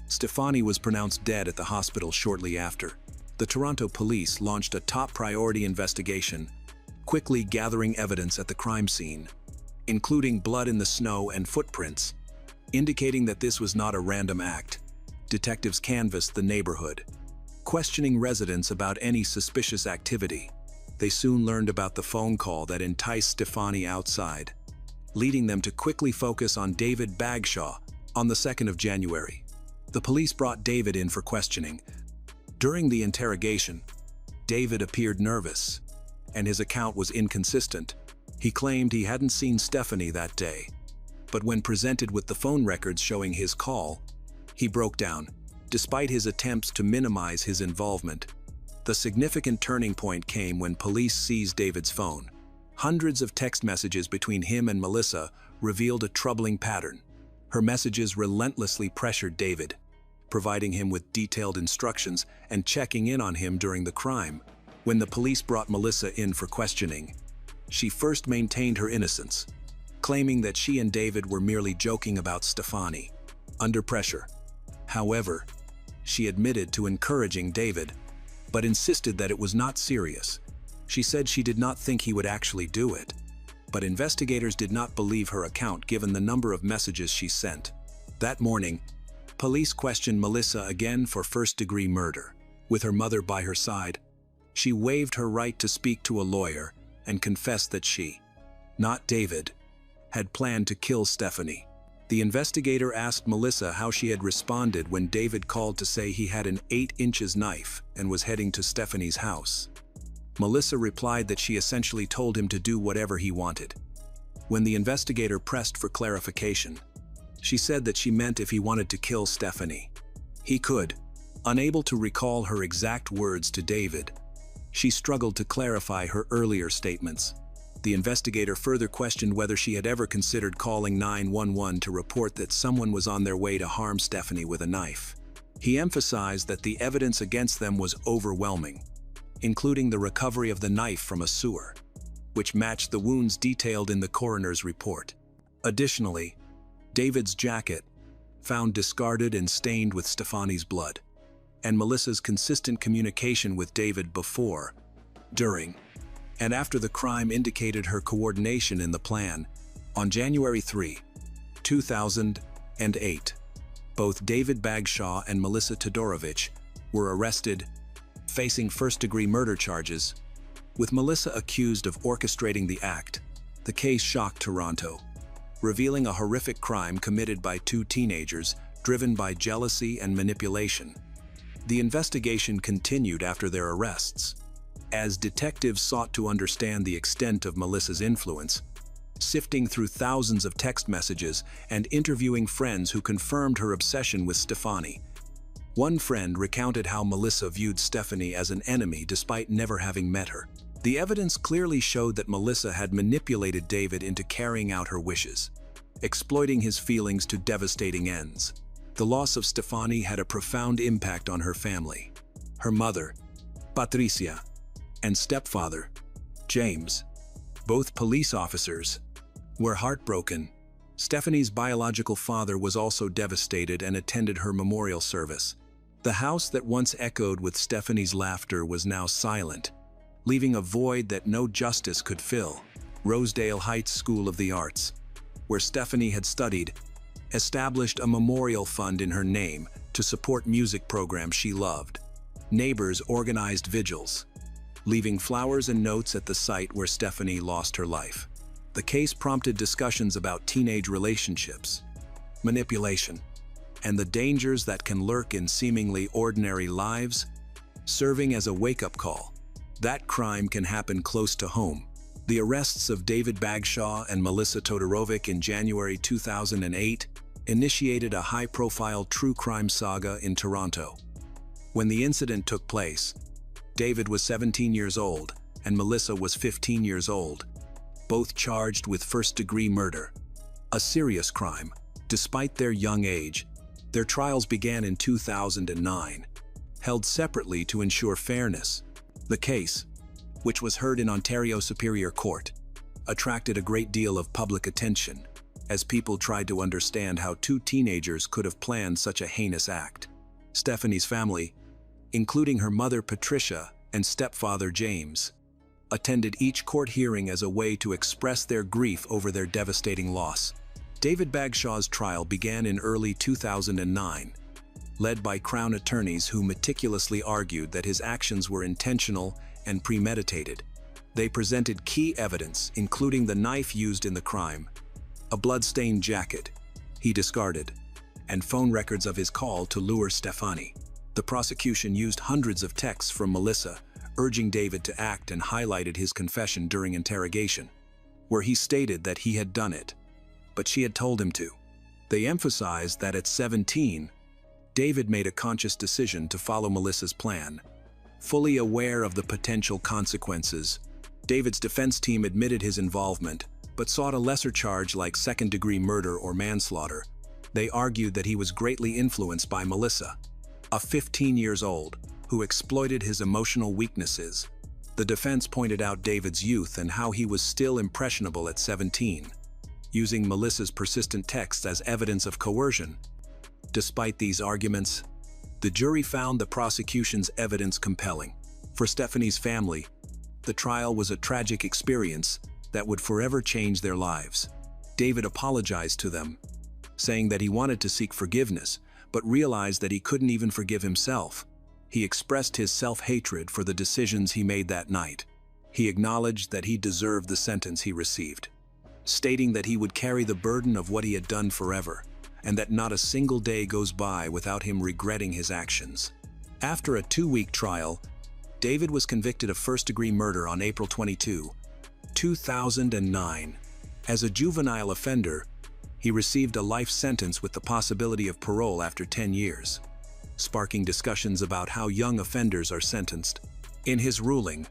Stefani was pronounced dead at the hospital shortly after. The Toronto police launched a top-priority investigation, quickly gathering evidence at the crime scene, including blood in the snow and footprints, indicating that this was not a random act. Detectives canvassed the neighborhood, questioning residents about any suspicious activity. They soon learned about the phone call that enticed Stefani outside, leading them to quickly focus on David Bagshaw on the 2nd of January. The police brought David in for questioning. During the interrogation, David appeared nervous, and his account was inconsistent. He claimed he hadn't seen Stefani that day, but when presented with the phone records showing his call, he broke down. Despite his attempts to minimize his involvement, the significant turning point came when police seized David's phone. Hundreds of text messages between him and Melissa revealed a troubling pattern. Her messages relentlessly pressured David, providing him with detailed instructions and checking in on him during the crime. When the police brought Melissa in for questioning, she first maintained her innocence, claiming that she and David were merely joking about Stefani. Under pressure, however, she admitted to encouraging David, but insisted that it was not serious. She said she did not think he would actually do it, but investigators did not believe her account given the number of messages she sent. That morning, police questioned Melissa again for first-degree murder. With her mother by her side, she waived her right to speak to a lawyer and confessed that she, not David, had planned to kill Stefani. The investigator asked Melissa how she had responded when David called to say he had an 8-inch knife and was heading to Stefani's house. Melissa replied that she essentially told him to do whatever he wanted. When the investigator pressed for clarification, she said that she meant if he wanted to kill Stefani, he could. Unable to recall her exact words to David, she struggled to clarify her earlier statements. The investigator further questioned whether she had ever considered calling 911 to report that someone was on their way to harm Stefani with a knife. He emphasized that the evidence against them was overwhelming, including the recovery of the knife from a sewer, which matched the wounds detailed in the coroner's report. Additionally, David's jacket, found discarded and stained with Stefani's blood, and Melissa's consistent communication with David before, during, and after the crime indicated her coordination in the plan. On January 3, 2008, both David Bagshaw and Melissa Todorovich were arrested, facing first-degree murder charges, with Melissa accused of orchestrating the act. The case shocked Toronto, revealing a horrific crime committed by two teenagers driven by jealousy and manipulation. The investigation continued after their arrests. As detectives sought to understand the extent of Melissa's influence, sifting through thousands of text messages and interviewing friends who confirmed her obsession with Stefani. One friend recounted how Melissa viewed Stephanie as an enemy despite never having met her. The evidence clearly showed that Melissa had manipulated David into carrying out her wishes, exploiting his feelings to devastating ends. The loss of Stefani had a profound impact on her family. Her mother, Patricia, and stepfather, James, both police officers, were heartbroken. Stephanie's biological father was also devastated and attended her memorial service. The house that once echoed with Stephanie's laughter was now silent, leaving a void that no justice could fill. Rosedale Heights School of the Arts, where Stephanie had studied, established a memorial fund in her name to support music programs she loved. Neighbors organized vigils, leaving flowers and notes at the site where Stephanie lost her life. The case prompted discussions about teenage relationships, manipulation, and the dangers that can lurk in seemingly ordinary lives, serving as a wake-up call. That crime can happen close to home. The arrests of David Bagshaw and Melissa Todorovic in January 2008 initiated a high-profile true crime saga in Toronto. When the incident took place, David was 17 years old and Melissa was 15 years old, both charged with first-degree murder, a serious crime. Despite their young age, their trials began in 2009, held separately to ensure fairness. The case, which was heard in Ontario Superior Court, attracted a great deal of public attention as people tried to understand how two teenagers could have planned such a heinous act. Stephanie's family, including her mother Patricia and stepfather James, attended each court hearing as a way to express their grief over their devastating loss. David Bagshaw's trial began in early 2009, led by Crown attorneys who meticulously argued that his actions were intentional and premeditated. They presented key evidence, including the knife used in the crime, a blood-stained jacket he discarded, and phone records of his call to lure Stefani. The prosecution used hundreds of texts from Melissa, urging David to act, and highlighted his confession during interrogation, where he stated that he had done it, but she had told him to. They emphasized that at 17, David made a conscious decision to follow Melissa's plan. Fully aware of the potential consequences, David's defense team admitted his involvement, but sought a lesser charge like second-degree murder or manslaughter. They argued that he was greatly influenced by Melissa, a 15 years old, who exploited his emotional weaknesses. The defense pointed out David's youth and how he was still impressionable at 17, using Melissa's persistent texts as evidence of coercion. Despite these arguments, the jury found the prosecution's evidence compelling. For Stephanie's family, the trial was a tragic experience that would forever change their lives. David apologized to them, saying that he wanted to seek forgiveness, but realized that he couldn't even forgive himself. He expressed his self-hatred for the decisions he made that night. He acknowledged that he deserved the sentence he received, stating that he would carry the burden of what he had done forever, and that not a single day goes by without him regretting his actions. After a 2-week trial, David was convicted of first-degree murder on April 22, 2009. As a juvenile offender, he received a life sentence with the possibility of parole after 10 years, sparking discussions about how young offenders are sentenced. In his ruling,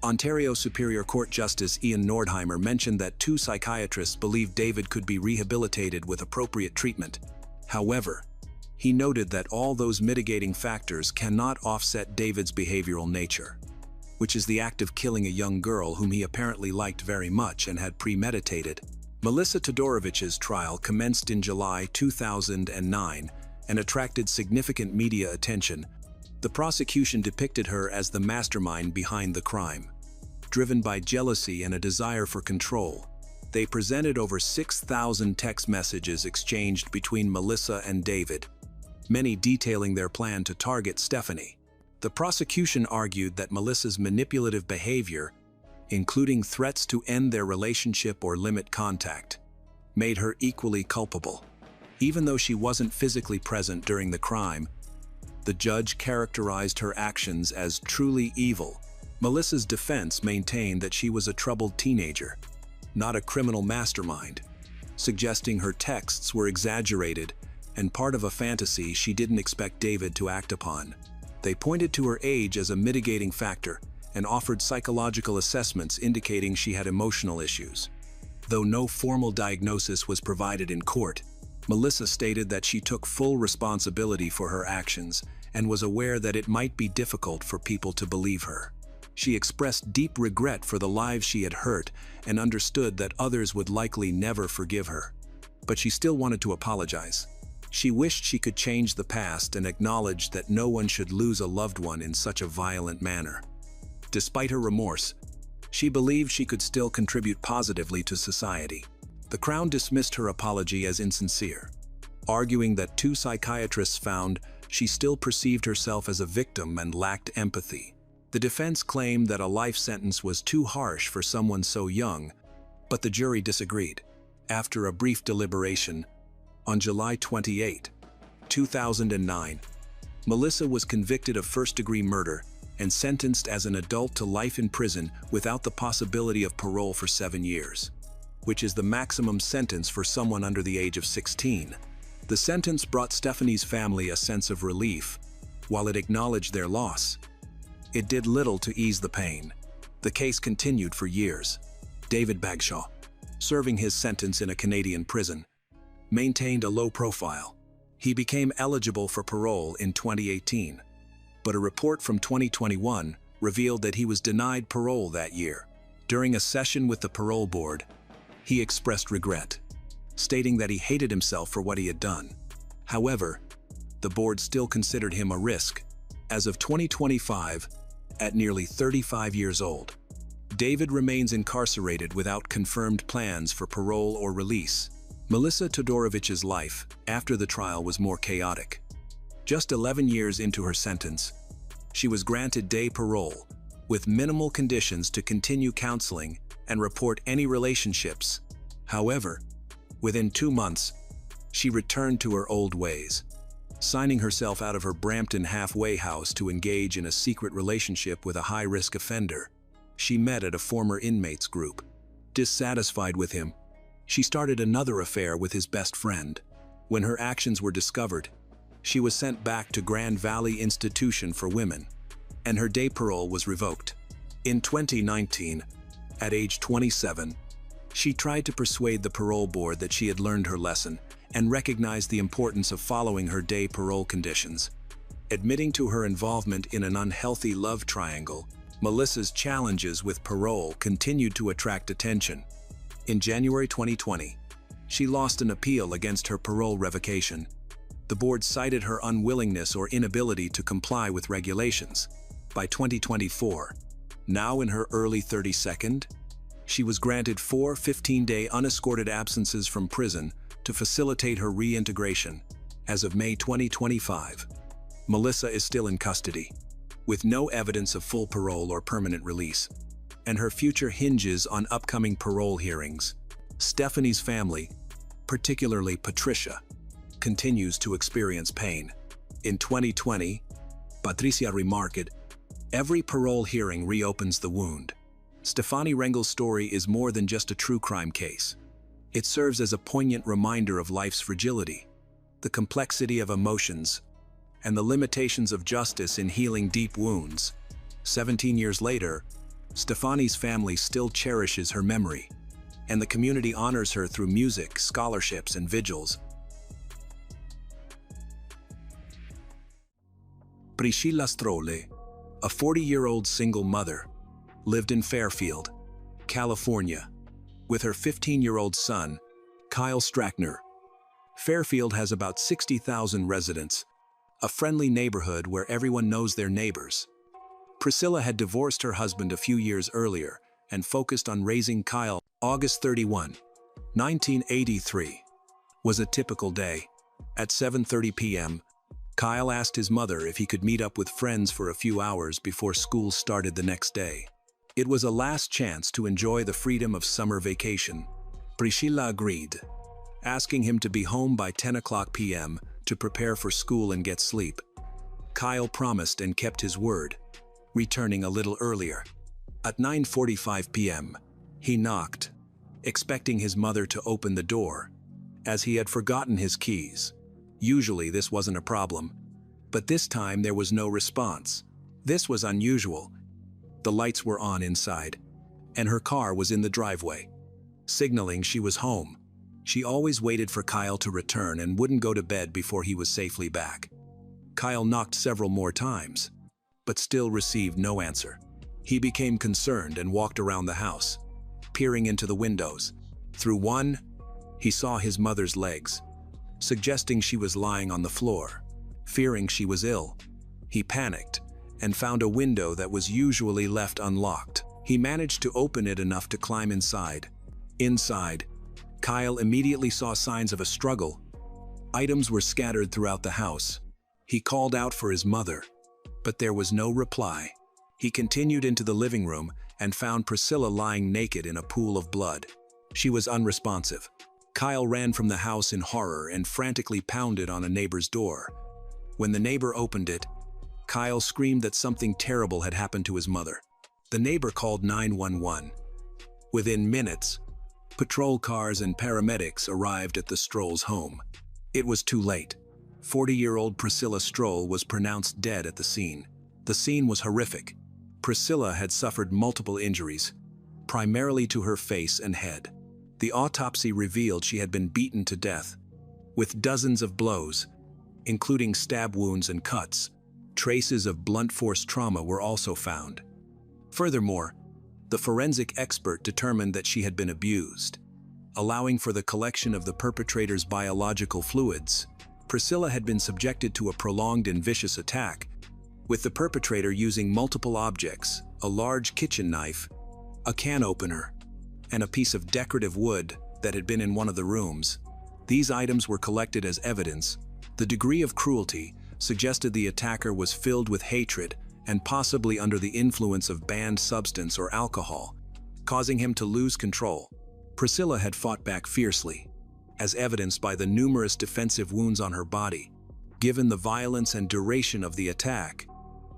Ontario Superior Court Justice Ian Nordheimer mentioned that 2 psychiatrists believed David could be rehabilitated with appropriate treatment. However, he noted that all those mitigating factors cannot offset David's behavioral nature, which is the act of killing a young girl whom he apparently liked very much and had premeditated. Melissa Todorovic's trial commenced in July 2009 and attracted significant media attention. The prosecution depicted her as the mastermind behind the crime. Driven by jealousy and a desire for control, they presented over 6,000 text messages exchanged between Melissa and David, many detailing their plan to target Stephanie. The prosecution argued that Melissa's manipulative behavior, including threats to end their relationship or limit contact, made her equally culpable. Even though she wasn't physically present during the crime, the judge characterized her actions as truly evil. Melissa's defense maintained that she was a troubled teenager, not a criminal mastermind, suggesting her texts were exaggerated and part of a fantasy she didn't expect David to act upon. They pointed to her age as a mitigating factor and offered psychological assessments indicating she had emotional issues. Though no formal diagnosis was provided in court, Melissa stated that she took full responsibility for her actions and was aware that it might be difficult for people to believe her. She expressed deep regret for the lives she had hurt and understood that others would likely never forgive her. But she still wanted to apologize. She wished she could change the past and acknowledge that no one should lose a loved one in such a violent manner. Despite her remorse, she believed she could still contribute positively to society. The Crown dismissed her apology as insincere, arguing that two psychiatrists found she still perceived herself as a victim and lacked empathy. The defense claimed that a life sentence was too harsh for someone so young, but the jury disagreed. After a brief deliberation, on July 28, 2009, Melissa was convicted of first-degree murder and sentenced as an adult to life in prison without the possibility of parole for 7 years, which is the maximum sentence for someone under the age of 16. The sentence brought Stephanie's family a sense of relief. While it acknowledged their loss, it did little to ease the pain. The case continued for years. David Bagshaw, serving his sentence in a Canadian prison, maintained a low profile. He became eligible for parole in 2018, but a report from 2021 revealed that he was denied parole that year. During a session with the parole board, he expressed regret, stating that he hated himself for what he had done. However, the board still considered him a risk. As of 2025, at nearly 35 years old, David remains incarcerated without confirmed plans for parole or release. Melissa Todorovich's life after the trial was more chaotic. Just 11 years into her sentence, she was granted day parole, with minimal conditions to continue counseling and report any relationships. However, within 2 months, she returned to her old ways, signing herself out of her Brampton halfway house to engage in a secret relationship with a high-risk offender she met at a former inmates group. Dissatisfied with him, she started another affair with his best friend. When her actions were discovered, she was sent back to Grand Valley Institution for Women, and her day parole was revoked. In 2019, at age 27, she tried to persuade the parole board that she had learned her lesson and recognized the importance of following her day parole conditions. Admitting to her involvement in an unhealthy love triangle, Melissa's challenges with parole continued to attract attention. In January 2020, she lost an appeal against her parole revocation. The board cited her unwillingness or inability to comply with regulations. By 2024, now in her early 32nd, she was granted 4 15-day unescorted absences from prison to facilitate her reintegration. As of May 2025, Melissa is still in custody, with no evidence of full parole or permanent release, and her future hinges on upcoming parole hearings. Stephanie's family, particularly Patricia, continues to experience pain. In 2020, Patricia remarked, "Every parole hearing reopens the wound." Stephanie Rengel's story is more than just a true crime case. It serves as a poignant reminder of life's fragility, the complexity of emotions, and the limitations of justice in healing deep wounds. 17 years later, Stephanie's family still cherishes her memory, and the community honors her through music, scholarships, and vigils. Priscilla Strolle, a 40-year-old single mother, lived in Fairfield, California, with her 15-year-old son, Kyle Strackner. Fairfield has about 60,000 residents, a friendly neighborhood where everyone knows their neighbors. Priscilla had divorced her husband a few years earlier and focused on raising Kyle. August 31, 1983, was a typical day. At 7:30 p.m., Kyle asked his mother if he could meet up with friends for a few hours before school started the next day. It was a last chance to enjoy the freedom of summer vacation. Priscilla agreed, asking him to be home by 10 o'clock p.m. to prepare for school and get sleep. Kyle promised and kept his word, returning a little earlier. At 9:45 p.m., he knocked, expecting his mother to open the door, as he had forgotten his keys. Usually this wasn't a problem, but this time there was no response. This was unusual. The lights were on inside, and her car was in the driveway, signaling she was home. She always waited for Kyle to return and wouldn't go to bed before he was safely back. Kyle knocked several more times, but still received no answer. He became concerned and walked around the house, peering into the windows. Through one, he saw his mother's legs, suggesting she was lying on the floor. Fearing she was ill, he panicked and found a window that was usually left unlocked. He managed to open it enough to climb inside. Inside, Kyle immediately saw signs of a struggle. Items were scattered throughout the house. He called out for his mother, but there was no reply. He continued into the living room and found Priscilla lying naked in a pool of blood. She was unresponsive. Kyle ran from the house in horror and frantically pounded on a neighbor's door. When the neighbor opened it, Kyle screamed that something terrible had happened to his mother. The neighbor called 911. Within minutes, patrol cars and paramedics arrived at the Stroll's home. It was too late. 40-year-old Priscilla Stroll was pronounced dead at the scene. The scene was horrific. Priscilla had suffered multiple injuries, primarily to her face and head. The autopsy revealed she had been beaten to death, with dozens of blows, including stab wounds and cuts. Traces of blunt force trauma were also found. Furthermore, the forensic expert determined that she had been abused, allowing for the collection of the perpetrator's biological fluids. Priscilla had been subjected to a prolonged and vicious attack, with the perpetrator using multiple objects: a large kitchen knife, a can opener, and a piece of decorative wood that had been in one of the rooms. These items were collected as evidence. The degree of cruelty suggested the attacker was filled with hatred and possibly under the influence of banned substance or alcohol, causing him to lose control. Priscilla had fought back fiercely, as evidenced by the numerous defensive wounds on her body. Given the violence and duration of the attack,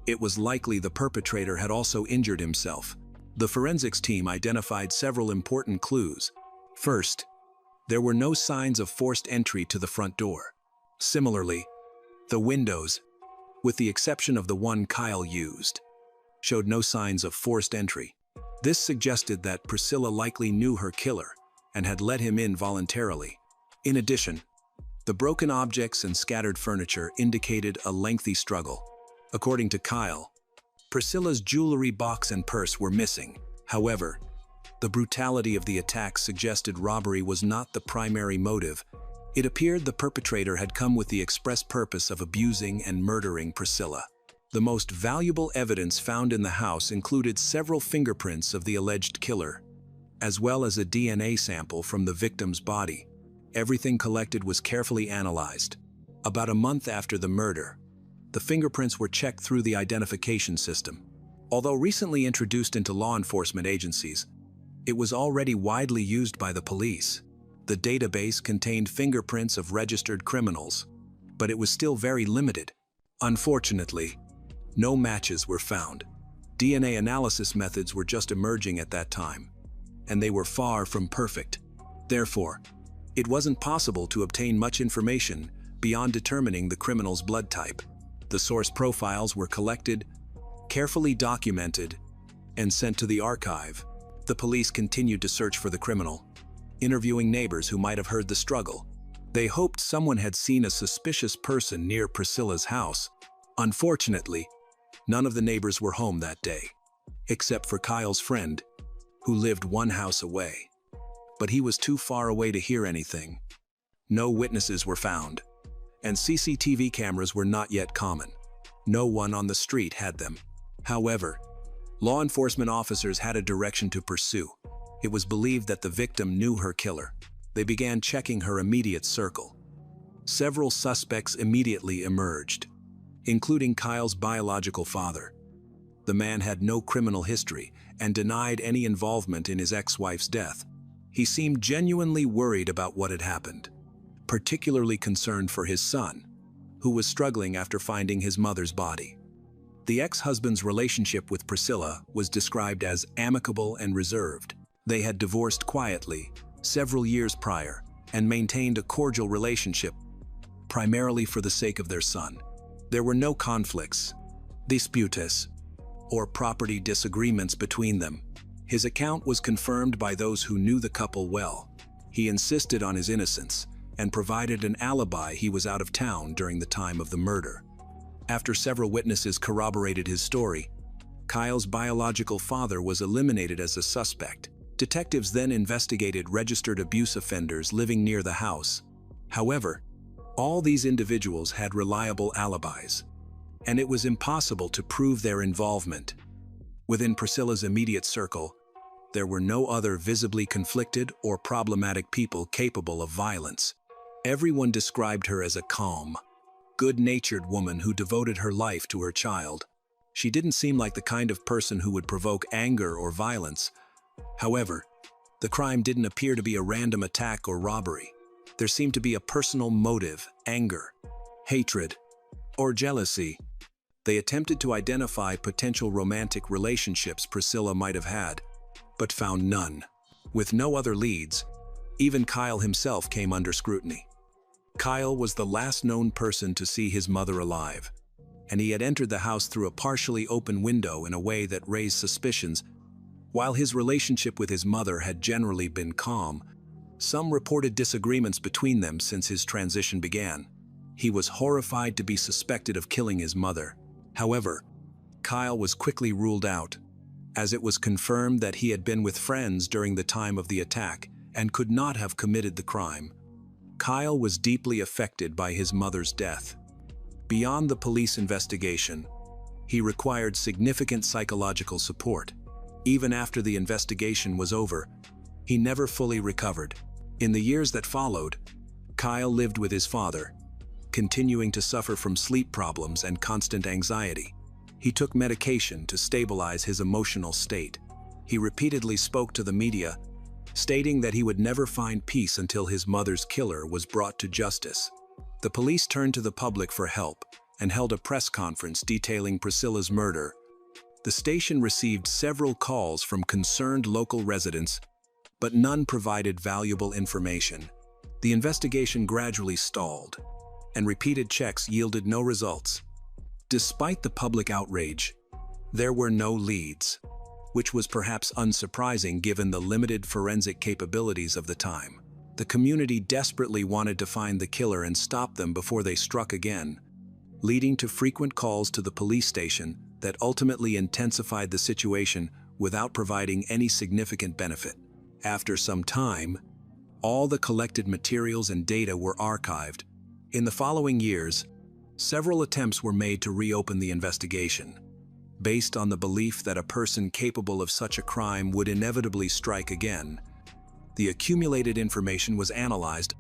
it was likely the perpetrator had also injured himself. The forensics team identified several important clues. First, there were no signs of forced entry to the front door. Similarly, the windows, with the exception of the one Kyle used, showed no signs of forced entry. This suggested that Priscilla likely knew her killer and had let him in voluntarily. In addition, the broken objects and scattered furniture indicated a lengthy struggle. According to Kyle, Priscilla's jewelry box and purse were missing. However, the brutality of the attack suggested robbery was not the primary motive. It appeared the perpetrator had come with the express purpose of abusing and murdering Priscilla. The most valuable evidence found in the house included several fingerprints of the alleged killer, as well as a DNA sample from the victim's body. Everything collected was carefully analyzed. About a month after the murder, the fingerprints were checked through the identification system. Although recently introduced into law enforcement agencies, it was already widely used by the police. The database contained fingerprints of registered criminals, but it was still very limited. Unfortunately, no matches were found. DNA analysis methods were just emerging at that time, and they were far from perfect. Therefore, it wasn't possible to obtain much information beyond determining the criminal's blood type. The source profiles were collected, carefully documented, and sent to the archive. The police continued to search for the criminal, interviewing neighbors who might have heard the struggle. They hoped someone had seen a suspicious person near Priscilla's house. Unfortunately, none of the neighbors were home that day, except for Kyle's friend, who lived one house away. But he was too far away to hear anything. No witnesses were found, and CCTV cameras were not yet common. No one on the street had them. However, law enforcement officers had a direction to pursue. It was believed that the victim knew her killer. They began checking her immediate circle. Several suspects immediately emerged, including Kyle's biological father. The man had no criminal history and denied any involvement in his ex-wife's death. He seemed genuinely worried about what had happened, particularly concerned for his son, who was struggling after finding his mother's body. The ex-husband's relationship with Priscilla was described as amicable and reserved. They had divorced quietly, several years prior, and maintained a cordial relationship, primarily for the sake of their son. There were no conflicts, disputes, or property disagreements between them. His account was confirmed by those who knew the couple well. He insisted on his innocence and provided an alibi he was out of town during the time of the murder. After several witnesses corroborated his story, Kyle's biological father was eliminated as a suspect. Detectives then investigated registered abuse offenders living near the house. However, all these individuals had reliable alibis, and it was impossible to prove their involvement. Within Priscilla's immediate circle, there were no other visibly conflicted or problematic people capable of violence. Everyone described her as a calm, good-natured woman who devoted her life to her child. She didn't seem like the kind of person who would provoke anger or violence. However, the crime didn't appear to be a random attack or robbery. There seemed to be a personal motive, anger, hatred, or jealousy. They attempted to identify potential romantic relationships Priscilla might have had, but found none. With no other leads, even Kyle himself came under scrutiny. Kyle was the last known person to see his mother alive, and he had entered the house through a partially open window in a way that raised suspicions. While his relationship with his mother had generally been calm, some reported disagreements between them since his transition began. He was horrified to be suspected of killing his mother. However, Kyle was quickly ruled out, as it was confirmed that he had been with friends during the time of the attack and could not have committed the crime. Kyle was deeply affected by his mother's death. Beyond the police investigation, he required significant psychological support. Even after the investigation was over, he never fully recovered. In the years that followed, Kyle lived with his father, continuing to suffer from sleep problems and constant anxiety. He took medication to stabilize his emotional state. He repeatedly spoke to the media, stating that he would never find peace until his mother's killer was brought to justice. The police turned to the public for help and held a press conference detailing Priscilla's murder. The station received several calls from concerned local residents, but none provided valuable information. The investigation gradually stalled, and repeated checks yielded no results. Despite the public outrage, there were no leads, which was perhaps unsurprising given the limited forensic capabilities of the time. The community desperately wanted to find the killer and stop them before they struck again, leading to frequent calls to the police station that ultimately intensified the situation without providing any significant benefit. After some time, all the collected materials and data were archived. In the following years, several attempts were made to reopen the investigation, based on the belief that a person capable of such a crime would inevitably strike again. The accumulated information was analyzed,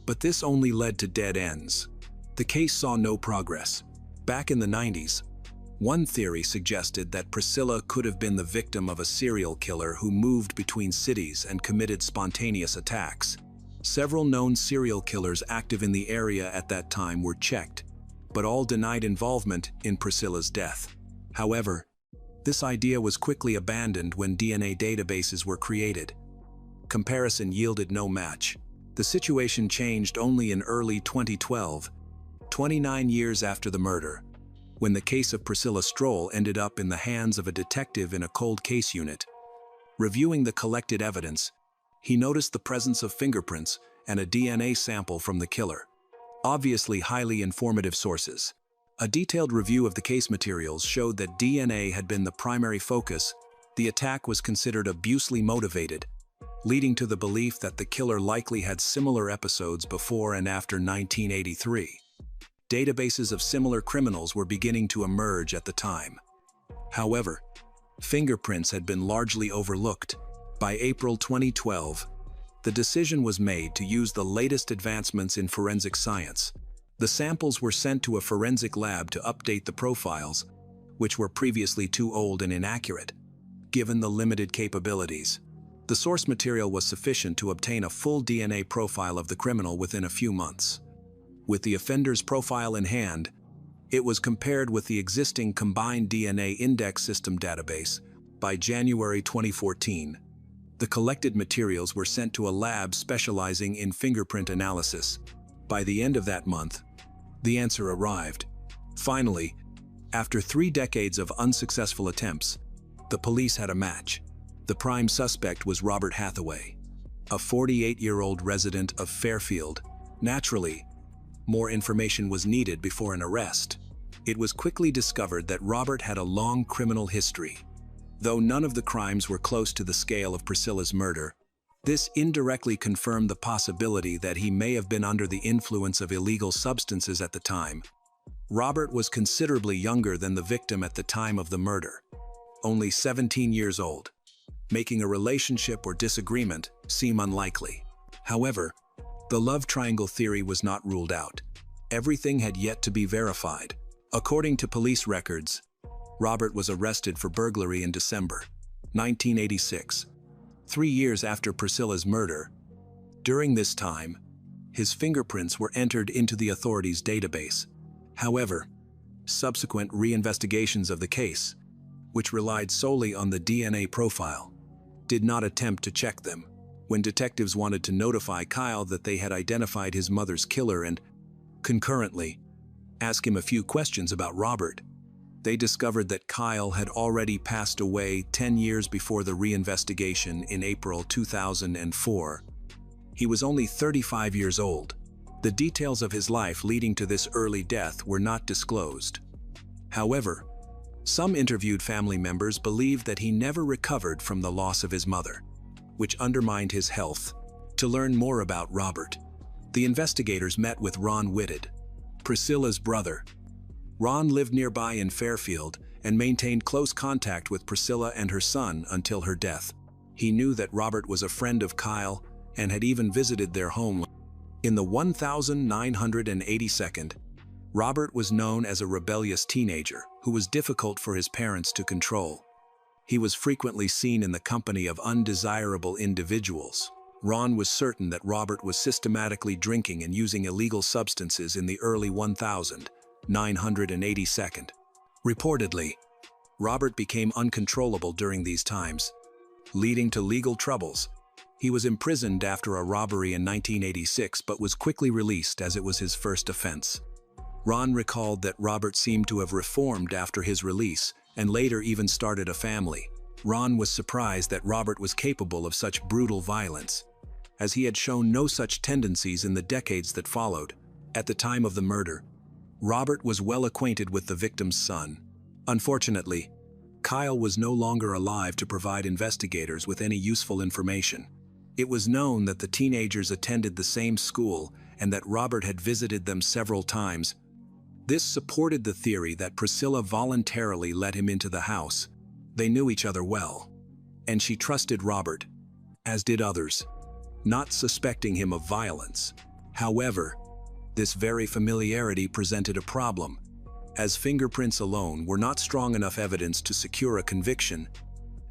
but this only led to dead ends. The case saw no progress. Back in the 90s, one theory suggested that Priscilla could have been the victim of a serial killer who moved between cities and committed spontaneous attacks. Several known serial killers active in the area at that time were checked, but all denied involvement in Priscilla's death. However, this idea was quickly abandoned when DNA databases were created. Comparison yielded no match. The situation changed only in early 2012, 29 years after the murder, when the case of Priscilla Stroll ended up in the hands of a detective in a cold case unit. Reviewing the collected evidence, he noticed the presence of fingerprints and a DNA sample from the killer. Obviously highly informative sources. A detailed review of the case materials showed that DNA had been the primary focus. The attack was considered abusively motivated, leading to the belief that the killer likely had similar episodes before and after 1983. Databases of similar criminals were beginning to emerge at the time. However, fingerprints had been largely overlooked. By April 2012, the decision was made to use the latest advancements in forensic science. The samples were sent to a forensic lab to update the profiles, which were previously too old and inaccurate, given the limited capabilities. The source material was sufficient to obtain a full DNA profile of the criminal within a few months. With the offender's profile in hand, it was compared with the existing combined DNA index system database. By January 2014, The collected materials were sent to a lab specializing in fingerprint analysis. By the end of that month, the answer arrived. Finally, after 3 decades of unsuccessful attempts, the police had a match. The prime suspect was Robert Hathaway, a 48-year-old resident of Fairfield. Naturally, more information was needed before an arrest. It was quickly discovered that Robert had a long criminal history. Though none of the crimes were close to the scale of Priscilla's murder, this indirectly confirmed the possibility that he may have been under the influence of illegal substances at the time. Robert was considerably younger than the victim at the time of the murder, only 17 years old, making a relationship or disagreement seem unlikely. However, the love triangle theory was not ruled out. Everything had yet to be verified. According to police records, Robert was arrested for burglary in December 1986, 3 years after Priscilla's murder. During this time, his fingerprints were entered into the authorities' database. However, subsequent reinvestigations of the case, which relied solely on the DNA profile, did not attempt to check them. When detectives wanted to notify Kyle that they had identified his mother's killer and, concurrently, ask him a few questions about Robert, they discovered that Kyle had already passed away 10 years before the reinvestigation in April 2004. He was only 35 years old. The details of his life leading to this early death were not disclosed. However, some interviewed family members believed that he never recovered from the loss of his mother, which undermined his health. To learn more about Robert, the investigators met with Ron Whitted, Priscilla's brother. Ron lived nearby in Fairfield and maintained close contact with Priscilla and her son until her death. He knew that Robert was a friend of Kyle and had even visited their home. In the 1982nd, Robert was known as a rebellious teenager who was difficult for his parents to control. He was frequently seen in the company of undesirable individuals. Ron was certain that Robert was systematically drinking and using illegal substances in the early 1982nd. Reportedly, Robert became uncontrollable during these times, leading to legal troubles. He was imprisoned after a robbery in 1986 but was quickly released as it was his first offense. Ron recalled that Robert seemed to have reformed after his release and later even started a family. Ron was surprised that Robert was capable of such brutal violence, as he had shown no such tendencies in the decades that followed. At the time of the murder, Robert was well acquainted with the victim's son. Unfortunately, Kyle was no longer alive to provide investigators with any useful information. It was known that the teenagers attended the same school and that Robert had visited them several times. This supported the theory that Priscilla voluntarily let him into the house. They knew each other well, and she trusted Robert, as did others, not suspecting him of violence. However, this very familiarity presented a problem, as fingerprints alone were not strong enough evidence to secure a conviction.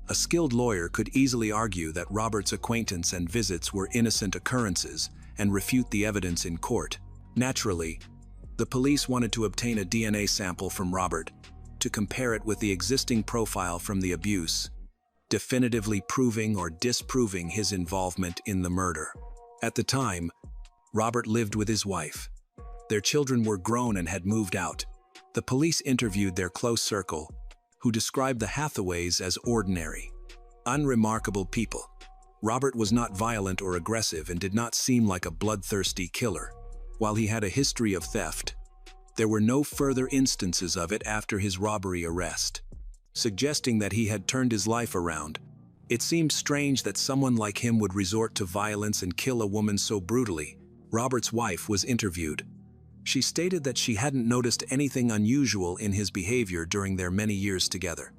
A skilled lawyer could easily argue that Robert's acquaintance and visits were innocent occurrences and refute the evidence in court. Naturally, the police wanted to obtain a DNA sample from Robert to compare it with the existing profile from the abuse, definitively proving or disproving his involvement in the murder. At the time, Robert lived with his wife. Their children were grown and had moved out. The police interviewed their close circle, who described the Hathaways as ordinary, unremarkable people. Robert was not violent or aggressive and did not seem like a bloodthirsty killer. While he had a history of theft, there were no further instances of it after his robbery arrest, suggesting that he had turned his life around. It seemed strange that someone like him would resort to violence and kill a woman so brutally. Robert's wife was interviewed. She stated that she hadn't noticed anything unusual in his behavior during their many years together.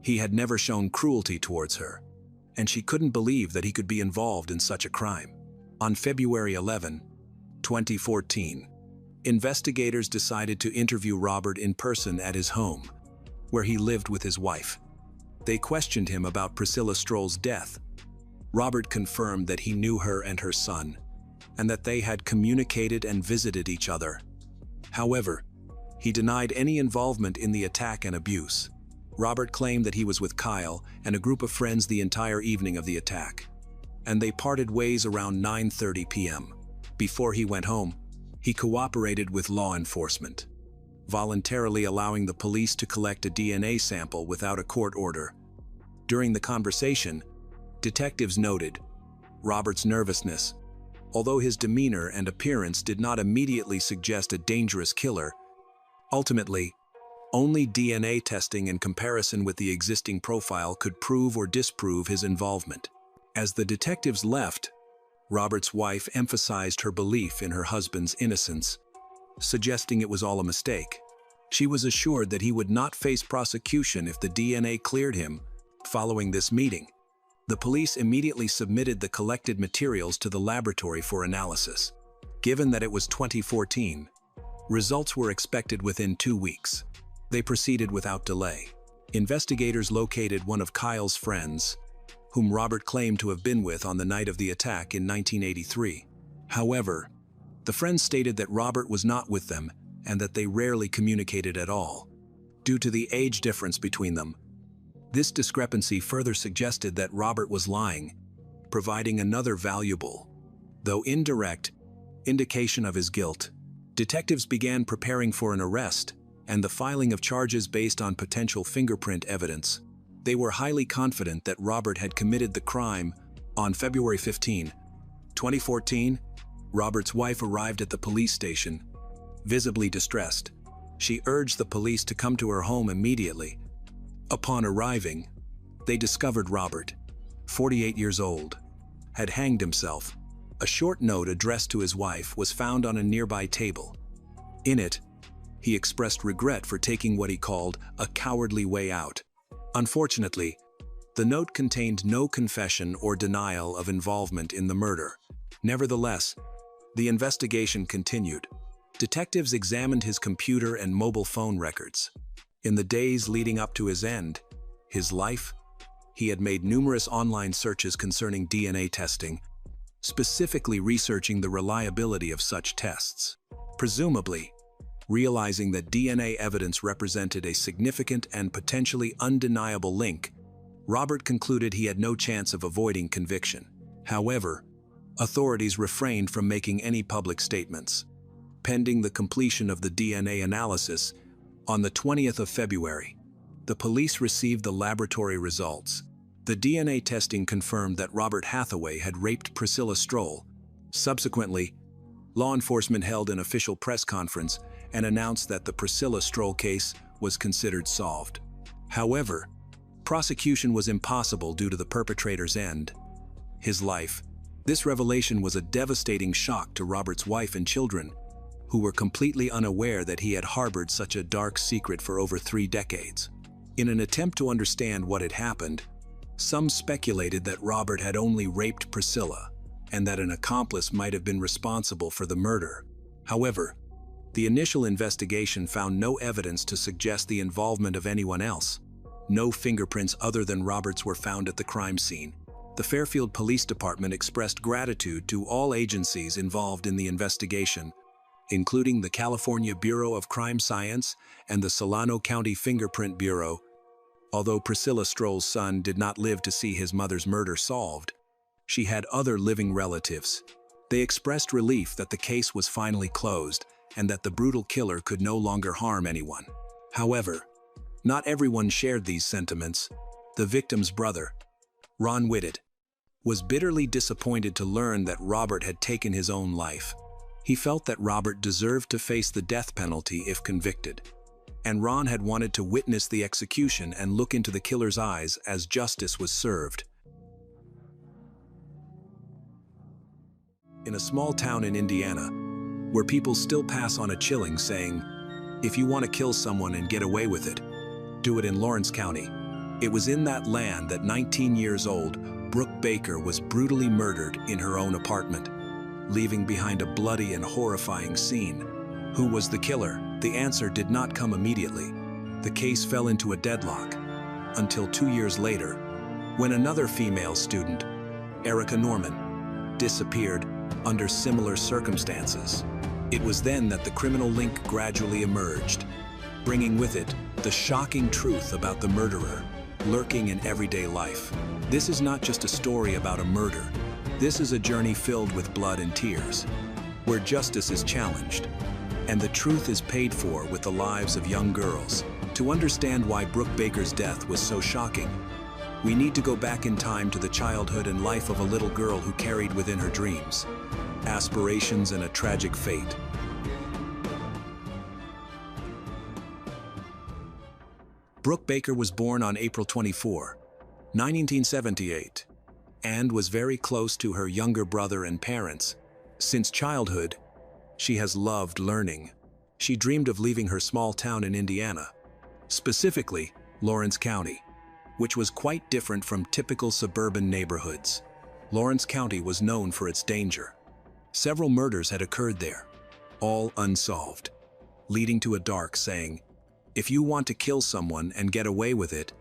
He had never shown cruelty towards her, and she couldn't believe that he could be involved in such a crime. On February 11, 2014, investigators decided to interview Robert in person at his home, where he lived with his wife. They questioned him about Priscilla Stroll's death. Robert confirmed that he knew her and her son, and that they had communicated and visited each other. However, he denied any involvement in the attack and abuse. Robert claimed that he was with Kyle and a group of friends the entire evening of the attack. and they parted ways around 9:30 p.m. Before he went home, he cooperated with law enforcement, voluntarily allowing the police to collect a DNA sample without a court order. During the conversation, detectives noted Robert's nervousness. Although his demeanor and appearance did not immediately suggest a dangerous killer, ultimately, only DNA testing in comparison with the existing profile could prove or disprove his involvement. As the detectives left, Robert's wife emphasized her belief in her husband's innocence, suggesting it was all a mistake. She was assured that he would not face prosecution if the DNA cleared him. Following this meeting, the police immediately submitted the collected materials to the laboratory for analysis. Given that it was 2014, results were expected within 2 weeks. They proceeded without delay. Investigators located one of Kyle's friends, whom Robert claimed to have been with on the night of the attack in 1983. However, the friend stated that Robert was not with them and that they rarely communicated at all. Due to the age difference between them, this discrepancy further suggested that Robert was lying, providing another valuable, though indirect, indication of his guilt. Detectives began preparing for an arrest and the filing of charges based on potential fingerprint evidence. They were highly confident that Robert had committed the crime. On February 15, 2014, Robert's wife arrived at the police station, visibly distressed. She urged the police to come to her home immediately. Upon arriving, they discovered Robert, 48 years old, had hanged himself. A short note addressed to his wife was found on a nearby table. In it, he expressed regret for taking what he called a cowardly way out. Unfortunately, the note contained no confession or denial of involvement in the murder. Nevertheless, the investigation continued. Detectives examined his computer and mobile phone records. In the days leading up to his end, his life, he had made numerous online searches concerning DNA testing, specifically researching the reliability of such tests. Presumably, realizing that DNA evidence represented a significant and potentially undeniable link, Robert concluded he had no chance of avoiding conviction. However, authorities refrained from making any public statements. Pending the completion of the DNA analysis, on the 20th of February, the police received the laboratory results. The DNA testing confirmed that Robert Hathaway had raped Priscilla Stroll. Subsequently, law enforcement held an official press conference and announced that the Priscilla Stroll case was considered solved. However, prosecution was impossible due to the perpetrator's end, his life. This revelation was a devastating shock to Robert's wife and children, who were completely unaware that he had harbored such a dark secret for over 3 decades. In an attempt to understand what had happened, some speculated that Robert had only raped Priscilla, and that an accomplice might have been responsible for the murder. However, the initial investigation found no evidence to suggest the involvement of anyone else. No fingerprints other than Robert's were found at the crime scene. The Fairfield Police Department expressed gratitude to all agencies involved in the investigation, including the California Bureau of Crime Science and the Solano County Fingerprint Bureau. Although Priscilla Stroll's son did not live to see his mother's murder solved, she had other living relatives. They expressed relief that the case was finally closed and that the brutal killer could no longer harm anyone. However, not everyone shared these sentiments. The victim's brother, Ron Whitted, was bitterly disappointed to learn that Robert had taken his own life. He felt that Robert deserved to face the death penalty if convicted, and Ron had wanted to witness the execution and look into the killer's eyes as justice was served. In a small town in Indiana, where people still pass on a chilling saying, "If you want to kill someone and get away with it, do it in Lawrence County." It was in that land that 19 years old Brooke Baker was brutally murdered in her own apartment, leaving behind a bloody and horrifying scene. Who was the killer? The answer did not come immediately. The case fell into a deadlock until 2 years later, when another female student, Erica Norman, disappeared under similar circumstances. It was then that the criminal link gradually emerged, bringing with it the shocking truth about the murderer lurking in everyday life. This is not just a story about a murder. This is a journey filled with blood and tears, where justice is challenged, and the truth is paid for with the lives of young girls. To understand why Brooke Baker's death was so shocking, we need to go back in time to the childhood and life of a little girl who carried within her dreams, aspirations, and a tragic fate. Brooke Baker was born on April 24, 1978, and was very close to her younger brother and parents. Since childhood, she has loved learning. She dreamed of leaving her small town in Indiana, specifically Lawrence County, which was quite different from typical suburban neighborhoods. Lawrence County was known for its danger. Several murders had occurred there, all unsolved, leading to a dark saying, "If you want to kill someone and get away with it,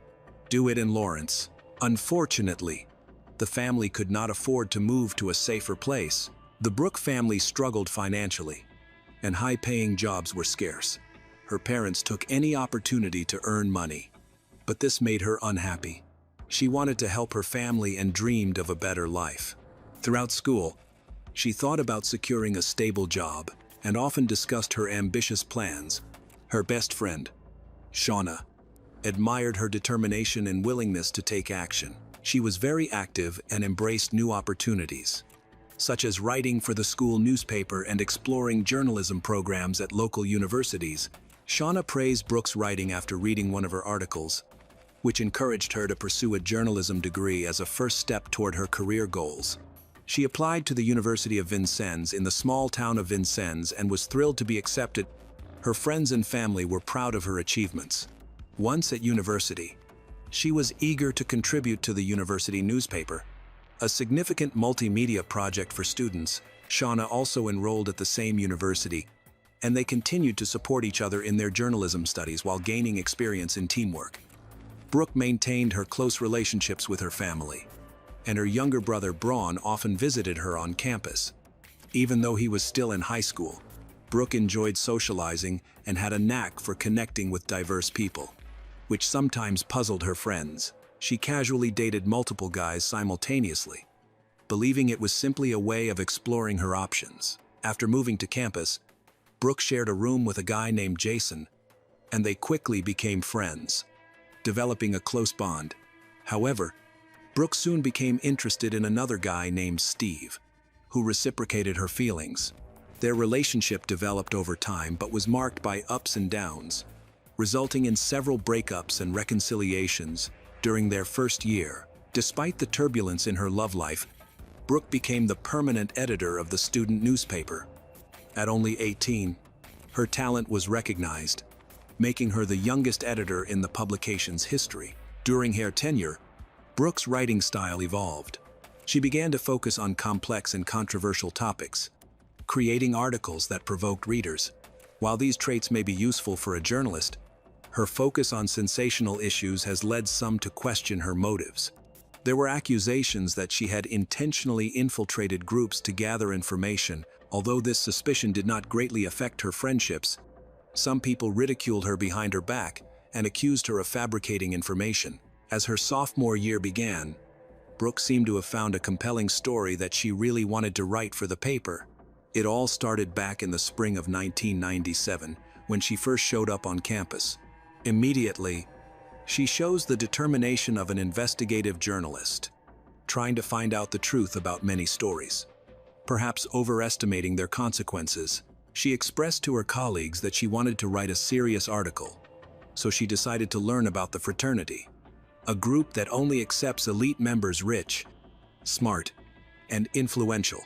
do it in Lawrence." Unfortunately, the family could not afford to move to a safer place. The Brooke family struggled financially, and high-paying jobs were scarce. Her parents took any opportunity to earn money, but this made her unhappy. She wanted to help her family and dreamed of a better life. Throughout school, she thought about securing a stable job and often discussed her ambitious plans. Her best friend, Shauna, admired her determination and willingness to take action. She was very active and embraced new opportunities, such as writing for the school newspaper and exploring journalism programs at local universities. Shauna praised Brooke's writing after reading one of her articles, which encouraged her to pursue a journalism degree as a first step toward her career goals. She applied to the University of Vincennes in the small town of Vincennes and was thrilled to be accepted. Her friends and family were proud of her achievements. Once at university, she was eager to contribute to the university newspaper, a significant multimedia project for students. Shauna also enrolled at the same university, and they continued to support each other in their journalism studies while gaining experience in teamwork. Brooke maintained her close relationships with her family, and her younger brother Braun often visited her on campus. Even though he was still in high school, Brooke enjoyed socializing and had a knack for connecting with diverse people, which sometimes puzzled her friends. She casually dated multiple guys simultaneously, believing it was simply a way of exploring her options. After moving to campus, Brooke shared a room with a guy named Jason, and they quickly became friends, developing a close bond. However, Brooke soon became interested in another guy named Steve, who reciprocated her feelings. Their relationship developed over time but was marked by ups and downs, resulting in several breakups and reconciliations during their first year. Despite the turbulence in her love life, Brooke became the permanent editor of the student newspaper. At only 18, her talent was recognized, making her the youngest editor in the publication's history. During her tenure, Brooke's writing style evolved. She began to focus on complex and controversial topics, creating articles that provoked readers. While these traits may be useful for a journalist, her focus on sensational issues has led some to question her motives. There were accusations that she had intentionally infiltrated groups to gather information. Although this suspicion did not greatly affect her friendships, some people ridiculed her behind her back and accused her of fabricating information. As her sophomore year began, Brooke seemed to have found a compelling story that she really wanted to write for the paper. It all started back in the spring of 1997, when she first showed up on campus. Immediately, she shows the determination of an investigative journalist, trying to find out the truth about many stories. Perhaps overestimating their consequences, she expressed to her colleagues that she wanted to write a serious article, so she decided to learn about the fraternity, a group that only accepts elite members rich, smart, and influential.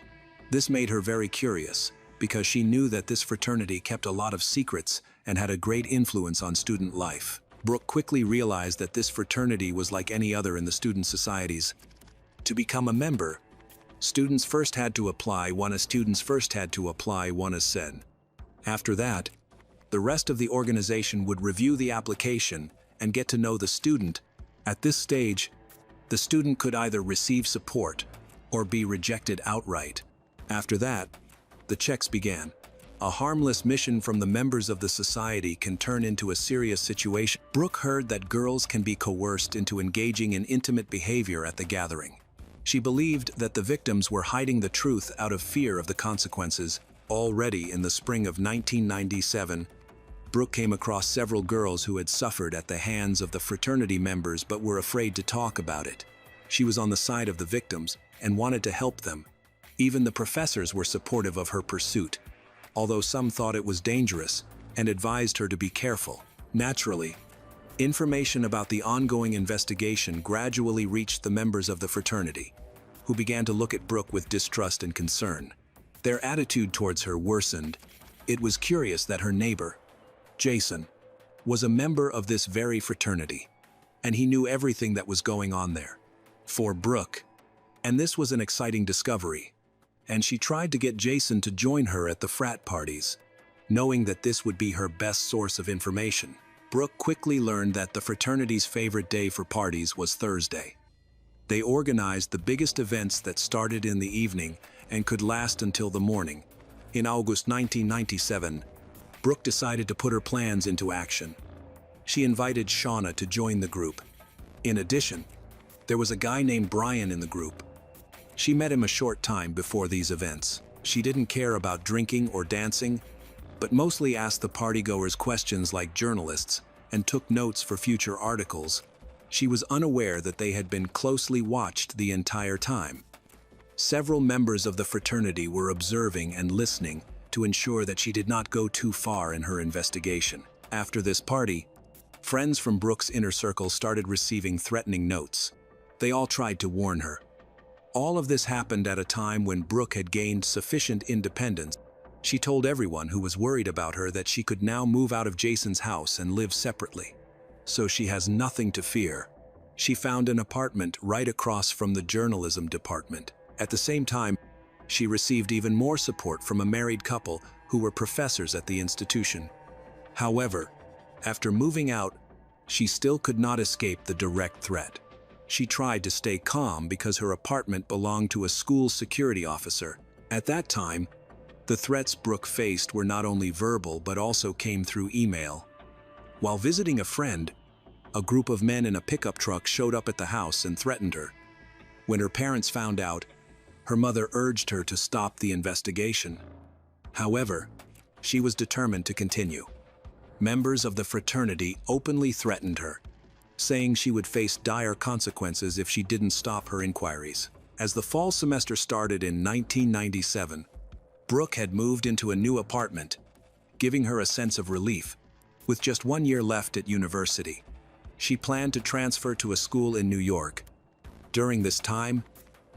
This made her very curious, because she knew that this fraternity kept a lot of secrets and had a great influence on student life. Brooke quickly realized that this fraternity was like any other in the student societies. To become a member, students first had to apply one as said. After that, the rest of the organization would review the application and get to know the student. At this stage, the student could either receive support or be rejected outright. After that, the checks began. A harmless mission from the members of the society can turn into a serious situation. Brooke heard that girls can be coerced into engaging in intimate behavior at the gathering. She believed that the victims were hiding the truth out of fear of the consequences. Already in the spring of 1997, Brooke came across several girls who had suffered at the hands of the fraternity members but were afraid to talk about it. She was on the side of the victims and wanted to help them. Even the professors were supportive of her pursuit, although some thought it was dangerous and advised her to be careful. Naturally, information about the ongoing investigation gradually reached the members of the fraternity, who began to look at Brooke with distrust and concern. Their attitude towards her worsened. It was curious that her neighbor, Jason, was a member of this very fraternity, and he knew everything that was going on there. For Brooke, and this was an exciting discovery, and she tried to get Jason to join her at the frat parties, knowing that this would be her best source of information. Brooke quickly learned that the fraternity's favorite day for parties was Thursday. They organized the biggest events that started in the evening and could last until the morning. In August 1997, Brooke decided to put her plans into action. She invited Shauna to join the group. In addition, there was a guy named Brian in the group. She met him a short time before these events. She didn't care about drinking or dancing, but mostly asked the partygoers questions like journalists and took notes for future articles. She was unaware that they had been closely watched the entire time. Several members of the fraternity were observing and listening to ensure that she did not go too far in her investigation. After this party, friends from Brooke's inner circle started receiving threatening notes. They all tried to warn her. All of this happened at a time when Brooke had gained sufficient independence. She told everyone who was worried about her that she could now move out of Jason's house and live separately. So she has nothing to fear. She found an apartment right across from the journalism department. At the same time, she received even more support from a married couple who were professors at the institution. However, after moving out, she still could not escape the direct threat. She tried to stay calm because her apartment belonged to a school security officer. At that time, the threats Brooke faced were not only verbal but also came through email. While visiting a friend, a group of men in a pickup truck showed up at the house and threatened her. When her parents found out, her mother urged her to stop the investigation. However, she was determined to continue. Members of the fraternity openly threatened her, saying she would face dire consequences if she didn't stop her inquiries. As the fall semester started in 1997, Brooke had moved into a new apartment, giving her a sense of relief. With just 1 year left at university, she planned to transfer to a school in New York. During this time,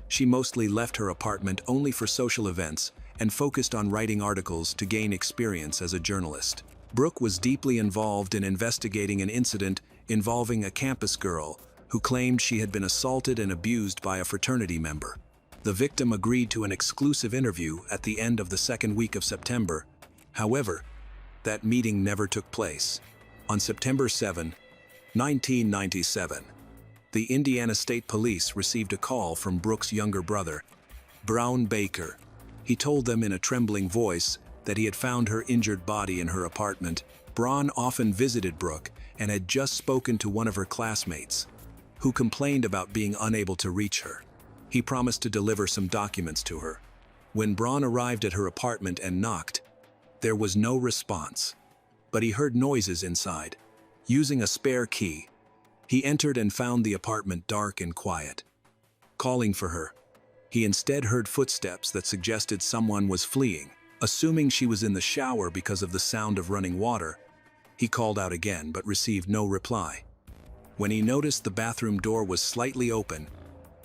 she mostly left her apartment only for social events and focused on writing articles to gain experience as a journalist. Brooke was deeply involved in investigating an incident involving a campus girl who claimed she had been assaulted and abused by a fraternity member. The victim agreed to an exclusive interview at the end of the second week of September. However, that meeting never took place. On September 7, 1997, the Indiana State Police received a call from Brooke's younger brother, Brown Baker. He told them in a trembling voice that he had found her injured body in her apartment. Braun often visited Brooke and had just spoken to one of her classmates, who complained about being unable to reach her. He promised to deliver some documents to her. When Braun arrived at her apartment and knocked, there was no response, but he heard noises inside. Using a spare key, he entered and found the apartment dark and quiet. Calling for her, he instead heard footsteps that suggested someone was fleeing. Assuming she was in the shower because of the sound of running water, he called out again but received no reply. When he noticed the bathroom door was slightly open,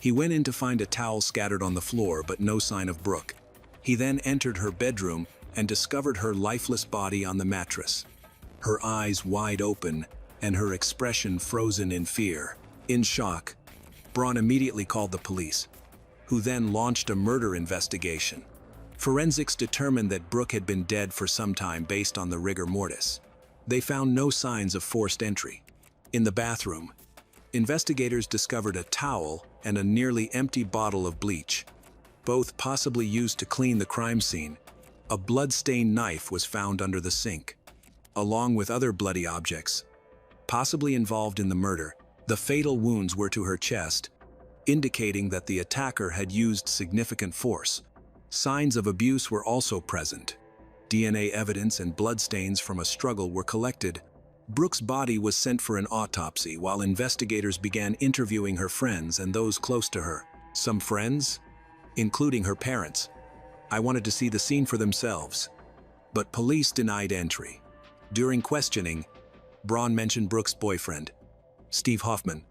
he went in to find a towel scattered on the floor but no sign of Brooke. He then entered her bedroom and discovered her lifeless body on the mattress, her eyes wide open and her expression frozen in fear. In shock, Braun immediately called the police, who then launched a murder investigation. Forensics determined that Brooke had been dead for some time based on the rigor mortis. They found no signs of forced entry. In the bathroom, investigators discovered a towel and a nearly empty bottle of bleach, both possibly used to clean the crime scene. A blood-stained knife was found under the sink, along with other bloody objects, possibly involved in the murder. The fatal wounds were to her chest, indicating that the attacker had used significant force. Signs of abuse were also present. DNA evidence and bloodstains from a struggle were collected. Brooke's body was sent for an autopsy while investigators began interviewing her friends and those close to her. Some friends, including her parents, wanted to see the scene for themselves, but police denied entry. During questioning, Braun mentioned Brooke's boyfriend, Steve Hoffman,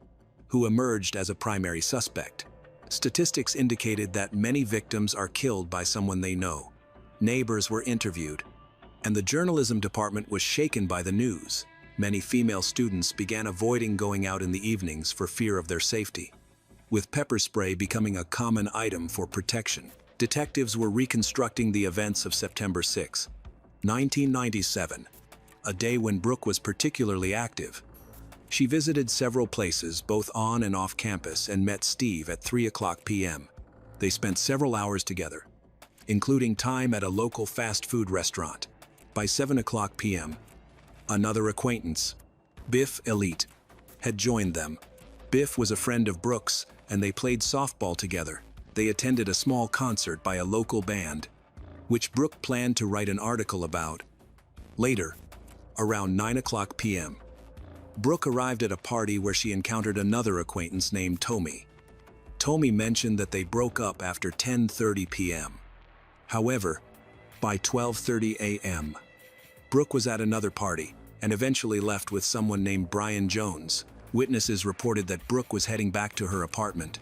who emerged as a primary suspect. Statistics indicated that many victims are killed by someone they know. Neighbors were interviewed, and the journalism department was shaken by the news. Many female students began avoiding going out in the evenings for fear of their safety, with pepper spray becoming a common item for protection. Detectives were reconstructing the events of September 6, 1997, a day when Brooke was particularly active. She visited several places, both on and off campus, and met Steve at 3:00 p.m. They spent several hours together, including time at a local fast food restaurant. By 7:00 p.m., another acquaintance, Biff Elite, had joined them. Biff was a friend of Brooke's, and they played softball together. They attended a small concert by a local band, which Brooke planned to write an article about. Later, around 9:00 p.m., Brooke arrived at a party where she encountered another acquaintance named Tommy. Tommy mentioned that they broke up after 10:30 p.m. However, by 12:30 a.m., Brooke was at another party and eventually left with someone named Brian Jones. Witnesses reported that Brooke was heading back to her apartment,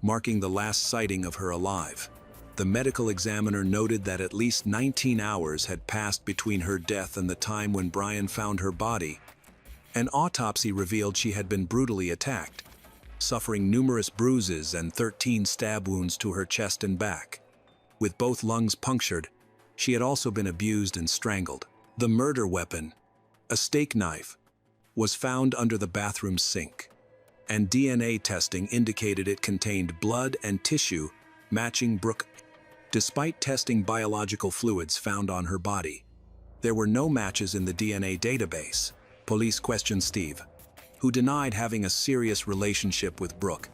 marking the last sighting of her alive. The medical examiner noted that at least 19 hours had passed between her death and the time when Brian found her body. An autopsy revealed she had been brutally attacked, suffering numerous bruises and 13 stab wounds to her chest and back. With both lungs punctured, she had also been abused and strangled. The murder weapon, a steak knife, was found under the bathroom sink, and DNA testing indicated it contained blood and tissue matching Brooke. Despite testing biological fluids found on her body, there were no matches in the DNA database. Police questioned Steve, who denied having a serious relationship with Brooke,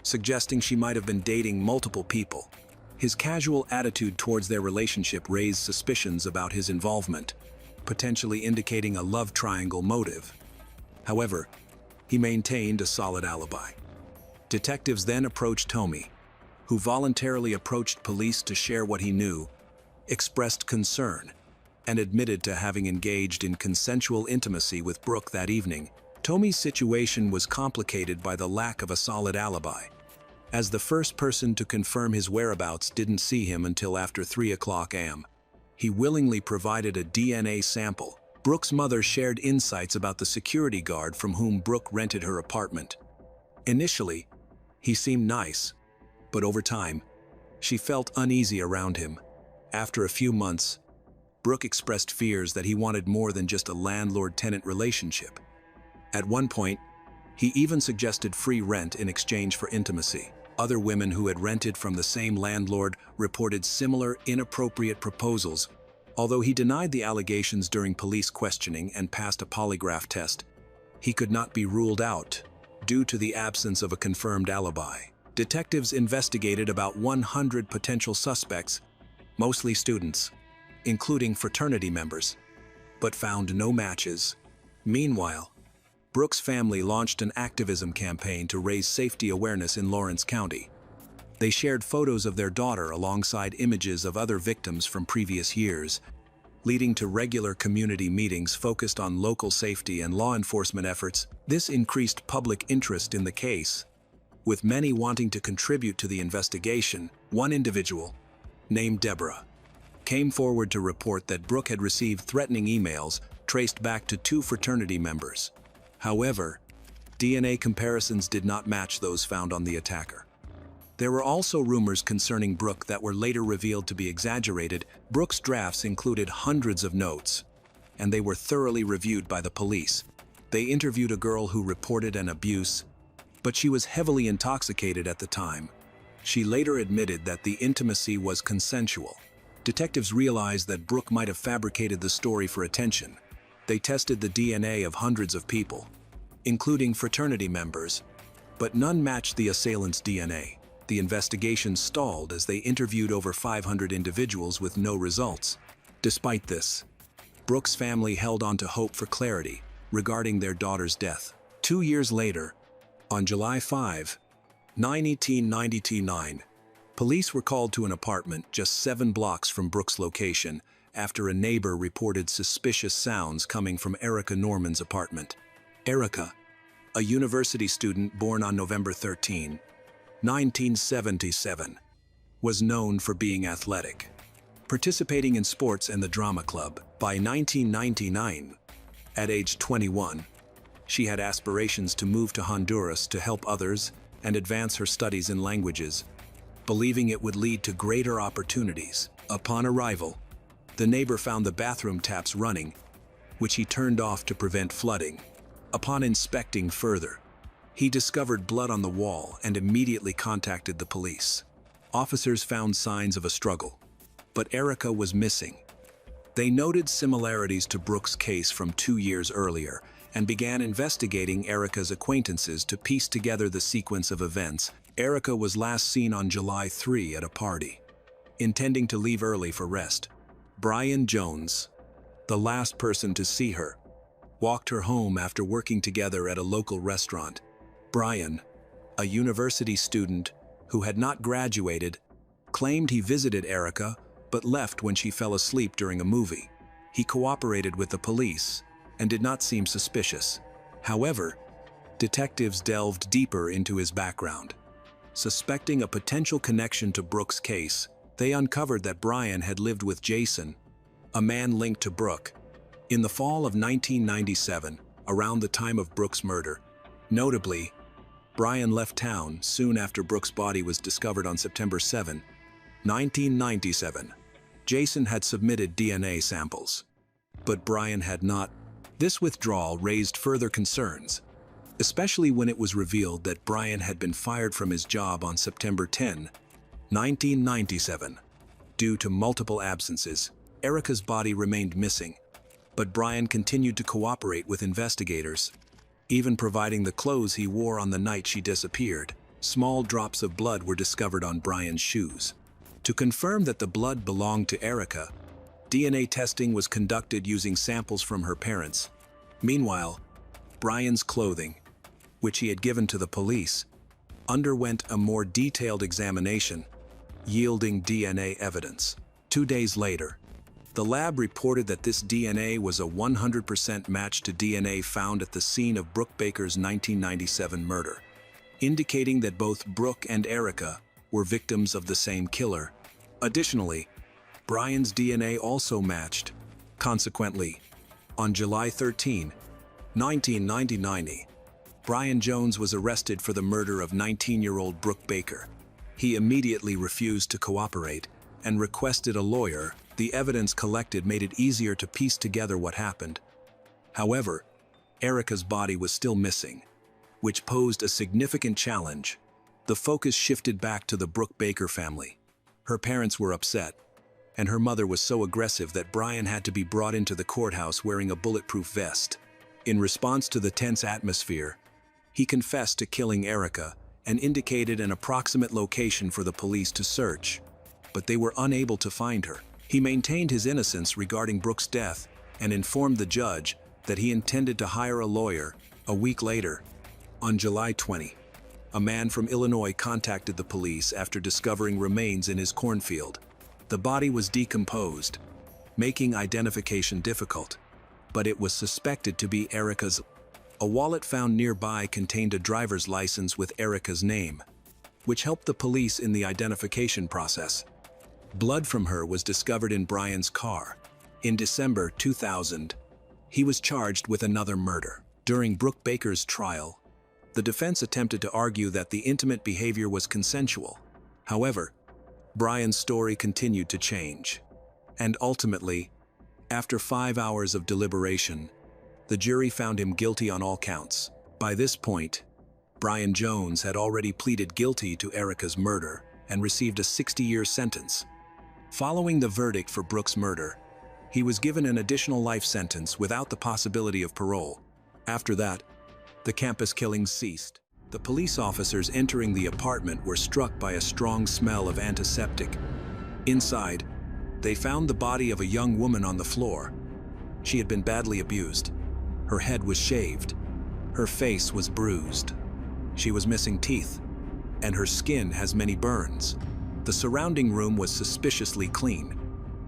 suggesting she might have been dating multiple people. His casual attitude towards their relationship raised suspicions about his involvement, potentially indicating a love triangle motive. However, he maintained a solid alibi. Detectives then approached Tommy, who voluntarily approached police to share what he knew, expressed concern, and admitted to having engaged in consensual intimacy with Brooke that evening. Tommy's situation was complicated by the lack of a solid alibi, as the first person to confirm his whereabouts didn't see him until after 3:00 a.m. He willingly provided a DNA sample. Brooke's mother shared insights about the security guard from whom Brooke rented her apartment. Initially, he seemed nice, but over time, she felt uneasy around him. After a few months, Brooke expressed fears that he wanted more than just a landlord-tenant relationship. At one point, he even suggested free rent in exchange for intimacy. Other women who had rented from the same landlord reported similar inappropriate proposals. Although he denied the allegations during police questioning and passed a polygraph test, he could not be ruled out due to the absence of a confirmed alibi. Detectives investigated about 100 potential suspects, mostly students, including fraternity members, but found no matches. Meanwhile, Brooke's family launched an activism campaign to raise safety awareness in Lawrence County. They shared photos of their daughter alongside images of other victims from previous years, leading to regular community meetings focused on local safety and law enforcement efforts. This increased public interest in the case, with many wanting to contribute to the investigation. One individual, named Deborah, came forward to report that Brooke had received threatening emails traced back to 2 fraternity members. However, DNA comparisons did not match those found on the attacker. There were also rumors concerning Brooke that were later revealed to be exaggerated. Brooke's drafts included hundreds of notes, and they were thoroughly reviewed by the police. They interviewed a girl who reported an abuse, but she was heavily intoxicated at the time. She later admitted that the intimacy was consensual. Detectives realized that Brooke might have fabricated the story for attention. They tested the DNA of hundreds of people, including fraternity members, But none matched the assailant's DNA. The investigation stalled as they interviewed over 500 individuals with no results. Despite this, Brooks' family held on to hope for clarity regarding their daughter's death. 2 years later, on July 5, 1999, police were called to an apartment just 7 blocks from Brooks' location after a neighbor reported suspicious sounds coming from Erica Norman's apartment. Erica, a university student born on November 13, 1977, was known for being athletic, participating in sports and the drama club. By 1999, at age 21, she had aspirations to move to Honduras to help others and advance her studies in languages, believing it would lead to greater opportunities. Upon arrival, the neighbor found the bathroom taps running, which he turned off to prevent flooding. Upon inspecting further, he discovered blood on the wall and immediately contacted the police. Officers found signs of a struggle, but Erica was missing. They noted similarities to Brooks' case from 2 years earlier and began investigating Erica's acquaintances to piece together the sequence of events. Erica was last seen on July 3 at a party, intending to leave early for rest. Brian Jones, the last person to see her, walked her home after working together at a local restaurant. Brian, a university student who had not graduated, claimed he visited Erica but left when she fell asleep during a movie. He cooperated with the police and did not seem suspicious. However, detectives delved deeper into his background. Suspecting a potential connection to Brooks' case, they uncovered that Brian had lived with Jason, a man linked to Brooke, in the fall of 1997, around the time of Brooks' murder. Notably, Brian left town soon after Brooks' body was discovered on September 7, 1997. Jason had submitted DNA samples, but Brian had not. This withdrawal raised further concerns, especially when it was revealed that Brian had been fired from his job on September 10, 1997. Due to multiple absences, Erica's body remained missing, but Brian continued to cooperate with investigators, even providing the clothes he wore on the night she disappeared. Small drops of blood were discovered on Brian's shoes. To confirm that the blood belonged to Erica, DNA testing was conducted using samples from her parents. Meanwhile, Brian's clothing, which he had given to the police, underwent a more detailed examination, yielding DNA evidence. 2 days later, the lab reported that this DNA was a 100% match to DNA found at the scene of Brooke Baker's 1997 murder, indicating that both Brooke and Erica were victims of the same killer. Additionally, Brian's DNA also matched. Consequently, on July 13, 1999, Brian Jones was arrested for the murder of 19-year-old Brooke Baker. He immediately refused to cooperate and requested a lawyer. The evidence collected made it easier to piece together what happened. However, Erica's body was still missing, which posed a significant challenge. The focus shifted back to the Brooke Baker family. Her parents were upset, and her mother was so aggressive that Brian had to be brought into the courthouse wearing a bulletproof vest. In response to the tense atmosphere, he confessed to killing Erica and indicated an approximate location for the police to search, but they were unable to find her. He maintained his innocence regarding Brooke's death and informed the judge that he intended to hire a lawyer. A week later, on July 20, a man from Illinois contacted the police after discovering remains in his cornfield. The body was decomposed, making identification difficult, but it was suspected to be Erica's. A wallet found nearby contained a driver's license with Erica's name, which helped the police in the identification process. Blood from her was discovered in Brian's car. In December 2000, he was charged with another murder. During Brooke Baker's trial, the defense attempted to argue that the intimate behavior was consensual. However, Brian's story continued to change, and ultimately, after 5 hours of deliberation, the jury found him guilty on all counts. By this point, Brian Jones had already pleaded guilty to Erica's murder and received a 60-year sentence. Following the verdict for Brooke's murder, he was given an additional life sentence without the possibility of parole. After that, the campus killings ceased. The The police officers entering the apartment were struck by a strong smell of antiseptic. Inside, they found the body of a young woman on the floor. She had been badly abused. Her head was shaved. Her face was bruised. She was missing teeth, and her skin has many burns. The surrounding room was suspiciously clean,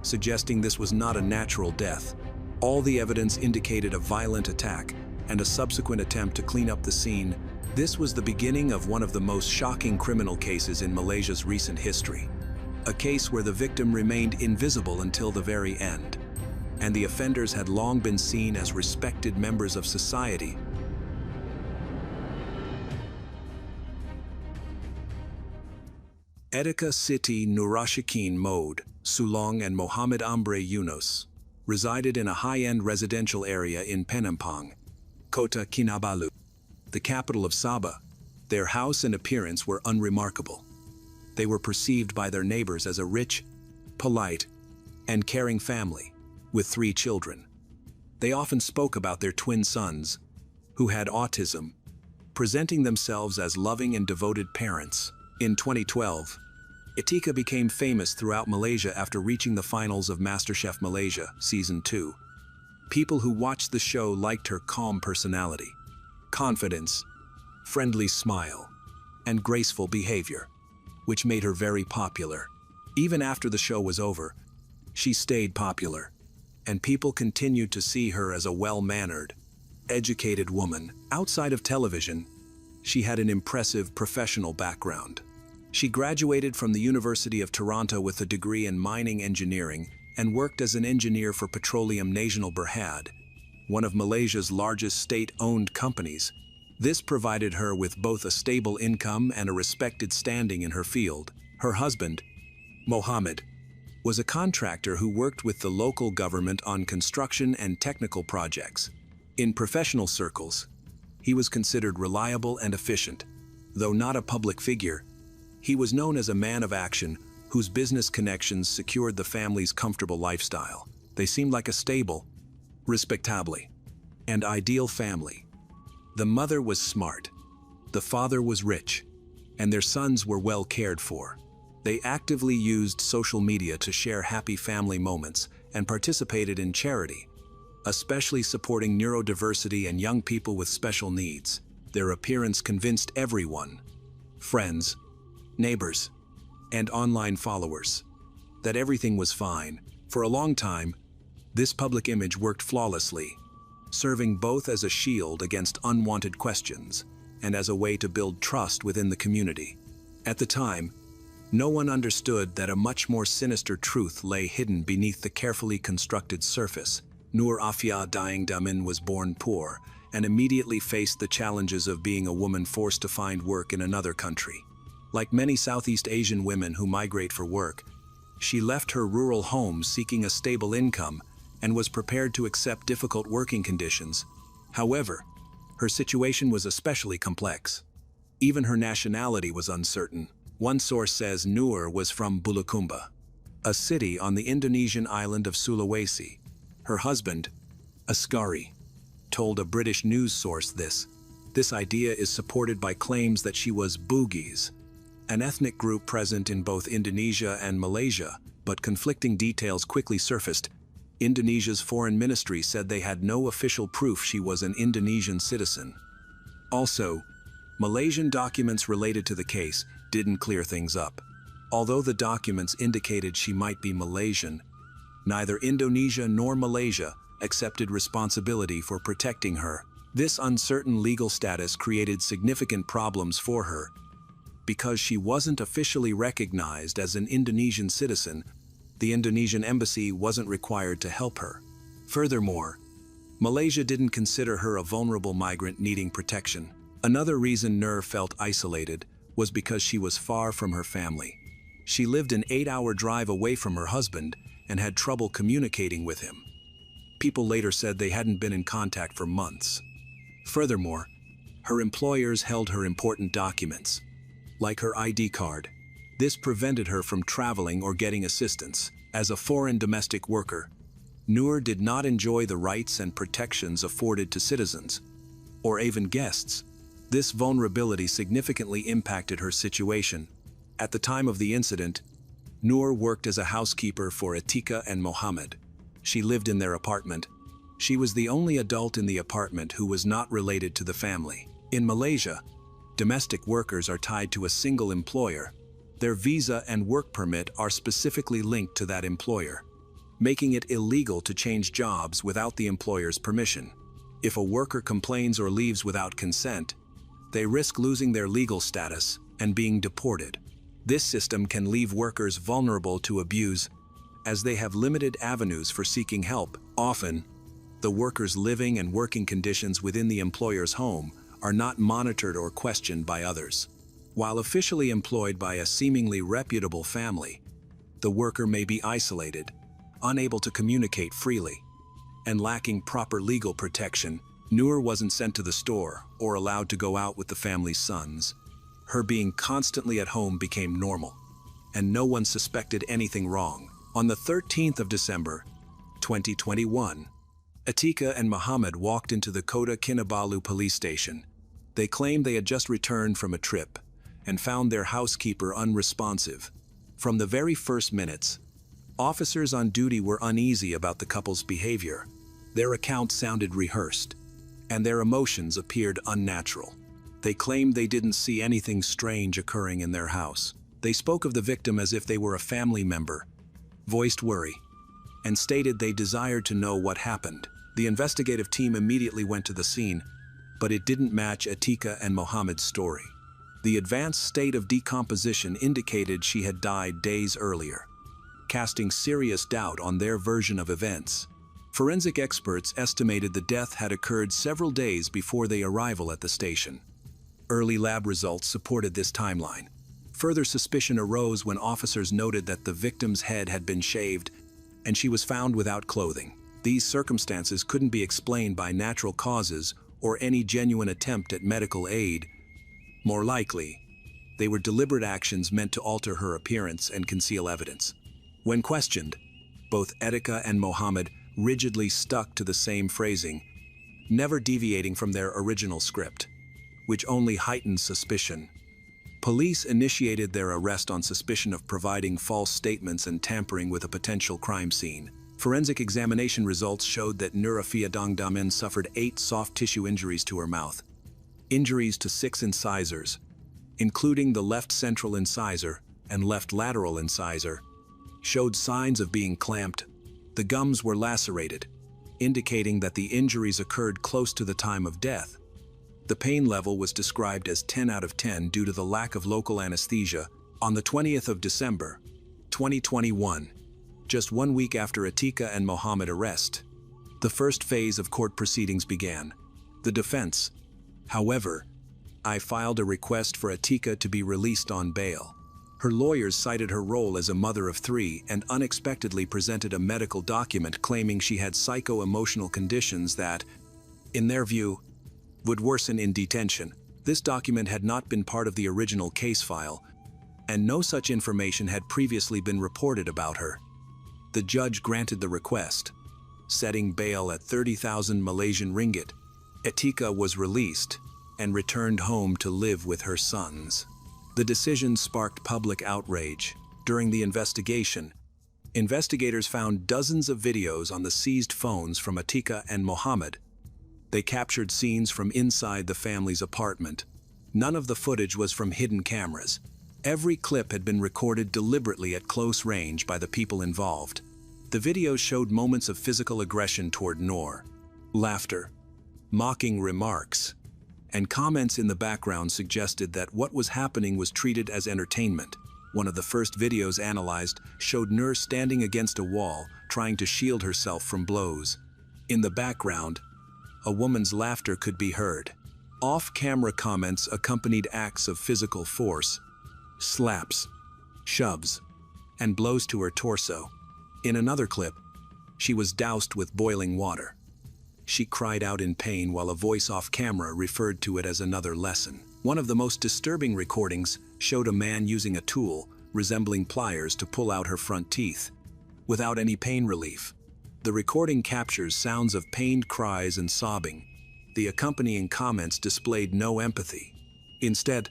suggesting this was not a natural death. All the evidence indicated a violent attack and a subsequent attempt to clean up the scene. This was the beginning of one of the most shocking criminal cases in Malaysia's recent history. A case where the victim remained invisible until the very end, and the offenders had long been seen as respected members of society. Etika Siti Nurashikin Mode, Sulong and Mohammed Ambre Yunus resided in a high-end residential area in Penampang, Kota Kinabalu, the capital of Sabah. Their house and appearance were unremarkable. They were perceived by their neighbors as a rich, polite, and caring family with 3 children. They often spoke about their twin sons, who had autism, presenting themselves as loving and devoted parents. In 2012, Etika became famous throughout Malaysia after reaching the finals of MasterChef Malaysia Season 2. People who watched the show liked her calm personality, confidence, friendly smile, and graceful behavior, which made her very popular. Even after the show was over, she stayed popular, and people continued to see her as a well-mannered, educated woman. Outside of television, she had an impressive professional background. She graduated from the University of Toronto with a degree in mining engineering and worked as an engineer for Petroleum Nasional Berhad, one of Malaysia's largest state-owned companies. This provided her with both a stable income and a respected standing in her field. Her husband, Mohammed, was a contractor who worked with the local government on construction and technical projects. In professional circles, he was considered reliable and efficient. Though not a public figure, he was known as a man of action whose business connections secured the family's comfortable lifestyle. They seemed like a stable, respectable, and ideal family. The mother was smart, the father was rich, and their sons were well cared for. They actively used social media to share happy family moments and participated in charity, especially supporting neurodiversity and young people with special needs. Their appearance convinced everyone, friends, neighbors, and online followers, that everything was fine. For a long time, this public image worked flawlessly, serving both as a shield against unwanted questions and as a way to build trust within the community. At the time, no one understood that a much more sinister truth lay hidden beneath the carefully constructed surface. Nur Afia Daing Damin was born poor and immediately faced the challenges of being a woman forced to find work in another country. Like many Southeast Asian women who migrate for work, she left her rural home seeking a stable income and was prepared to accept difficult working conditions. However, her situation was especially complex. Even her nationality was uncertain. One source says Nur was from Bulukumba, a city on the Indonesian island of Sulawesi. Her husband, Askari, told a British news source this. This idea is supported by claims that she was Bugis, an ethnic group present in both Indonesia and Malaysia, but conflicting details quickly surfaced. Indonesia's foreign ministry said they had no official proof she was an Indonesian citizen. Also, Malaysian documents related to the case didn't clear things up. Although the documents indicated she might be Malaysian, neither Indonesia nor Malaysia accepted responsibility for protecting her. This uncertain legal status created significant problems for her. Because she wasn't officially recognized as an Indonesian citizen, the Indonesian embassy wasn't required to help her. Furthermore, Malaysia didn't consider her a vulnerable migrant needing protection. Another reason Nur felt isolated was because she was far from her family. She lived an 8-hour drive away from her husband and had trouble communicating with him. People later said they hadn't been in contact for months. Furthermore, her employers held her important documents, like her ID card. This prevented her from traveling or getting assistance. As a foreign domestic worker, Nur did not enjoy the rights and protections afforded to citizens, or even guests. This vulnerability significantly impacted her situation. At the time of the incident, Noor worked as a housekeeper for Atika and Mohammed. She lived in their apartment. She was the only adult in the apartment who was not related to the family. In Malaysia, domestic workers are tied to a single employer. Their visa and work permit are specifically linked to that employer, making it illegal to change jobs without the employer's permission. If a worker complains or leaves without consent, they risk losing their legal status and being deported. This system can leave workers vulnerable to abuse, as they have limited avenues for seeking help. Often, the workers' living and working conditions within the employer's home are not monitored or questioned by others. While officially employed by a seemingly reputable family, the worker may be isolated, unable to communicate freely, and lacking proper legal protection. Noor wasn't sent to the store or allowed to go out with the family's sons. Her being constantly at home became normal, and no one suspected anything wrong. On the 13th of December, 2021, Atika and Mohammed walked into the Kota Kinabalu police station. They claimed they had just returned from a trip and found their housekeeper unresponsive. From the very first minutes, officers on duty were uneasy about the couple's behavior. Their account sounded rehearsed, and their emotions appeared unnatural. They claimed they didn't see anything strange occurring in their house. They spoke of the victim as if they were a family member, voiced worry, and stated they desired to know what happened. The investigative team immediately went to the scene, but it didn't match Atika and Mohammed's story. The advanced state of decomposition indicated she had died days earlier, casting serious doubt on their version of events. Forensic experts estimated the death had occurred several days before their arrival at the station. Early lab results supported this timeline. Further suspicion arose when officers noted that the victim's head had been shaved and she was found without clothing. These circumstances couldn't be explained by natural causes or any genuine attempt at medical aid. More likely, they were deliberate actions meant to alter her appearance and conceal evidence. When questioned, both Atika and Mohammed rigidly stuck to the same phrasing, never deviating from their original script, which only heightened suspicion. Police initiated their arrest on suspicion of providing false statements and tampering with a potential crime scene. Forensic examination results showed that Noor Dangdaman suffered 8 soft tissue injuries to her mouth, injuries to 6 incisors, including the left central incisor and left lateral incisor, showed signs of being clamped. The gums were lacerated, indicating that the injuries occurred close to the time of death. The pain level was described as 10 out of 10 due to the lack of local anesthesia. On the 20th of December, 2021, just 1 week after Atika and Mohammed arrest, the first phase of court proceedings began. The defense, however, filed a request for Atika to be released on bail. Her lawyers cited her role as a mother of 3 and unexpectedly presented a medical document claiming she had psycho-emotional conditions that, in their view, would worsen in detention. This document had not been part of the original case file, and no such information had previously been reported about her. The judge granted the request, setting bail at 30,000 Malaysian ringgit. Atika was released and returned home to live with her sons. The decision sparked public outrage. During the investigation, investigators found dozens of videos on the seized phones from Atika and Mohammed. They captured scenes from inside the family's apartment. None of the footage was from hidden cameras. Every clip had been recorded deliberately at close range by the people involved. The videos showed moments of physical aggression toward Noor, laughter, mocking remarks, and comments in the background suggested that what was happening was treated as entertainment. One of the first videos analyzed showed Noor standing against a wall, trying to shield herself from blows. In the background, a woman's laughter could be heard. Off-camera comments accompanied acts of physical force, slaps, shoves, and blows to her torso. In another clip, she was doused with boiling water. She cried out in pain while a voice off-camera referred to it as another lesson. One of the most disturbing recordings showed a man using a tool resembling pliers to pull out her front teeth, without any pain relief. The recording captures sounds of pained cries and sobbing. the accompanying comments displayed no empathy. Instead,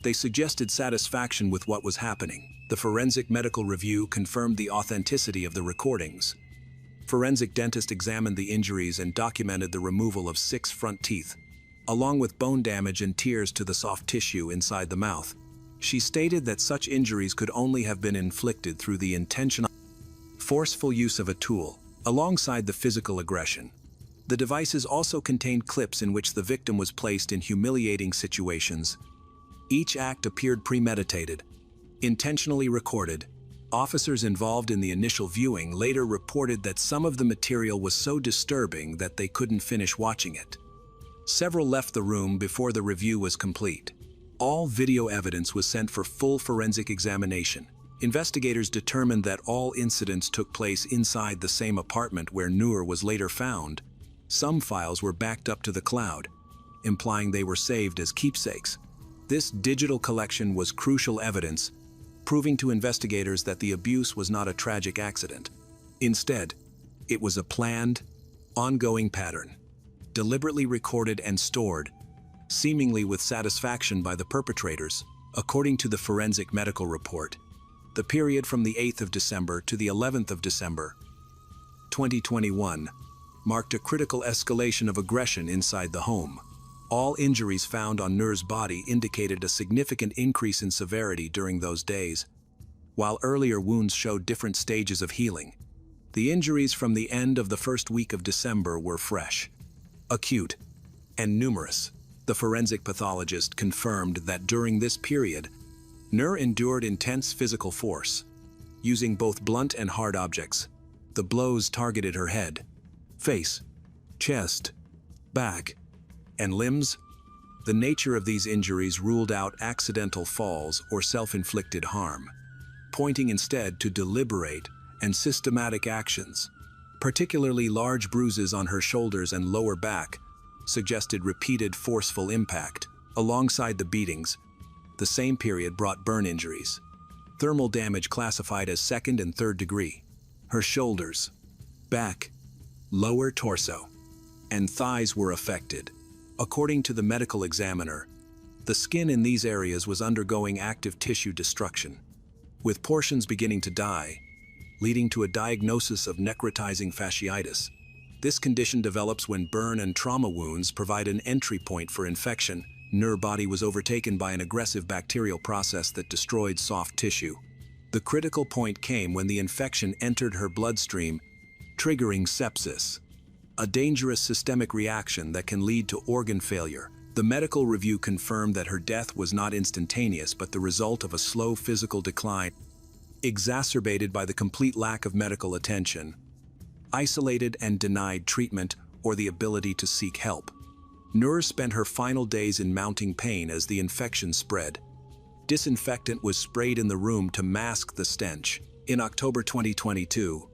they suggested satisfaction with what was happening. The forensic medical review confirmed the authenticity of the recordings. Forensic dentist examined the injuries and documented the removal of 6 front teeth, along with bone damage and tears to the soft tissue inside the mouth. She stated that such injuries could only have been inflicted through the intentional, forceful use of a tool, alongside the physical aggression. The devices also contained clips in which the victim was placed in humiliating situations. Each act appeared premeditated, intentionally recorded. Officers involved in the initial viewing later reported that some of the material was so disturbing that they couldn't finish watching it. Several left the room before the review was complete. All video evidence was sent for full forensic examination. Investigators determined that all incidents took place inside the same apartment where Noor was later found. Some files were backed up to the cloud, implying they were saved as keepsakes. This digital collection was crucial evidence, proving to investigators that the abuse was not a tragic accident. Instead, it was a planned, ongoing pattern, deliberately recorded and stored, seemingly with satisfaction by the perpetrators. According to the forensic medical report, the period from the 8th of December to the 11th of December, 2021, marked a critical escalation of aggression inside the home. All injuries found on Noor's body indicated a significant increase in severity during those days. While earlier wounds showed different stages of healing, the injuries from the end of the first week of December were fresh, acute, and numerous. The forensic pathologist confirmed that during this period, Noor endured intense physical force. Using both blunt and hard objects, the blows targeted her head, face, chest, back, and limbs. The nature of these injuries ruled out accidental falls or self-inflicted harm, pointing instead to deliberate and systematic actions. Particularly large bruises on her shoulders and lower back suggested repeated forceful impact. Alongside the beatings, the same period brought burn injuries, thermal damage classified as 2nd and 3rd degree. Her shoulders, back, lower torso, and thighs were affected. According to the medical examiner, the skin in these areas was undergoing active tissue destruction, with portions beginning to die, leading to a diagnosis of necrotizing fasciitis. This condition develops when burn and trauma wounds provide an entry point for infection. Noor's body was overtaken by an aggressive bacterial process that destroyed soft tissue. The critical point came when the infection entered her bloodstream, triggering sepsis, a dangerous systemic reaction that can lead to organ failure. The medical review confirmed that her death was not instantaneous but the result of a slow physical decline, exacerbated by the complete lack of medical attention, isolated and denied treatment, or the ability to seek help. Noor spent her final days in mounting pain as the infection spread. Disinfectant was sprayed in the room to mask the stench. In October 2022,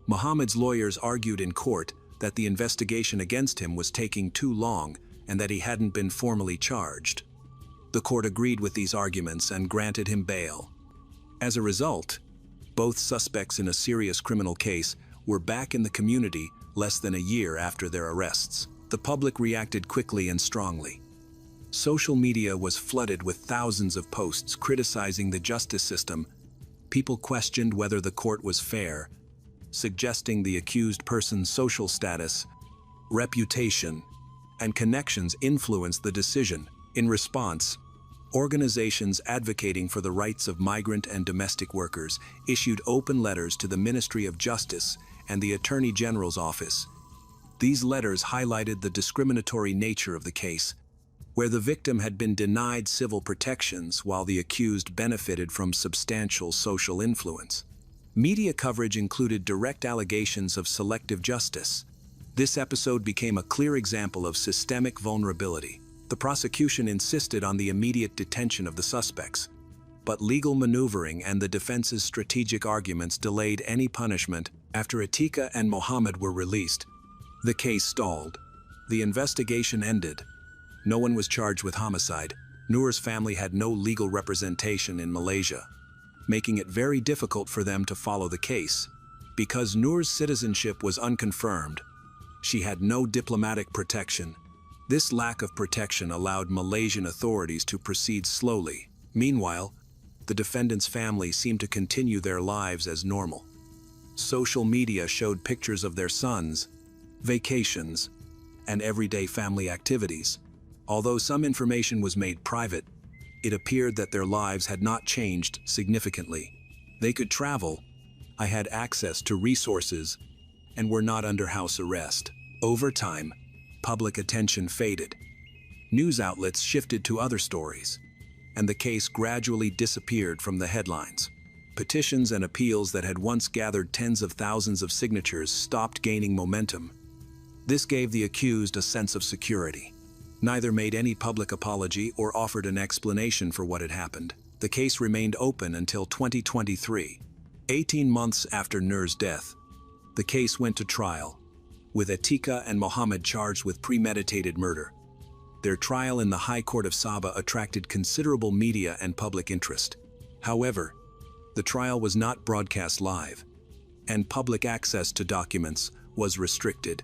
Mohammed's lawyers argued in court that the investigation against him was taking too long and that he hadn't been formally charged. The court agreed with these arguments and granted him bail. As a result, both suspects in a serious criminal case were back in the community less than a year after their arrests. The public reacted quickly and strongly. Social media was flooded with thousands of posts criticizing the justice system. People questioned whether the court was fair, suggesting the accused person's social status, reputation, and connections influenced the decision. In response, organizations advocating for the rights of migrant and domestic workers issued open letters to the Ministry of Justice and the Attorney General's office. These letters highlighted the discriminatory nature of the case, where the victim had been denied civil protections while the accused benefited from substantial social influence. Media coverage included direct allegations of selective justice. This episode became a clear example of systemic vulnerability. The prosecution insisted on the immediate detention of the suspects, but legal maneuvering and the defense's strategic arguments delayed any punishment. After Atika and Mohammed were released, the case stalled. The investigation ended. No one was charged with homicide. Noor's family had no legal representation in Malaysia, making it very difficult for them to follow the case. Because Noor's citizenship was unconfirmed, she had no diplomatic protection, This lack of protection allowed Malaysian authorities to proceed slowly. Meanwhile, the defendant's family seemed to continue their lives as normal. Social media showed pictures of their sons, vacations, and everyday family activities. Although some information was made private, it appeared that their lives had not changed significantly. They could travel, I had access to resources, and were not under house arrest. Over time, public attention faded. News outlets shifted to other stories, and the case gradually disappeared from the headlines. Petitions and appeals that had once gathered tens of thousands of signatures stopped gaining momentum. This gave the accused a sense of security. Neither made any public apology or offered an explanation for what had happened. The case remained open until 2023. 18 months after Nur's death, the case went to trial, with Atika and Mohammed charged with premeditated murder. Their trial in the High Court of Sabah attracted considerable media and public interest. However, the trial was not broadcast live, and public access to documents was restricted.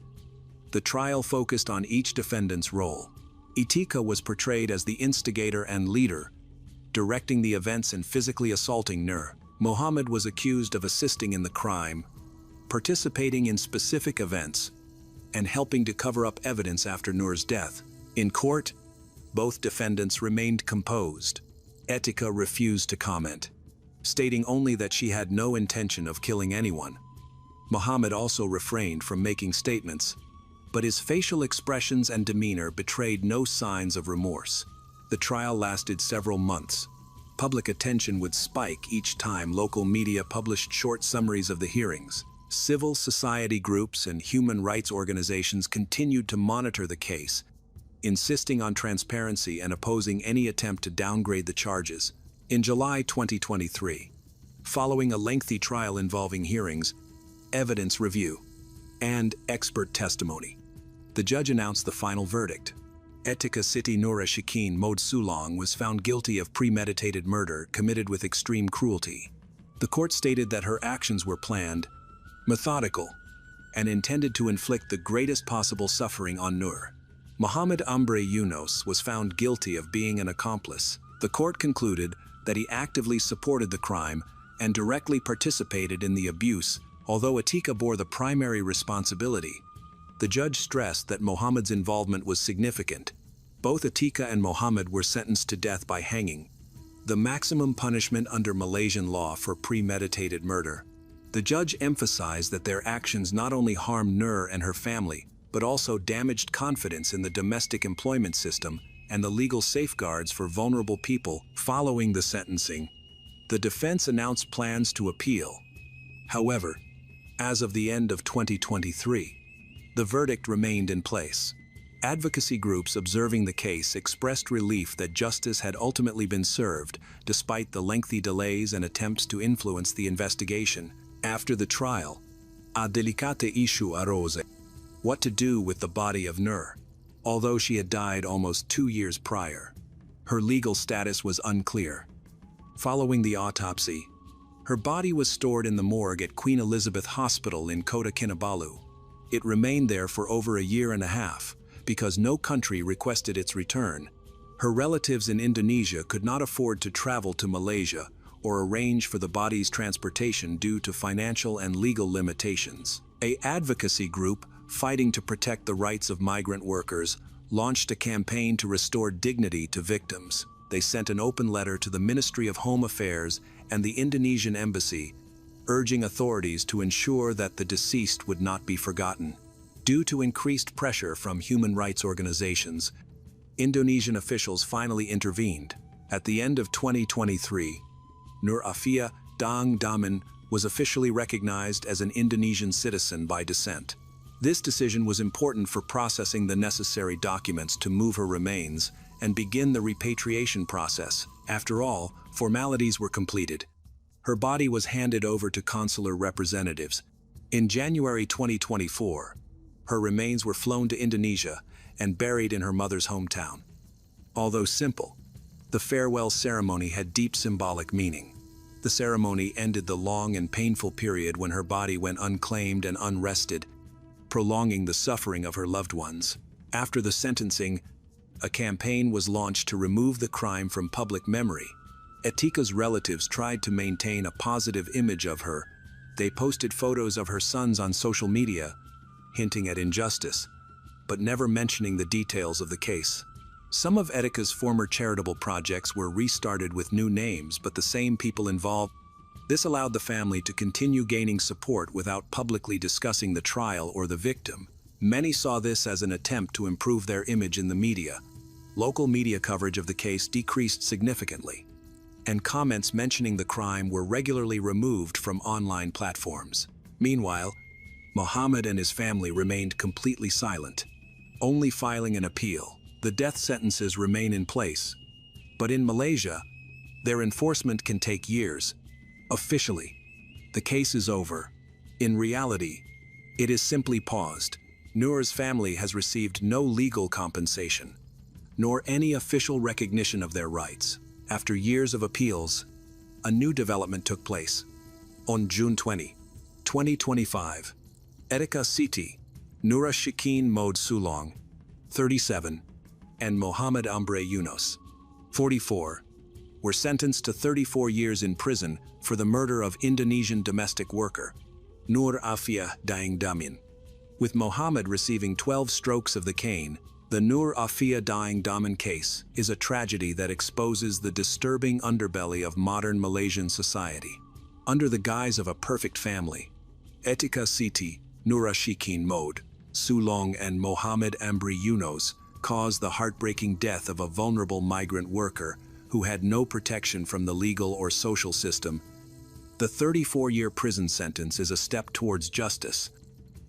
The trial focused on each defendant's role. Atika was portrayed as the instigator and leader, directing the events and physically assaulting Nur. Mohammed was accused of assisting in the crime, participating in specific events, and helping to cover up evidence after Nur's death. In court, both defendants remained composed. Atika refused to comment, stating only that she had no intention of killing anyone. Mohammed also refrained from making statements, but his facial expressions and demeanor betrayed no signs of remorse. The trial lasted several months. Public attention would spike each time local media published short summaries of the hearings. Civil society groups and human rights organizations continued to monitor the case, insisting on transparency and opposing any attempt to downgrade the charges. In July 2023, following a lengthy trial involving hearings, evidence review, and expert testimony, the judge announced the final verdict. Atika Siti Nura Shikin Mod Sulong was found guilty of premeditated murder committed with extreme cruelty. The court stated that her actions were planned, methodical, and intended to inflict the greatest possible suffering on Nur. Mohammed Ambre Yunus was found guilty of being an accomplice. The court concluded that he actively supported the crime and directly participated in the abuse. Although Atika bore the primary responsibility, the judge stressed that Mohammed's involvement was significant. Both Atika and Mohammed were sentenced to death by hanging, the maximum punishment under Malaysian law for premeditated murder. The judge emphasized that their actions not only harmed Nur and her family, but also damaged confidence in the domestic employment system and the legal safeguards for vulnerable people. Following the sentencing, the defense announced plans to appeal. However, as of the end of 2023, the verdict remained in place. Advocacy groups observing the case expressed relief that justice had ultimately been served, despite the lengthy delays and attempts to influence the investigation. After the trial, a delicate issue arose: what to do with the body of Nur. Although she had died almost 2 years prior, her legal status was unclear. Following the autopsy, her body was stored in the morgue at Queen Elizabeth Hospital in Kota Kinabalu. It remained there for over a year and a half, because no country requested its return. Her relatives in Indonesia could not afford to travel to Malaysia or arrange for the body's transportation due to financial and legal limitations. An advocacy group fighting to protect the rights of migrant workers launched a campaign to restore dignity to victims. They sent an open letter to the Ministry of Home Affairs and the Indonesian Embassy, urging authorities to ensure that the deceased would not be forgotten. Due to increased pressure from human rights organizations, Indonesian officials finally intervened. At the end of 2023, Nur Afia Dang Daman was officially recognized as an Indonesian citizen by descent. This decision was important for processing the necessary documents to move her remains and begin the repatriation process. After all, formalities were completed. Her body was handed over to consular representatives. In January 2024, her remains were flown to Indonesia and buried in her mother's hometown. Although simple, the farewell ceremony had deep symbolic meaning. The ceremony ended the long and painful period when her body went unclaimed and unrested, prolonging the suffering of her loved ones. After the sentencing, a campaign was launched to remove the crime from public memory. Etika's relatives tried to maintain a positive image of her. They posted photos of her sons on social media, hinting at injustice, but never mentioning the details of the case. Some of Etika's former charitable projects were restarted with new names, but the same people involved. This allowed the family to continue gaining support without publicly discussing the trial or the victim. Many saw this as an attempt to improve their image in the media. Local media coverage of the case decreased significantly, and comments mentioning the crime were regularly removed from online platforms. Meanwhile, Mohammed and his family remained completely silent, only filing an appeal. The death sentences remain in place, but in Malaysia, their enforcement can take years. Officially, the case is over. In reality, it is simply paused. Noor's family has received no legal compensation, nor any official recognition of their rights. After years of appeals, a new development took place. On June 20, 2025, Etika Siti, Noura Shikin Mohd Sulong, 37, and Mohammed Ambre Yunus, 44, were sentenced to 34 years in prison for the murder of Indonesian domestic worker, Nur Afia Daeng Damin. With Mohammed receiving 12 strokes of the cane, the Nur Afia Daeng Damin case is a tragedy that exposes the disturbing underbelly of modern Malaysian society. Under the guise of a perfect family, Etika Siti, Noura Shikin Mohd Sulong and Mohammed Ambre Yunus caused the heartbreaking death of a vulnerable migrant worker who had no protection from the legal or social system. The 34-year prison sentence is a step towards justice,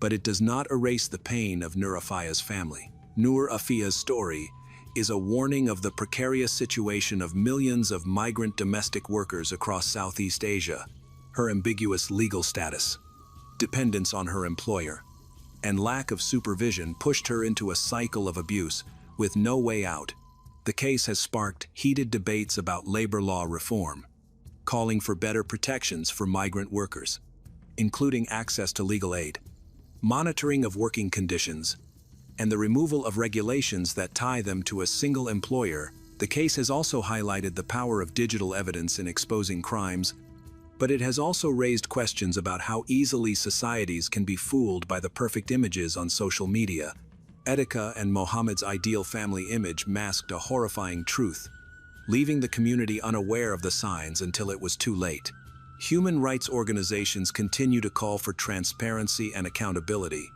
but it does not erase the pain of Nur Afia's family. Nur Afia's story is a warning of the precarious situation of millions of migrant domestic workers across Southeast Asia. Her ambiguous legal status, dependence on her employer, and lack of supervision pushed her into a cycle of abuse with no way out. The case has sparked heated debates about labor law reform, calling for better protections for migrant workers, including access to legal aid, monitoring of working conditions, and the removal of regulations that tie them to a single employer. The case has also highlighted the power of digital evidence in exposing crimes, but it has also raised questions about how easily societies can be fooled by the perfect images on social media. Etika and Mohammed's ideal family image masked a horrifying truth, leaving the community unaware of the signs until it was too late. Human rights organizations continue to call for transparency and accountability,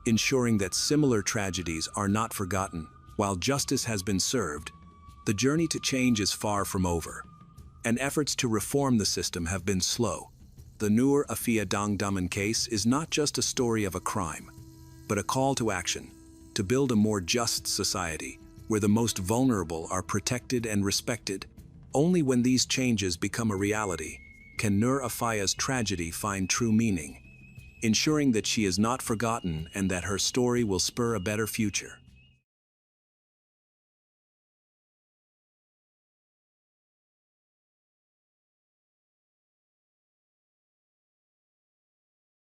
ensuring that similar tragedies are not forgotten. While justice has been served, the journey to change is far from over, and efforts to reform the system have been slow. The Nur Afia Daeng Damin case is not just a story of a crime, but a call to action, to build a more just society, where the most vulnerable are protected and respected. Only when these changes become a reality can Nur Afia's tragedy find true meaning, ensuring that she is not forgotten and that her story will spur a better future.